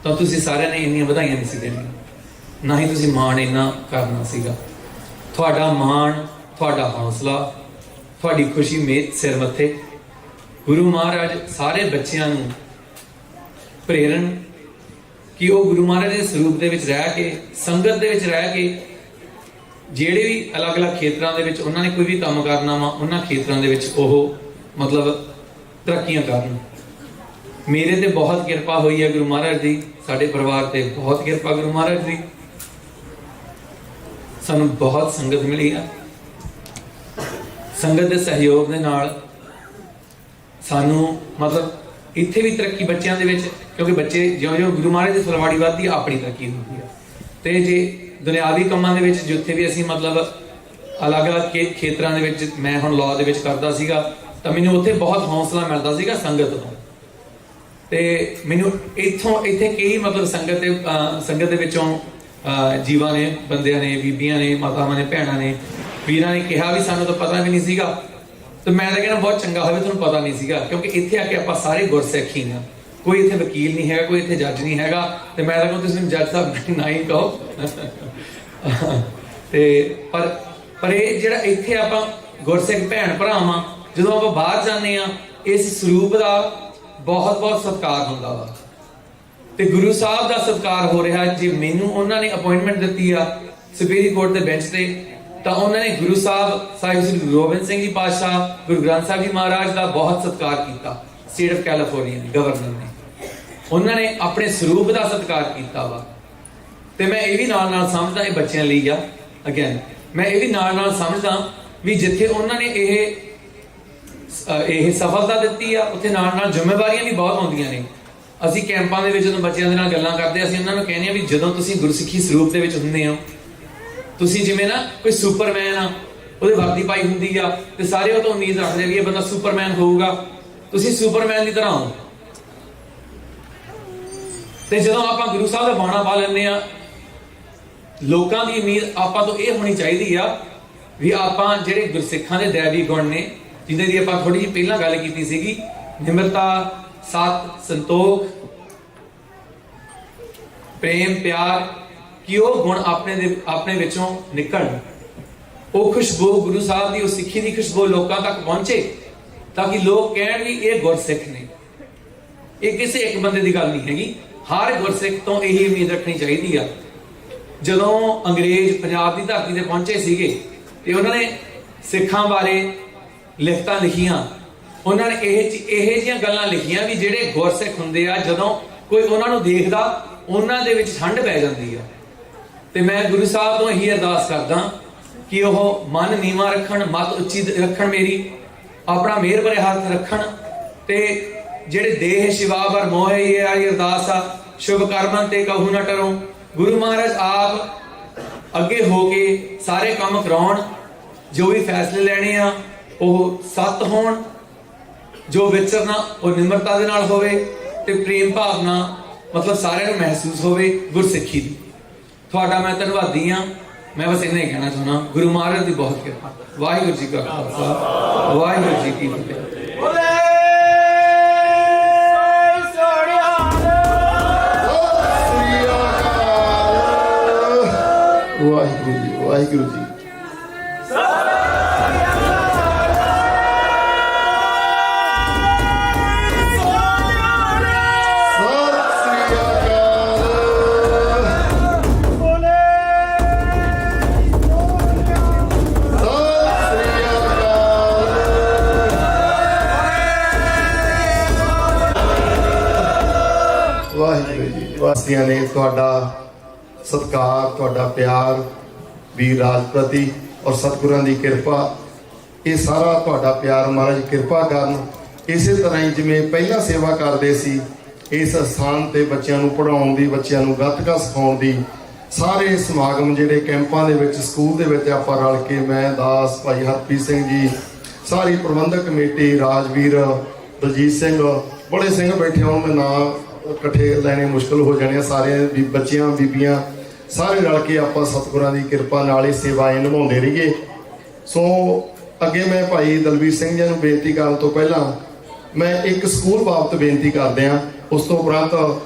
ਤਾਂ ਤੁਸੀਂ ਸਾਰਿਆਂ ਨੇ ਇੰਨੀਆਂ ਵਧਾਈਆਂ ਨਹੀਂ ਸੀ ਦੇਣੀਆਂ, ਨਾ ਹੀ ਤੁਸੀਂ ਮਾਣ ਇੰਨਾ ਕਰਨਾ ਸੀਗਾ। ਤੁਹਾਡਾ ਮਾਣ, ਤੁਹਾਡਾ ਹੌਸਲਾ, ਤੁਹਾਡੀ ਖੁਸ਼ੀ ਮੇਰ ਸਿਰ ਮੱਥੇ। ਗੁਰੂ ਮਹਾਰਾਜ ਸਾਰੇ ਬੱਚਿਆਂ ਨੂੰ ਪ੍ਰੇਰਣ ਕਿ ਉਹ ਗੁਰੂ ਮਹਾਰਾਜ ਦੇ ਸਰੂਪ ਦੇ ਵਿੱਚ ਰਹਿ ਕੇ, ਸੰਗਤ ਦੇ ਵਿੱਚ ਰਹਿ ਕੇ, ਜਿਹੜੇ ਵੀ ਅਲੱਗ-ਅਲੱਗ ਖੇਤਰਾਂ ਦੇ ਵਿੱਚ ਉਹਨਾਂ ਨੇ ਕੋਈ ਵੀ ਕੰਮ ਕਰਨਾ ਵਾ, ਉਹਨਾਂ ਖੇਤਰਾਂ ਦੇ ਵਿੱਚ ਉਹ ਮਤਲਬ ਤਰੱਕੀਆਂ ਕਰਨ। ਮੇਰੇ ਤੇ ਬਹੁਤ ਕਿਰਪਾ ਹੋਈ ਹੈ ਗੁਰੂ ਮਹਾਰਾਜ ਦੀ, ਸਾਡੇ ਪਰਿਵਾਰ ਤੇ ਬਹੁਤ ਕਿਰਪਾ ਗੁਰੂ ਮਹਾਰਾਜ ਦੀ। ਸਾਨੂੰ ਬਹੁਤ ਸੰਗਤ ਮਿਲੀ ਆ। ਸੰਗਤ ਦੇ ਸਹਿਯੋਗ ਦੇ ਨਾਲ ਸਾਨੂੰ ਮਤਲਬ ਇੱਥੇ ਵੀ ਤਰੱਕੀ ਬੱਚਿਆਂ ਦੇ ਵਿੱਚ, ਕਿਉਂਕਿ ਬੱਚੇ ਜਿਉਂ-ਜਿਉਂ ਗੁਰੂ ਮਹਾਰਾਜ ਦੀ ਫੁਲਵਾੜੀ ਵੱਧਦੀ ਆ, ਆਪਣੀ ਤਰੱਕੀ ਹੁੰਦੀ ਆ। ਤੇ ਜੇ ਦੁਨਿਆਵੀ ਕੰਮਾਂ ਦੇ ਵਿੱਚ ਜਿੱਥੇ ਵੀ ਅਸੀਂ ਮਤਲਬ ਅਲੱਗ-ਅਲੱਗ ਖੇਤਰਾਂ ਦੇ ਵਿੱਚ, ਮੈਂ ਹੁਣ ਲਾਅ ਦੇ ਵਿੱਚ ਕਰਦਾ ਸੀਗਾ, ਤਾਂ ਮੈਨੂੰ ਉੱਥੇ ਬਹੁਤ ਹੌਸਲਾ ਮਿਲਦਾ ਸੀਗਾ ਸੰਗਤ ਤੋਂ। ਤੇ ਮੈਨੂੰ ਇੱਥੇ ਕਈ ਮਤਲਬ ਸੰਗਤ ਦੇ ਵਿੱਚੋਂ ਜੀਵਾਂ ਨੇ, ਬੰਦਿਆਂ ਨੇ, ਬੀਬੀਆਂ ਨੇ, ਮਾਤਾਵਾਂ ਨੇ, ਭੈਣਾਂ ਨੇ, ਵੀਰਾਂ ਨੇ ਕਿਹਾ ਵੀ ਸਾਨੂੰ ਤਾਂ ਪਤਾ ਵੀ ਨਹੀਂ ਸੀਗਾ। ਤੇ ਮੈਂ ਤਾਂ ਕਹਿੰਦਾ ਬਹੁਤ ਚੰਗਾ ਹੋਵੇ ਤੁਹਾਨੂੰ ਪਤਾ ਨਹੀਂ ਸੀਗਾ, ਕਿਉਂਕਿ ਇੱਥੇ ਆ ਕੇ ਆਪਾਂ ਸਾਰੇ ਗੁਰਸਿੱਖ ਹੀ ਹਾਂ। ਕੋਈ ਇੱਥੇ ਵਕੀਲ ਨਹੀਂ ਹੈਗਾ, ਕੋਈ ਇੱਥੇ ਜੱਜ ਨਹੀਂ ਹੈਗਾ। ਤੇ ਮੈਂ ਤਾਂ ਕਹਿੰਦਾ ਤੁਸੀਂ ਜੱਜ ਸਾਹਿਬ ਨਾ ਹੀ ਕਹੋ। ਤੇ ਪਰ ਇਹ ਜਿਹੜਾ ਇੱਥੇ ਆਪਾਂ ਗੁਰਸਿੱਖ ਭੈਣ ਭਰਾਵਾਂ, ਜਦੋਂ ਆਪਾਂ ਬਾਹਰ ਜਾਂਦੇ ਆ, ਇਸ ਸਰੂਪ ਦਾ ਬਹੁਤ ਸਤਿਕਾਰ ਹੁੰਦਾ ਵਾ। ਤੇ ਗੁਰੂ ਸਾਹਿਬ ਦਾ ਸਤਿਕਾਰ ਹੋ ਰਿਹਾ। ਜੇ ਮੈਨੂੰ ਉਹਨਾਂ ਨੇ ਅਪਾਇੰਟਮੈਂਟ ਦਿੱਤੀ ਆ ਸੁਪਰੀਮ ਕੋਰਟ ਦੇ ਬੈਂਚ ਤੇ, ਤਾਂ ਉਹਨਾਂ ਨੇ ਗੁਰੂ ਸਾਹਿਬ ਸ੍ਰੀ ਗੁਰੂ ਗੋਬਿੰਦ ਸਿੰਘ ਜੀ ਪਾਤਸ਼ਾਹ, ਗੁਰੂ ਗ੍ਰੰਥ ਸਾਹਿਬ ਜੀ ਮਹਾਰਾਜ ਦਾ ਬਹੁਤ ਸਤਿਕਾਰ ਕੀਤਾ। ਸਟੇਟ ਆਫ ਕੈਲੀਫੋਰਨੀਆ ਦੇ ਗਵਰਨਰ ਨੇ, ਉਹਨਾਂ ਨੇ ਆਪਣੇ ਸਰੂਪ ਦਾ ਸਤਿਕਾਰ ਕੀਤਾ ਵਾ। ਤੇ ਮੈਂ ਇਹ ਵੀ ਨਾਲ ਸਮਝਦਾ, ਇਹ ਬੱਚਿਆਂ ਲਈ ਆ। ਅਗੇਨ ਮੈਂ ਇਹ ਵੀ ਨਾਲ ਸਮਝਦਾ ਵੀ ਜਿੱਥੇ ਉਹਨਾਂ ਨੇ ਇਹ ਸਫਲਤਾ ਦਿੱਤੀ ਆ, ਉੱਥੇ ਨਾਲ ਜ਼ਿੰਮੇਵਾਰੀਆਂ ਵੀ ਬਹੁਤ ਆਉਂਦੀਆਂ ਨੇ। ਅਸੀਂ ਕੈਂਪਾਂ ਦੇ ਵਿੱਚ ਜਦੋਂ ਬੱਚਿਆਂ ਦੇ ਨਾਲ ਗੱਲਾਂ ਕਰਦੇ ਅਸੀਂ ਉਹਨਾਂ ਨੂੰ ਕਹਿੰਦੇ ਆ ਵੀ ਜਦੋਂ ਤੁਸੀਂ ਗੁਰਸਿੱਖੀ ਸਰੂਪ ਦੇ ਵਿੱਚ ਹੁੰਦੇ ਹੋ, ਤੁਸੀਂ ਜਿਵੇਂ ਨਾ ਕੋਈ ਸੁਪਰਮੈਨ ਆ, ਉਹਦੇ ਵਰਦੀ ਪਾਈ ਹੁੰਦੀ ਆ ਤੇ ਸਾਰੇ ਉਹ ਤੋਂ ਉਮੀਦ ਰੱਖਦੇ ਆ ਵੀ ਇਹ ਬੰਦਾ ਸੁਪਰਮੈਨ ਹੋਊਗਾ, ਤੁਸੀਂ ਸੁਪਰਮੈਨ ਦੀ ਤਰ੍ਹਾਂ ਹੋ। ਤੇ ਜਦੋਂ ਆਪਾਂ ਗੁਰੂ ਸਾਹਿਬ ਦਾ ਬਾਣਾ ਪਾ ਲੈਂਦੇ ਆ, ਲੋਕਾਂ ਦੀ ਉਮੀਦ ਆਪਾਂ ਤੋਂ ਇਹ ਹੋਣੀ ਚਾਹੀਦੀ ਆ ਵੀ ਆਪਾਂ ਜਿਹੜੇ ਗੁਰਸਿੱਖਾਂ ਦੇ ਦੈਵੀ ਗੁਣ ਨੇ, ਜਿਹਦੇ ਦੀ ਆਪਾਂ ਥੋੜੀ ਜਿਹੀ ਪਹਿਲਾਂ ਗੱਲ ਕੀਤੀ ਸੀਗੀ, ਨਿਮਰਤਾ, ਸਤ, ਸੰਤੋਖ, ਪ੍ਰੇਮ, ਪਿਆਰ, ਕਿ ਉਹ ਗੁਣ ਆਪਣੇ ਵਿੱਚੋਂ ਨਿਕਲਣ। ਉਹ ਖੁਸ਼ਬੂ ਗੁਰੂ ਸਾਹਿਬ ਦੀ, ਉਹ ਸਿੱਖੀ ਦੀ ਖੁਸ਼ਬੂ ਲੋਕਾਂ ਤੱਕ ਪਹੁੰਚੇ ਤਾਂ ਕਿ ਲੋਕ ਕਹਿਣ ਵੀ ਇਹ ਗੁਰਸਿੱਖ ਨੇ। ਇਹ ਕਿਸੇ ਇੱਕ ਬੰਦੇ ਦੀ ਗੱਲ ਨਹੀਂ ਹੈਗੀ, ਹਰ ਗੁਰਸਿੱਖ ਤੋਂ ਇਹੀ ਉਮੀਦ ਰੱਖਣੀ ਚਾਹੀਦੀ ਆ। ਜਦੋਂ ਅੰਗਰੇਜ਼ ਪੰਜਾਬ ਦੀ ਧਰਤੀ ਤੇ ਪਹੁੰਚੇ ਸੀਗੇ ਤੇ ਉਹਨਾਂ ਨੇ ਸਿੱਖਾਂ ਬਾਰੇ ਲਿਖਤਾਂ ਲਿਖੀਆਂ, ਉਹਨਾਂ ਨੇ ਇਹ ਜਿਹੀਆਂ ਗੱਲਾਂ ਲਿਖੀਆਂ ਵੀ ਜਿਹੜੇ ਗੁਰਸਿੱਖ ਹੁੰਦੇ ਆ, ਜਦੋਂ ਕੋਈ ਉਹਨਾਂ ਨੂੰ ਦੇਖਦਾ ਉਹਨਾਂ ਦੇ ਵਿੱਚ ਠੰਡ ਪੈ ਜਾਂਦੀ ਆ। ਤੇ ਮੈਂ ਗੁਰੂ ਸਾਹਿਬ ਤੋਂ ਇਹੀ ਅਰਦਾਸ ਕਰਦਾ ਕਿ ਉਹ ਮਨ ਨੀਵਾਂ ਰੱਖਣ, ਮਤ ਉੱਚੀ ਰੱਖਣ, ਮੇਰੀ ਆਪਣਾ ਮਿਹਰ ਭਰੇ ਹੱਥ ਰੱਖਣ, ਤੇ ਜਿਹੜੇ ਦੇਹ ਸ਼ਿਵਾ ਵਰ ਮੋਹਿ, ਇਹ ਆਈ ਅਰਦਾਸ ਆ, ਸ਼ੁਭ ਕਰਮਾਂ ਤੇ ਕਹੂ ਨਾ ਟਰੋ। ਗੁਰੂ ਮਹਾਰਾਜ ਆਪ ਅੱਗੇ ਹੋ ਕੇ ਸਾਰੇ ਕੰਮ ਕਰਾਉਣ, ਜੋ ਵੀ ਫੈਸਲੇ ਲੈਣੇ ਆ ਉਹ ਸੱਤ ਹੋਣ, ਜੋ ਵਿਚਰਨਾ ਉਹ ਨਿਮਰਤਾ ਦੇ ਨਾਲ ਹੋਵੇ, ਤੇ ਪ੍ਰੇਮ ਭਾਵਨਾ ਮਤਲਬ ਸਾਰਿਆਂ ਨੂੰ ਮਹਿਸੂਸ ਹੋਵੇ ਗੁਰਸਿੱਖੀ ਦੀ। ਤੁਹਾਡਾ ਮੈਂ ਧੰਨਵਾਦੀ ਹਾਂ। ਮੈਂ ਬਸ ਇੰਨਾ ਹੀ ਕਹਿਣਾ ਚਾਹੁੰਦਾ, ਗੁਰੂ ਮਹਾਰਾਜ ਦੀ ਬਹੁਤ ਕਿਰਪਾ। ਵਾਹਿਗੁਰੂ ਜੀ ਕਾ ਖਾਲਸਾ, ਵਾਹਿਗੁਰੂ ਜੀ ਕੀ ਫਤਿਹ। ਵਾਹਿਗੁਰੂ ਜੀ, ਵਾਹਿਗੁਰੂ ਜੀ। ਵਾਹਿਗੁਰੂ ਜੀ। ਵਾਸੀਆਂ ਨੇ ਤੁਹਾਡਾ ਸਤਿਕਾਰ, ਤੁਹਾਡਾ ਪਿਆਰ ਵੀਰ ਰਾਜ ਪ੍ਰਤੀ ਔਰ ਸਤਿਗੁਰਾਂ ਦੀ ਕਿਰਪਾ, ਇਹ ਸਾਰਾ ਤੁਹਾਡਾ ਪਿਆਰ ਮਹਾਰਾਜ ਕਿਰਪਾ ਕਰਨ। ਇਸੇ ਤਰ੍ਹਾਂ ਹੀ ਜਿਵੇਂ ਪਹਿਲਾਂ ਸੇਵਾ ਕਰਦੇ ਸੀ, ਇਸ ਸਥਾਨ ਤੇ ਬੱਚਿਆਂ ਨੂੰ ਪੜ੍ਹਾਉਣ ਦੀ, ਬੱਚਿਆਂ ਨੂੰ ਗੱਤਕਾ ਸਿਖਾਉਣ ਦੀ, ਸਾਰੇ ਸਮਾਗਮ ਜਿਹੜੇ ਕੈਂਪਾਂ ਦੇ ਵਿੱਚ, ਸਕੂਲ ਦੇ ਵਿੱਚ ਆਪਾਂ ਰਲ ਕੇ, ਮੈਂ ਦਾਸ, ਭਾਈ ਹਰਪ੍ਰੀਤ ਸਿੰਘ ਜੀ, ਸਾਰੀ ਪ੍ਰਬੰਧਕ ਕਮੇਟੀ, ਰਾਜਵੀਰ, ਦਲਜੀਤ ਸਿੰਘ, ਬੜੇ ਸਿੰਘ ਬੈਠੇ ਹੋਣ, ਮੈਂ ਨਾਂ ਇਕੱਠੇ ਲੈਣੇ ਮੁਸ਼ਕਲ ਹੋ ਜਾਣੇ, ਸਾਰੇ ਵੀ ਬੱਚਿਆਂ ਬੀਬੀਆਂ ਸਾਰੇ ਰਲ ਕੇ ਆਪਾਂ ਸਤਿਗੁਰਾਂ ਦੀ ਕਿਰਪਾ ਨਾਲ ਇਹ ਸੇਵਾएं ਨਿਭਾਉਂਦੇ ਰਹੀਏ। ਸੋ ਅੱਗੇ ਮੈਂ ਭਾਈ ਦਲਵੀਰ ਸਿੰਘ ਜੀ ਨੂੰ ਬੇਨਤੀ ਕਰਨ ਤੋਂ ਪਹਿਲਾਂ ਮੈਂ ਇੱਕ ਸਕੂਲ ਬਾਬਤ ਬੇਨਤੀ ਕਰਦੇ ਹਾਂ। ਉਸ ਤੋਂ ਉਪਰੰਤ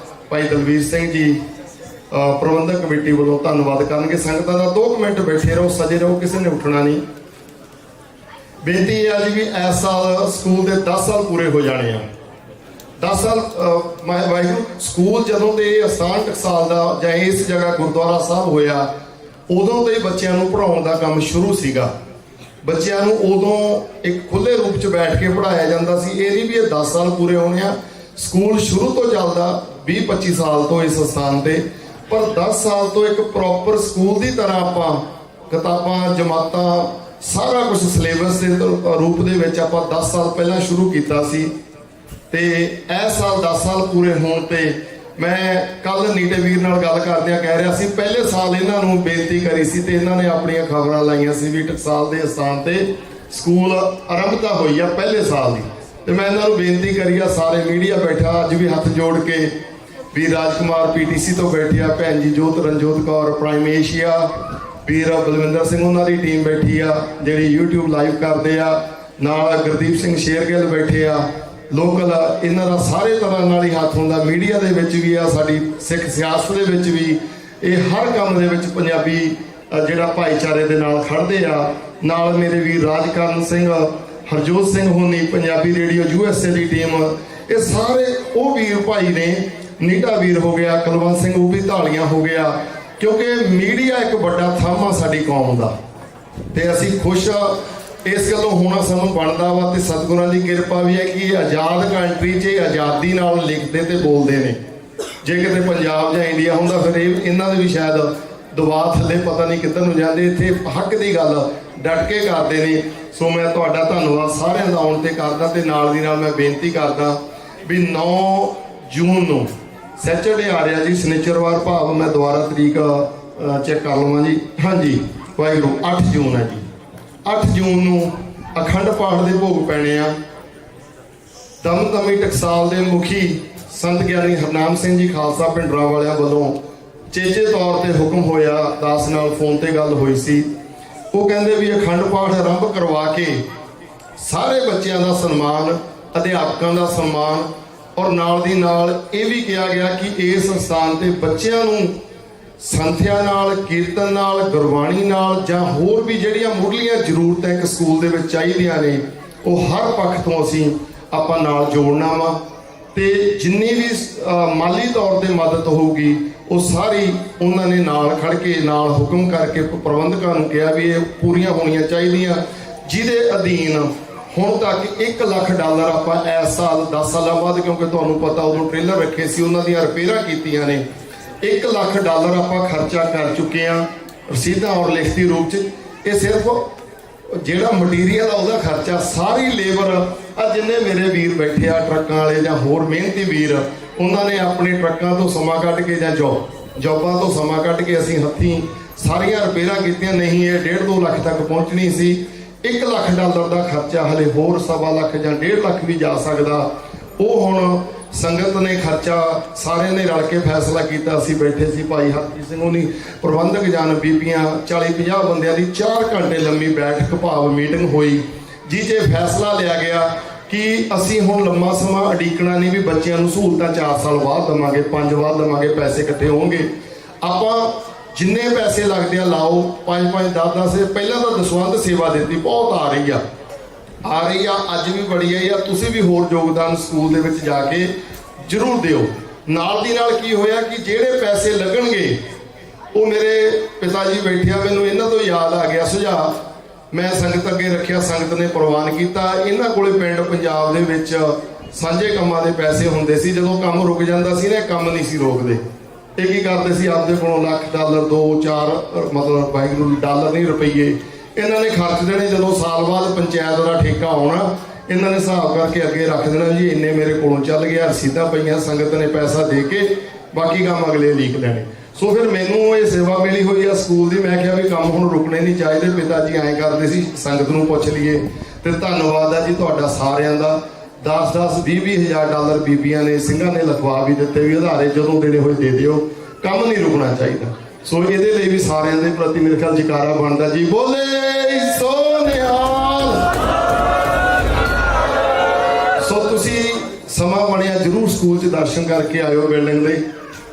ਭਾਈ ਦਲਵੀਰ ਸਿੰਘ ਜੀ ਪ੍ਰਬੰਧਕ ਕਮੇਟੀ ਵੱਲੋਂ ਧੰਨਵਾਦ ਕਰਨਗੇ। ਸੰਗਤਾਂ ਦਾ 2 ਮਿੰਟ ਬੈਠੇ ਰਹੋ, ਸਜੇ ਰਹੋ, ਕਿਸੇ ਨੇ ਉੱਠਣਾ ਨਹੀਂ। ਬੇਨਤੀ ਇਹ ਆ ਜੀ ਵੀ ਇਸ ਸਾਲ ਸਕੂਲ ਦੇ 10 ਸਾਲ ਪੂਰੇ ਹੋ ਜਾਣੇ ਆ। 10 ਸਾਲ ਵਾਹਿਗੁਰੂ ਸਕੂਲ ਜਦੋਂ ਦੇ ਅਸਥਾਨ ਟਕਸਾਲ ਦਾ ਜਾਂ ਇਸ ਜਗ੍ਹਾ ਗੁਰਦੁਆਰਾ ਸਾਹਿਬ ਹੋਇਆ, ਉਦੋਂ ਤੋਂ ਹੀ ਬੱਚਿਆਂ ਨੂੰ ਪੜ੍ਹਾਉਣ ਦਾ ਕੰਮ ਸ਼ੁਰੂ ਸੀਗਾ। ਬੱਚਿਆਂ ਨੂੰ ਉਦੋਂ ਇੱਕ ਖੁੱਲੇ ਰੂਪ 'ਚ ਬੈਠ ਕੇ ਪੜ੍ਹਾਇਆ ਜਾਂਦਾ ਸੀ। ਇਹ ਨਹੀਂ ਵੀ ਇਹ 10 ਸਾਲ ਪੂਰੇ ਹੋਣੇ ਆ। ਸਕੂਲ ਸ਼ੁਰੂ ਤੋਂ ਚੱਲਦਾ 20-25 ਸਾਲ ਤੋਂ ਇਸ ਸਥਾਨ ਤੇ, ਪਰ 10 ਸਾਲ ਤੋਂ ਇੱਕ ਪ੍ਰੋਪਰ ਸਕੂਲ ਦੀ ਤਰ੍ਹਾਂ ਆਪਾਂ ਕਿਤਾਬਾਂ, ਜਮਾਤਾਂ, ਸਾਰਾ ਕੁਝ ਸਿਲੇਬਸ ਦੇ ਰੂਪ ਦੇ ਵਿੱਚ ਆਪਾਂ 10 ਸਾਲ ਪਹਿਲਾਂ ਸ਼ੁਰੂ ਕੀਤਾ ਸੀ। ਤੇ ਇਸ ਸਾਲ 10 ਸਾਲ ਪੂਰੇ ਹੋਣ ਤੇ ਮੈਂ ਕੱਲ ਨੀਟੇ ਵੀਰ ਨਾਲ ਗੱਲ ਕਰਦਿਆਂ ਕਹਿ ਰਿਹਾ ਸੀ, ਪਹਿਲੇ ਸਾਲ ਇਹਨਾਂ ਨੂੰ ਬੇਨਤੀ ਕਰੀ ਸੀ ਤੇ ਇਹਨਾਂ ਨੇ ਆਪਣੀਆਂ ਖਬਰਾਂ ਲਾਈਆਂ ਸੀ ਵੀ ਟਕਸਾਲ ਦੇ ਸਥਾਨ ਤੇ ਸਕੂਲ ਆਰੰਭਤਾ ਹੋਈ ਆ ਪਹਿਲੇ ਸਾਲ ਦੀ। ਤੇ ਮੈਂ ਇਹਨਾਂ ਨੂੰ ਬੇਨਤੀ ਕਰੀ ਆ, ਸਾਰੇ ਮੀਡੀਆ ਬੈਠਾ ਅੱਜ ਵੀ ਹੱਥ ਜੋੜ ਕੇ, ਵੀਰ ਰਾਜਕੁਮਾਰ PTC ਤੋਂ ਬੈਠੇ ਆ, ਭੈਣ ਜੀ ਜੋਤ ਰਣਜੋਤ ਕੌਰ ਪ੍ਰਾਈਮ ਏਸ਼ੀਆ, ਵੀਰ ਬਲਵਿੰਦਰ ਸਿੰਘ ਉਹਨਾਂ ਦੀ ਟੀਮ ਬੈਠੀ ਆ ਜਿਹੜੀ YouTube ਲਾਈਵ ਕਰਦੇ ਆ, ਨਾਲ ਗੁਰਦੀਪ ਸਿੰਘ ਸ਼ੇਰਗਿੱਲ ਬੈਠੇ ਆ ਲੋਕਲ, ਇਹਨਾਂ ਦਾ ਸਾਰੇ ਤਰ੍ਹਾਂ ਨਾਲ ਹੀ ਹੱਥ ਹੁੰਦਾ। ਮੀਡੀਆ ਦੇ ਵਿੱਚ ਵੀ ਆ, ਸਾਡੀ ਸਿੱਖ ਸਿਆਸਤ ਦੇ ਵਿੱਚ ਵੀ, ਇਹ ਹਰ ਕੰਮ ਦੇ ਵਿੱਚ ਪੰਜਾਬੀ ਜਿਹੜਾ ਭਾਈਚਾਰੇ ਦੇ ਨਾਲ ਖੜਦੇ ਆ। ਨਾਲ ਮੇਰੇ ਵੀਰ ਰਾਜਕਰਨ ਸਿੰਘ, ਹਰਜੋਤ ਸਿੰਘ ਹੋਣੀ, ਪੰਜਾਬੀ ਰੇਡੀਓ USA ਦੀ ਟੀਮ, ਇਹ ਸਾਰੇ ਉਹ ਵੀਰ ਭਾਈ ਨੇ। ਨੀਟਾ ਵੀਰ ਹੋ ਗਿਆ, ਕੁਲਵੰਤ ਸਿੰਘ ਉਹ ਵੀ ਧਾਲੀਆਂ ਹੋ ਗਿਆ, ਕਿਉਂਕਿ ਮੀਡੀਆ ਇੱਕ ਵੱਡਾ ਥੰਮ ਆ ਸਾਡੀ ਕੌਮ ਦਾ। ਤੇ ਅਸੀਂ ਖੁਸ਼ ਆ ਇਸ ਗੱਲੋਂ ਹੋਣਾ ਸਾਨੂੰ ਬਣਦਾ ਵਾ। ਤੇ ਸਤਿਗੁਰਾਂ ਦੀ ਕਿਰਪਾ ਵੀ ਹੈ ਕਿ ਆਜ਼ਾਦ ਕੰਟਰੀ 'ਚ ਆਜ਼ਾਦੀ ਨਾਲ ਲਿਖਦੇ ਤੇ ਬੋਲਦੇ ਨੇ। ਜੇ ਕਿਤੇ ਪੰਜਾਬ ਜਾਂ ਇੰਡੀਆ ਹੁੰਦਾ ਫਿਰ ਇਹਨਾਂ ਦੇ ਵੀ ਸ਼ਾਇਦ ਦਬਾਅ ਥੱਲੇ ਪਤਾ ਨਹੀਂ ਕਿੱਧਰ ਨੂੰ ਜਾਂਦੇ। ਇੱਥੇ ਹੱਕ ਦੀ ਗੱਲ ਡਟ ਕੇ ਕਰਦੇ ਨੇ। ਸੋ ਮੈਂ ਤੁਹਾਡਾ ਧੰਨਵਾਦ ਸਾਰਿਆਂ ਦਾ ਆਉਣ ਤੇ ਕਰਦਾ, ਤੇ ਨਾਲ ਦੀ ਨਾਲ ਮੈਂ ਬੇਨਤੀ ਕਰਦਾ ਵੀ 9 ਜੂਨ ਨੂੰ ਸੈਚਰਡੇ ਆ ਰਿਹਾ ਜੀ, ਸ਼ਨੀਚਰਵਾਰ, ਭਾਵ ਮੈਂ ਦੁਬਾਰਾ ਤਰੀਕ ਚੈੱਕ ਕਰ ਲਵਾਂ ਜੀ। ਹਾਂਜੀ ਵਾਹਿਗੁਰੂ, 8 ਜੂਨ ਹੈ ਜੀ। 8 ਜੂਨ ਨੂੰ ਅਖੰਡ ਪਾਠ ਦੇ ਭੋਗ ਪੈਣੇ ਆ। ਦਮਦਮੀ ਟਕਸਾਲ ਦੇ ਮੁਖੀ ਸੰਤ ਗਿਆਨੀ ਹਰਨਾਮ ਸਿੰਘ ਜੀ ਖਾਲਸਾ ਪਿੰਡਰਾਂ ਵਾਲਿਆਂ ਵੱਲੋਂ ਚੇਚੇ ਤੌਰ ਤੇ ਹੁਕਮ ਹੋਇਆ, ਦਾਸ ਨਾਲ ਫੋਨ ਤੇ ਗੱਲ ਹੋਈ ਸੀ। ਉਹ ਕਹਿੰਦੇ ਵੀ ਅਖੰਡ ਪਾਠ ਆਰੰਭ ਕਰਵਾ ਕੇ ਸਾਰੇ ਬੱਚਿਆਂ ਦਾ ਸਨਮਾਨ, ਅਧਿਆਪਕਾਂ ਦਾ ਸਨਮਾਨ, ਔਰ ਨਾਲ ਦੀ ਨਾਲ ਇਹ ਵੀ ਕਿਹਾ ਗਿਆ ਕਿ ਇਸ ਸਥਾਨ ਤੇ ਬੱਚਿਆਂ ਨੂੰ ਸੰਥਿਆ ਨਾਲ, ਕੀਰਤਨ ਨਾਲ, ਗੁਰਬਾਣੀ ਨਾਲ ਜਾਂ ਹੋਰ ਵੀ ਜਿਹੜੀਆਂ ਮੁੱਢਲੀਆਂ ਜ਼ਰੂਰਤਾਂ ਇੱਕ ਸਕੂਲ ਦੇ ਵਿੱਚ ਚਾਹੀਦੀਆਂ ਨੇ, ਉਹ ਹਰ ਪੱਖ ਤੋਂ ਅਸੀਂ ਆਪਾਂ ਨਾਲ ਜੋੜਨਾ ਵਾ। ਤੇ ਜਿੰਨੀ ਵੀ ਮਾਲੀ ਤੌਰ ਤੇ ਮਦਦ ਹੋਊਗੀ ਉਹ ਸਾਰੀ ਉਹਨਾਂ ਨੇ ਨਾਲ ਖੜ ਕੇ, ਨਾਲ ਹੁਕਮ ਕਰਕੇ ਪ੍ਰਬੰਧਕਾਂ ਨੂੰ ਕਿਹਾ ਵੀ ਇਹ ਪੂਰੀਆਂ ਹੋਣੀਆਂ ਚਾਹੀਦੀਆਂ, ਜਿਹਦੇ ਅਧੀਨ ਹੁਣ ਤੱਕ $1 ਲੱਖ ਆਪਾਂ ਇਸ ਸਾਲ 10 ਸਾਲਾਂ ਬਾਅਦ, ਕਿਉਂਕਿ ਤੁਹਾਨੂੰ ਪਤਾ ਉਦੋਂ ਟ੍ਰੇਲਰ ਰੱਖੇ ਸੀ, ਉਹਨਾਂ ਦੀਆਂ ਰਿਪੇਅਰਾਂ ਕੀਤੀਆਂ ਨੇ। $1 ਲੱਖ ਆਪਾਂ ਖਰਚਾ ਕਰ ਚੁੱਕੇ ਹਾਂ ਰਸੀਦਾਂ ਔਰ ਲਿਖਤੀ ਰੂਪ 'ਚ। ਇਹ ਸਿਰਫ ਜਿਹੜਾ ਮਟੀਰੀਅਲ ਆ ਉਹਦਾ ਖਰਚਾ, ਸਾਰੀ ਲੇਬਰ ਆ ਜਿੰਨੇ ਮੇਰੇ ਵੀਰ ਬੈਠੇ ਆ ਟਰੱਕਾਂ ਵਾਲੇ ਜਾਂ ਹੋਰ ਮਿਹਨਤੀ ਵੀਰ, ਉਹਨਾਂ ਨੇ ਆਪਣੇ ਟਰੱਕਾਂ ਤੋਂ ਸਮਾਂ ਕੱਢ ਕੇ ਜਾਂ ਜੌਬਾਂ ਤੋਂ ਸਮਾਂ ਕੱਢ ਕੇ ਅਸੀਂ ਹੱਥੀਂ ਸਾਰੀਆਂ ਰਿਪੇਅਰਾਂ ਕੀਤੀਆਂ। ਨਹੀਂ ਇਹ 1.5-2 ਲੱਖ ਤੱਕ ਪਹੁੰਚਣੀ ਸੀ। $1 ਲੱਖ ਦਾ ਖਰਚਾ ਹਲੇ ਹੋਰ 1.25 ਲੱਖ ਜਾਂ 1.5 ਲੱਖ ਵੀ ਜਾ ਸਕਦਾ। ਉਹ ਹੁਣ ਸੰਗਤ ਨੇ ਖਰਚਾ ਸਾਰਿਆਂ ਨੇ ਰਲ ਕੇ ਫੈਸਲਾ ਕੀਤਾ। ਅਸੀਂ ਬੈਠੇ ਸੀ, ਭਾਈ ਹਰਜੀਤ ਸਿੰਘ ਹੋਣੀ, ਪ੍ਰਬੰਧਕ ਜਨ, ਬੀਬੀਆਂ, 40-50 ਬੰਦਿਆਂ ਦੀ 4 ਘੰਟੇ ਲੰਮੀ ਬੈਠਕ ਭਾਵ ਮੀਟਿੰਗ ਹੋਈ, ਜਿਹ 'ਚ ਫੈਸਲਾ ਲਿਆ ਗਿਆ ਕਿ ਅਸੀਂ ਹੁਣ ਲੰਮਾ ਸਮਾਂ ਉਡੀਕਣਾ ਨਹੀਂ ਵੀ ਬੱਚਿਆਂ ਨੂੰ ਸਹੂਲਤਾਂ 4 ਸਾਲ ਬਾਅਦ ਦੇਵਾਂਗੇ, 5 ਬਾਅਦ ਦੇਵਾਂਗੇ, ਪੈਸੇ ਇਕੱਠੇ ਹੋਣਗੇ। ਆਪਾਂ ਜਿੰਨੇ ਪੈਸੇ ਲੱਗਦੇ ਆ ਲਾਓ, 5-5, 10-10। ਪਹਿਲਾਂ ਤਾਂ ਦਸਵੰਧ ਸੇਵਾ ਦਿੱਤੀ, ਬਹੁਤ ਆ ਰਹੀ ਆ, ਅੱਜ ਵੀ ਬੜੀ ਆਈ ਆ। ਤੁਸੀਂ ਵੀ ਹੋਰ ਯੋਗਦਾਨ ਸਕੂਲ ਦੇ ਵਿੱਚ ਜਾ ਕੇ ਜ਼ਰੂਰ ਦਿਓ। ਨਾਲ ਦੀ ਨਾਲ ਕੀ ਹੋਇਆ ਕਿ ਜਿਹੜੇ ਪੈਸੇ ਲੱਗਣਗੇ, ਉਹ ਮੇਰੇ ਪਿਤਾ ਜੀ ਬੈਠੇ ਆ, ਮੈਨੂੰ ਇਹਨਾਂ ਤੋਂ ਯਾਦ ਆ ਗਿਆ ਸੁਝਾਅ, ਮੈਂ ਸੰਗਤ ਅੱਗੇ ਰੱਖਿਆ, ਸੰਗਤ ਨੇ ਪ੍ਰਵਾਨ ਕੀਤਾ। ਇਹਨਾਂ ਕੋਲੇ ਪਿੰਡ ਪੰਜਾਬ ਦੇ ਵਿੱਚ ਸਾਂਝੇ ਕੰਮਾਂ ਦੇ ਪੈਸੇ ਹੁੰਦੇ ਸੀ। ਜਦੋਂ ਕੰਮ ਰੁਕ ਜਾਂਦਾ ਸੀ ਨਾ, ਕੰਮ ਨਹੀਂ ਸੀ ਰੋਕਦੇ। ਇਹ ਕੀ ਕਰਦੇ ਸੀ, ਆਪਦੇ ਕੋਲੋਂ $1 2-4 ਮਤਲਬ ਵਾਹਿਗੁਰੂ ਡਾਲਰ ਨਹੀਂ ਰੁਪਈਏ ਇਹਨਾਂ ਨੇ ਖਰਚ ਦੇਣੇ। ਜਦੋਂ ਸਾਲ ਬਾਅਦ ਪੰਚਾਇਤ ਦਾ ਠੇਕਾ ਆਉਣਾ, ਇਹਨਾਂ ਨੇ ਹਿਸਾਬ ਕਰਕੇ ਅੱਗੇ ਰੱਖ ਦੇਣਾ ਜੀ, ਇੰਨੇ ਮੇਰੇ ਕੋਲੋਂ ਚੱਲ ਗਿਆ, ਰਸੀਦਾਂ ਪਈਆਂ, ਸੰਗਤ ਨੇ ਪੈਸਾ ਦੇ ਕੇ ਬਾਕੀ ਕੰਮ ਅਗਲੇ ਲੀਕ ਲੈਣੇ। ਸੋ ਫਿਰ ਮੈਨੂੰ ਇਹ ਸੇਵਾ ਮਿਲੀ ਹੋਈ ਆ ਸਕੂਲ ਦੀ। ਮੈਂ ਕਿਹਾ ਵੀ ਕੰਮ ਹੁਣ ਰੁਕਣੇ ਨਹੀਂ ਚਾਹੀਦੇ। ਪਿਤਾ ਜੀ ਐਂ ਕਰਦੇ ਸੀ, ਸੰਗਤ ਨੂੰ ਪੁੱਛ ਲਈਏ। ਤੇ ਧੰਨਵਾਦ ਆ ਜੀ ਤੁਹਾਡਾ ਸਾਰਿਆਂ ਦਾ। 10-10, $20-20 ਹਜ਼ਾਰ ਬੀਬੀਆਂ ਨੇ, ਸਿੰਘਾਂ ਨੇ ਲਿਖਵਾ ਵੀ ਦਿੱਤੇ ਵੀ ਉਧਾਰੇ ਜਦੋਂ ਦੇਣੇ ਹੋਏ ਦੇ ਦਿਓ, ਕੰਮ ਨਹੀਂ ਰੁਕਣਾ ਚਾਹੀਦਾ। ਸੋ ਇਹਦੇ ਲਈ ਵੀ ਸਾਰਿਆਂ ਦੇ ਪ੍ਰਤੀ ਮੇਰੇ ਖਿਆਲ ਜੈਕਾਰਾ ਬਣਦਾ ਜੀ, ਬੋਲੇ ਸੋ ਨਿਹਾਲ। ਸੋ ਤੁਸੀਂ ਸਮਾਂ ਬਣਿਆ ਜ਼ਰੂਰ ਸਕੂਲ 'ਚ ਦਰਸ਼ਨ ਕਰਕੇ ਆਇਓ ਬਿਲਡਿੰਗ ਦੇ।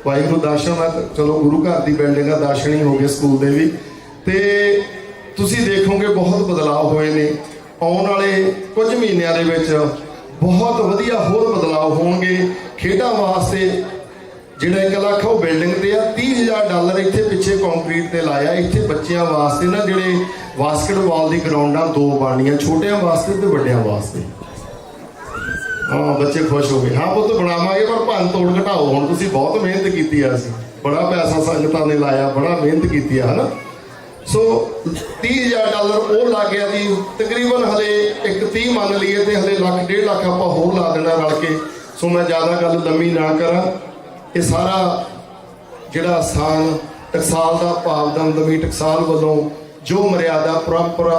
ਵਾਹਿਗੁਰੂ ਦਰਸ਼ਨ ਆ, ਚਲੋ ਗੁਰੂ ਘਰ ਦੀ ਬਿਲਡਿੰਗ ਆ, ਦਰਸ਼ਨ ਹੀ ਹੋ ਗਏ ਸਕੂਲ ਦੇ ਵੀ। ਤੇ ਤੁਸੀਂ ਦੇਖੋਗੇ ਬਹੁਤ ਬਦਲਾਅ ਹੋਏ ਨੇ। ਆਉਣ ਵਾਲੇ ਕੁਝ ਮਹੀਨਿਆਂ ਦੇ ਵਿੱਚ ਬਹੁਤ ਵਧੀਆ ਹੋਰ ਬਦਲਾਅ ਹੋਣਗੇ। ਖੇਡਾਂ ਵਾਸਤੇ ਜਿਹੜਾ 1 ਲੱਖ ਉਹ ਬਿਲਡਿੰਗ ਤੇ ਆ, $30,000 ਇੱਥੇ ਪਿੱਛੇ ਕੰਕਰੀਟ ਤੇ ਲਾਇਆ। ਇੱਥੇ ਬੱਚਿਆਂ ਵਾਸਤੇ ਨਾ ਜਿਹੜੇ ਬਾਸਕਟਬਾਲ ਦੀ ਗਰਾਊਂਡਾਂ 2 ਬਣਨੀਆਂ, ਛੋਟਿਆਂ ਵਾਸਤੇ ਤੇ ਵੱਡਿਆਂ ਵਾਸਤੇ। ਹਾਂ ਬੱਚੇ ਖੁਸ਼ ਹੋ ਗਏ। ਹਾਂ ਪੁੱਤ ਬਣਾਵਾਂਗੇ, ਪਰ ਭੰਨ ਤੋੜ ਘਟਾਓ। ਹੁਣ ਤੁਸੀਂ ਬਹੁਤ ਮਿਹਨਤ ਕੀਤੀ ਆ, ਅਸੀਂ ਬੜਾ ਪੈਸਾ ਸੰਗਤਾਂ ਨੇ ਲਾਇਆ, ਬੜਾ ਮਿਹਨਤ ਕੀਤੀ ਆ, ਹਨਾ। ਸੋ $30,000 ਉਹ ਲੱਗ ਗਿਆ ਜੀ। ਤਕਰੀਬਨ ਹਲੇ 30 ਮੰਨ ਲਈਏ ਤੇ ਹਲੇ 1.5 ਲੱਖ ਆਪਾਂ ਹੋਰ ਲਾ ਦੇਣਾ ਰਲ ਕੇ। ਸੋ ਮੈਂ ਜ਼ਿਆਦਾ ਗੱਲ ਲੰਮੀ ਨਾ ਕਰਾਂ। ਇਹ ਸਾਰਾ ਜਿਹੜਾ ਸਥਾਨ ਟਕਸਾਲ ਦਾ ਭਾਵ ਦਮਦਮੀ ਟਕਸਾਲ ਵੱਲੋਂ ਜੋ ਮਰਿਆਦਾ ਪਰੰਪਰਾ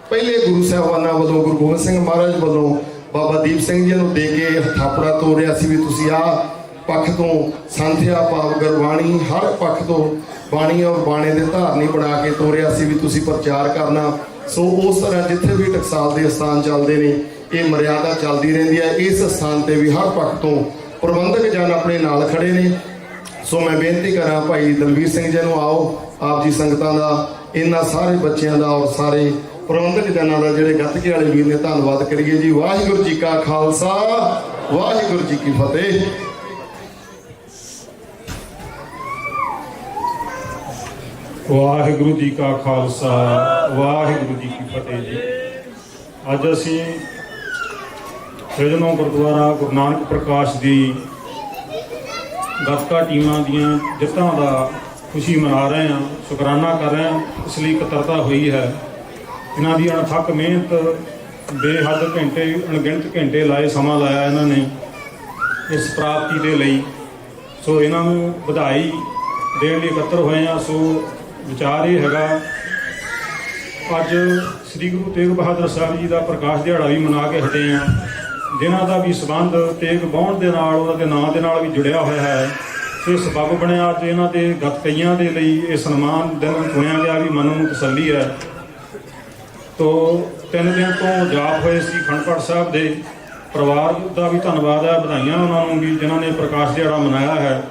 ਪਹਿਲੇ ਗੁਰੂ ਸਾਹਿਬਾਨਾਂ ਵੱਲੋਂ, ਗੁਰੂ ਗੋਬਿੰਦ ਸਿੰਘ ਮਹਾਰਾਜ ਵੱਲੋਂ ਬਾਬਾ ਦੀਪ ਸਿੰਘ ਜੀ ਨੂੰ ਦੇ ਕੇ ਥਾਪੜਾ ਤੋਰਿਆ ਸੀ ਵੀ ਤੁਸੀਂ ਆਹ ਪੱਖ ਤੋਂ ਸੰਥਿਆ ਭਾਵ ਗੁਰਬਾਣੀ, ਹਰ ਪੱਖ ਤੋਂ ਬਾਣੀ ਔਰ ਬਾਣੇ ਦੇ ਧਾਰਨੀ ਬਣਾ ਕੇ ਤੋਰਿਆ ਸੀ ਵੀ ਤੁਸੀਂ ਪ੍ਰਚਾਰ ਕਰਨਾ। ਸੋ ਉਸ ਤਰ੍ਹਾਂ ਜਿੱਥੇ ਵੀ ਟਕਸਾਲ ਦੇ ਸਥਾਨ ਚੱਲਦੇ ਨੇ, ਇਹ ਮਰਿਆਦਾ ਚੱਲਦੀ ਰਹਿੰਦੀ ਹੈ। ਇਸ ਸਥਾਨ ਤੇ ਵੀ ਹਰ ਪੱਖ ਤੋਂ ਪ੍ਰਬੰਧਕ ਜਨ ਆਪਣੇ ਨਾਲ ਖੜੇ ਨੇ। ਸੋ ਮੈਂ ਬੇਨਤੀ ਕਰਾਂ ਭਾਈ ਦਲਵੀਰ ਸਿੰਘ ਜੀ ਨੂੰ, ਆਓ ਆਪ ਜੀ ਸੰਗਤਾਂ ਦਾ, ਇਹਨਾਂ ਸਾਰੇ ਬੱਚਿਆਂ ਦਾ ਔਰ ਸਾਰੇ ਪ੍ਰਬੰਧਕ ਜਨਾਂ ਦਾ, ਜਿਹੜੇ ਗੱਤਕੇ ਵਾਲੇ ਵੀਰ ਨੇ, ਧੰਨਵਾਦ ਕਰੀਏ ਜੀ। ਵਾਹਿਗੁਰੂ ਜੀ ਕਾ ਖਾਲਸਾ, ਵਾਹਿਗੁਰੂ ਜੀ ਕੀ ਫਤਿਹ। ਵਾਹਿਗੁਰੂ ਜੀ ਕਾ ਖਾਲਸਾ, ਵਾਹਿਗੁਰੂ ਜੀ ਕੀ ਫਤਿਹ ਜੀ। ਅੱਜ ਅਸੀਂ ਫਰਿਜ਼ਨੋ ਗੁਰਦੁਆਰਾ ਗੁਰੂ ਨਾਨਕ ਪ੍ਰਕਾਸ਼ ਦੀ ਗੱਤਕਾ ਟੀਮਾਂ ਦੀਆਂ ਜਿੱਤਾਂ ਦਾ ਖੁਸ਼ੀ ਮਨਾ ਰਹੇ ਹਾਂ, ਸ਼ੁਕਰਾਨਾ ਕਰ ਰਹੇ ਹਾਂ। ਇਸ ਲਈ ਇਕੱਤਰਤਾ ਹੋਈ ਹੈ। ਇਹਨਾਂ ਦੀ ਅਣਥੱਕ ਮਿਹਨਤ, ਬੇਹੱਦ ਘੰਟੇ, ਅਣਗਿਣਤ ਘੰਟੇ ਲਾਏ, ਸਮਾਂ ਲਾਇਆ ਇਹਨਾਂ ਨੇ। ਇਸ ਪ੍ਰਾਪਤੀ ਦੇ ਲਈ। ਸੋ ਇਹਨਾਂ ਨੂੰ ਵਧਾਈ ਦੇਣ ਲਈ ਇਕੱਤਰ ਹੋਏ ਆ। ਸੋ ਵਿਚਾਰ ਇਹ ਹੈਗਾ, ਅੱਜ ਸ੍ਰੀ ਗੁਰੂ ਤੇਗ ਬਹਾਦਰ ਸਾਹਿਬ ਜੀ ਦਾ ਪ੍ਰਕਾਸ਼ ਦਿਹਾੜਾ ਵੀ ਮਨਾ ਕੇ ਹਟੇ ਆ, ਜਿਨ੍ਹਾਂ ਦਾ ਵੀ ਸੰਬੰਧ ਤੇਗ ਬਾਉਣ ਦੇ ਨਾਲ, ਉਹਨਾਂ ਦੇ ਨਾਂ ਦੇ ਨਾਲ ਵੀ ਜੁੜਿਆ ਹੋਇਆ ਹੈ। ਸੋ ਇਹ ਸਬੱਬ ਬਣਿਆ ਅੱਜ ਇਹਨਾਂ ਦੇ ਗੱਤਕਈਆਂ ਦੇ ਲਈ ਇਹ ਸਨਮਾਨ ਦਿਨ ਚੁਣਿਆ ਗਿਆ ਵੀ ਮਨ ਨੂੰ ਤਸੱਲੀ ਹੈ। ਤੋ 3 ਦਿਨ ਤੋਂ ਜਾਪ ਹੋਏ ਸੀ ਅਖੰਡ ਪਾਠ ਸਾਹਿਬ ਦੇ। ਪਰਿਵਾਰ ਦਾ ਵੀ ਧੰਨਵਾਦ ਹੈ, ਵਧਾਈਆਂ ਉਹਨਾਂ ਨੂੰ ਵੀ ਜਿਨ੍ਹਾਂ ਨੇ ਪ੍ਰਕਾਸ਼ ਦਿਹਾੜਾ ਮਨਾਇਆ ਹੈ।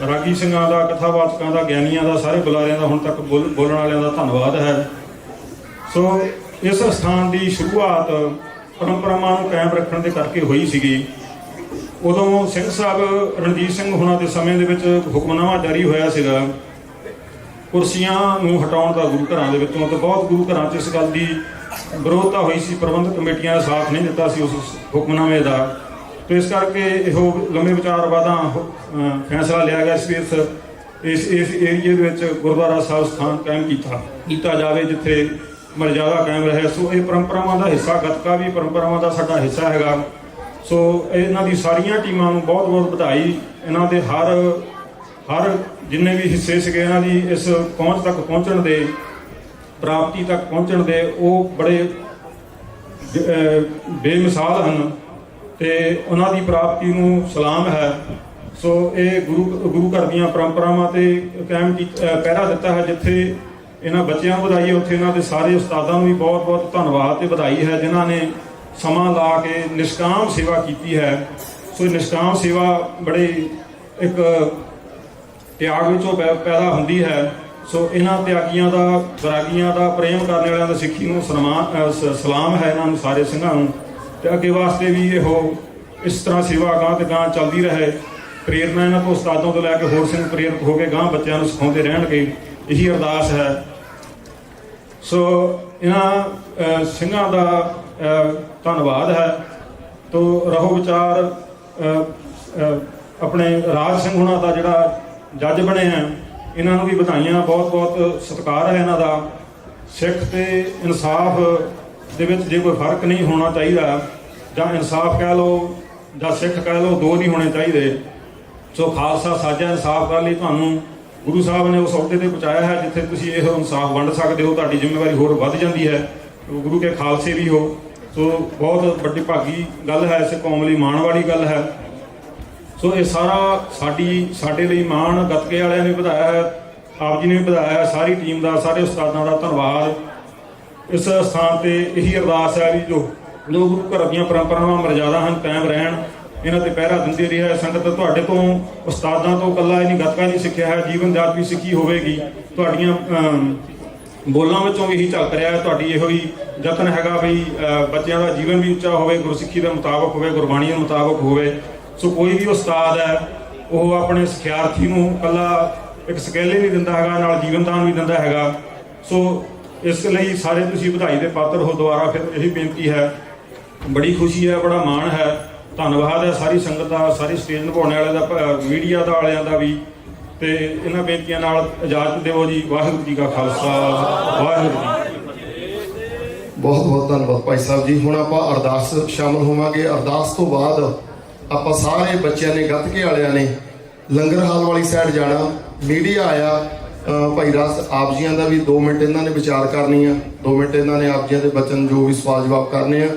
ਰਾਗੀ ਸਿੰਘਾਂ ਦਾ, ਕਥਾਵਾਚਕਾਂ ਦਾ, ਗਿਆਨੀਆਂ ਦਾ, ਸਾਰੇ ਬੁਲਾਰਿਆਂ ਦਾ, ਹੁਣ ਤੱਕ ਬੋਲਣ ਵਾਲਿਆਂ ਦਾ ਧੰਨਵਾਦ ਹੈ। ਸੋ ਇਸ ਸਥਾਨ ਦੀ ਸ਼ੁਰੂਆਤ ਪਰੰਪਰਾਵਾਂ ਨੂੰ ਕਾਇਮ ਰੱਖਣ ਦੇ ਕਰਕੇ ਹੋਈ ਸੀਗੀ। ਉਦੋਂ ਸਿੰਘ ਸਾਹਿਬ ਰਣਜੀਤ ਸਿੰਘ ਹੁਣਾਂ ਦੇ ਸਮੇਂ ਦੇ ਵਿੱਚ ਹੁਕਮਨਾਮਾ ਜਾਰੀ ਹੋਇਆ ਸੀਗਾ ਕੁਰਸੀਆਂ ਨੂੰ ਹਟਾਉਣ ਦਾ ਗੁਰੂ ਘਰਾਂ ਦੇ ਵਿੱਚੋਂ, ਤੇ ਬਹੁਤ ਗੁਰੂ ਘਰਾਂ 'ਚ ਇਸ ਗੱਲ ਦੀ ਵਿਰੋਧਤਾ ਹੋਈ ਸੀ। ਪ੍ਰਬੰਧਕ ਕਮੇਟੀਆਂ ਦਾ ਸਾਥ ਨਹੀਂ ਦਿੱਤਾ ਸੀ ਉਸ ਹੁਕਮਨਾਮੇ ਦਾ, ਤੇ ਇਸ ਕਰਕੇ ਇਹੋ ਲੰਮੇ ਵਿਚਾਰ ਬਾਅਦਾਂ ਫੈਸਲਾ ਲਿਆ ਗਿਆ ਸੀ ਇਸ ਏਰੀਏ ਦੇ ਵਿੱਚ ਗੁਰਦੁਆਰਾ ਸਾਹਿਬ ਸਥਾਨ ਕਾਇਮ ਕੀਤਾ ਜਾਵੇ, ਜਿੱਥੇ ਮਰਜ਼ਾਦਾ ਕਾਇਮ ਰਹੇ। ਸੋ ਇਹ ਪਰੰਪਰਾਵਾਂ ਦਾ ਹਿੱਸਾ, ਗੱਤਕਾ ਵੀ ਪਰੰਪਰਾਵਾਂ ਦਾ ਸਾਡਾ ਹਿੱਸਾ ਹੈਗਾ। ਸੋ ਇਹਨਾਂ ਦੀ ਸਾਰੀਆਂ ਟੀਮਾਂ ਨੂੰ ਬਹੁਤ ਬਹੁਤ ਵਧਾਈ। ਇਹਨਾਂ ਦੇ ਹਰ ਜਿੰਨੇ ਵੀ ਹਿੱਸੇ ਸੀਗੇ ਇਹਨਾਂ ਦੀ ਇਸ ਪਹੁੰਚ ਤੱਕ ਪਹੁੰਚਣ ਦੇ, ਪ੍ਰਾਪਤੀ ਤੱਕ ਪਹੁੰਚਣ ਦੇ, ਉਹ ਬੜੇ ਬੇਮਿਸਾਲ ਹਨ ਤੇ ਉਹਨਾਂ ਦੀ ਪ੍ਰਾਪਤੀ ਨੂੰ ਸਲਾਮ ਹੈ। ਸੋ ਇਹ ਗੁਰੂ ਘਰ ਦੀਆਂ ਪਰੰਪਰਾਵਾਂ ਤੇ ਕਾਇਮ ਪਹਿਰਾ ਦਿੱਤਾ ਹੈ। ਜਿੱਥੇ ਇਹਨਾਂ ਬੱਚਿਆਂ ਨੂੰ ਵਧਾਈ ਹੈ, ਉੱਥੇ ਇਹਨਾਂ ਦੇ ਸਾਰੇ ਉਸਤਾਦਾਂ ਨੂੰ ਵੀ ਬਹੁਤ ਬਹੁਤ ਧੰਨਵਾਦ ਤੇ ਵਧਾਈ ਹੈ, ਜਿਨ੍ਹਾਂ ਨੇ ਸਮਾਂ ਲਾ ਕੇ ਨਿਸ਼ਕਾਮ ਸੇਵਾ ਕੀਤੀ ਹੈ। ਸੋ ਨਿਸ਼ਕਾਮ ਸੇਵਾ ਬੜੇ ਇੱਕ ਤਿਆਗ ਵਿੱਚੋਂ ਪੈਦਾ ਹੁੰਦੀ ਹੈ। ਸੋ ਇਹਨਾਂ ਤਿਆਗੀਆਂ ਦਾ, ਵੈਰਾਗੀਆਂ ਦਾ, ਪ੍ਰੇਮ ਕਰਨ ਵਾਲਿਆਂ ਦਾ ਸਿੱਖੀ ਨੂੰ ਸਲਾਮ ਹੈ ਇਹਨਾਂ ਨੂੰ, ਸਾਰੇ ਸਿੰਘਾਂ ਨੂੰ। ਤੇ ਅੱਗੇ ਵਾਸਤੇ ਵੀ ਇਹੋ ਇਸ ਤਰ੍ਹਾਂ ਸੇਵਾ ਗਾਂ ਤੇ ਗਾਂ ਚੱਲਦੀ ਰਹੇ। ਪ੍ਰੇਰਨਾ ਇਹਨਾਂ ਤੋਂ, ਉਸਤਾਦਾਂ ਤੋਂ ਲੈ ਕੇ ਹੋਰ ਸਿੰਘ ਪ੍ਰੇਰਿਤ ਹੋ ਕੇ ਗਾਂ ਬੱਚਿਆਂ ਨੂੰ ਸਿਖਾਉਂਦੇ ਰਹਿਣਗੇ, ਇਹੀ ਅਰਦਾਸ ਹੈ। ਸੋ ਇਹਨਾਂ ਸਿੰਘਾਂ ਦਾ ਧੰਨਵਾਦ ਹੈ। ਤੋ ਰਹੋ ਵਿਚਾਰ ਆਪਣੇ ਰਾਜ ਸਿੰਘ ਹੁਣਾਂ ਦਾ ਜਿਹੜਾ ਜੱਜ ਬਣੇ ਆ, ਇਹਨਾਂ ਨੂੰ ਵੀ ਵਧਾਈਆਂ, ਬਹੁਤ ਬਹੁਤ ਸਤਿਕਾਰ ਹੈ ਇਹਨਾਂ ਦਾ। ਸਿੱਖ ਤੇ ਇਨਸਾਫ ਦੇ ਵਿੱਚ ਜੇ ਕੋਈ ਫਰਕ ਨਹੀਂ ਹੋਣਾ ਚਾਹੀਦਾ, ਜਾਂ ਇਨਸਾਫ ਕਹਿ ਲਓ ਜਾਂ ਸਿੱਖ ਕਹਿ ਲਓ, ਦੋ ਨਹੀਂ ਹੋਣੇ ਚਾਹੀਦੇ। ਸੋ ਖਾਲਸਾ ਸਾਂਝਾ ਇਨਸਾਫ ਕਰਨ ਲਈ ਤੁਹਾਨੂੰ ਗੁਰੂ ਸਾਹਿਬ ਨੇ ਉਸ ਅਹੁਦੇ ਤੇ ਪਹੁੰਚਾਇਆ ਹੈ, ਜਿੱਥੇ ਤੁਸੀਂ ਇਹ ਇਨਸਾਫ ਵੰਡ ਸਕਦੇ ਹੋ। ਤੁਹਾਡੀ ਜ਼ਿੰਮੇਵਾਰੀ ਹੋਰ ਵੱਧ ਜਾਂਦੀ ਹੈ, ਗੁਰੂ ਕੇ ਖਾਲਸੇ ਵੀ ਹੋ। ਸੋ ਬਹੁਤ ਵੱਡੀ ਭਾਗੀ ਗੱਲ ਹੈ, ਇਸ ਕੌਮ ਲਈ ਮਾਣ ਵਾਲੀ ਗੱਲ ਹੈ। ਸੋ ਇਹ ਸਾਰਾ ਸਾਡੇ ਲਈ ਮਾਣ ਗੱਤਕੇ ਵਾਲਿਆਂ ਨੇ ਵਧਾਇਆ ਹੈ, ਆਪ ਜੀ ਨੇ ਵੀ ਵਧਾਇਆ ਹੈ, ਸਾਰੀ ਟੀਮ ਦਾ, ਸਾਰੇ ਉਸਤਾਦਾਂ ਦਾ ਧੰਨਵਾਦ। ਇਸ ਸਥਾਨ ਤੇ ਇਹੀ ਅਰਦਾਸ ਹੈ ਵੀ ਜੋ ਗੁਰੂ ਘਰ ਦੀਆਂ ਪਰੰਪਰਾਵਾਂ ਮਰਜ਼ਾਦਾ ਹਨ, ਕਾਇਮ ਰਹਿਣ, ਇਹਨਾਂ ਤੇ ਪਹਿਰਾ ਦਿੰਦੇ ਰਿਹਾ ਸੰਗਤ। ਤੁਹਾਡੇ ਤੋਂ, ਉਸਤਾਦਾਂ ਤੋਂ ਇਕੱਲਾ ਇਹ ਨਹੀਂ ਗੱਤਕਾ ਨਹੀਂ ਸਿੱਖਿਆ ਹੈ, ਜੀਵਨ ਜਾਚ ਵੀ ਸਿੱਖੀ ਹੋਵੇਗੀ। ਤੁਹਾਡੀਆਂ ਬੋਲਾਂ ਵਿੱਚੋਂ ਵੀ ਇਹੀ ਝਲਕ ਰਿਹਾ ਹੈ, ਤੁਹਾਡੀ ਇਹੋ ਹੀ ਯਤਨ ਹੈਗਾ ਵੀ ਬੱਚਿਆਂ ਦਾ ਜੀਵਨ ਵੀ ਉੱਚਾ ਹੋਵੇ, ਗੁਰਸਿੱਖੀ ਦੇ ਮੁਤਾਬਕ ਹੋਵੇ, ਗੁਰਬਾਣੀ ਦੇ ਮੁਤਾਬਕ ਹੋਵੇ। ਸੋ ਕੋਈ ਵੀ ਉਸਤਾਦ ਹੈ ਉਹ ਆਪਣੇ ਸਿਖਿਆਰਥੀ ਨੂੰ ਇਕੱਲਾ ਇੱਕ ਸਕੇਲੇ ਨਹੀਂ ਦਿੰਦਾ ਹੈਗਾ, ਨਾਲ ਜੀਵਨਦਾਨ ਵੀ ਦਿੰਦਾ ਹੈਗਾ। ਸੋ ਇਸ ਲਈ ਸਾਰੇ ਤੁਸੀਂ ਵਧਾਈ ਦੇ ਪਾਤਰ ਹੋ। ਦੁਬਾਰਾ ਫਿਰ ਇਹੀ ਬੇਨਤੀ ਹੈ, ਬੜੀ ਖੁਸ਼ੀ ਹੈ, ਬੜਾ ਮਾਣ ਹੈ, ਧੰਨਵਾਦ ਹੈ ਸਾਰੀ ਸੰਗਤ ਦਾ, ਸਾਰੀ ਸਟੇਜ ਨਿਭਾਉਣ ਵਾਲਿਆਂ ਦਾ, ਮੀਡੀਆ ਦਾ ਵਾਲਿਆਂ ਦਾ ਵੀ। ਤੇ ਇਹਨਾਂ ਬੇਨਤੀਆਂ ਨਾਲ ਇਜਾਜ਼ਤ ਦਿਓ ਜੀ। ਵਾਹਿਗੁਰੂ ਜੀ ਕਾ ਖਾਲਸਾ, ਵਾਹਿਗੁਰੂ ਜੀ। ਬਹੁਤ ਬਹੁਤ ਧੰਨਵਾਦ ਭਾਈ ਸਾਹਿਬ ਜੀ। ਹੁਣ ਆਪਾਂ ਅਰਦਾਸ ਸ਼ਾਮਲ ਹੋਵਾਂਗੇ। ਅਰਦਾਸ ਤੋਂ ਬਾਅਦ ਆਪਾਂ ਸਾਰੇ ਬੱਚਿਆਂ ਨੇ, ਗੱਤਕੇ ਵਾਲਿਆਂ ਨੇ ਲੰਗਰ ਹਾਲ ਵਾਲੀ ਸਾਈਡ ਜਾਣਾ। ਮੀਡੀਆ ਆਇਆ, ਭਾਈ ਰਾਸ ਆਪ ਜੀਆਂ ਦਾ ਵੀ 2 ਮਿੰਟ ਇਹਨਾਂ ਨੇ ਵਿਚਾਰ ਕਰਨੀ ਆ। 2 ਮਿੰਟ ਇਹਨਾਂ ਨੇ ਆਪ ਜੀਆਂ ਦੇ ਬਚਨ ਜੋ ਵੀ ਸਵਾਲ ਜਵਾਬ ਕਰਨੇ ਆ।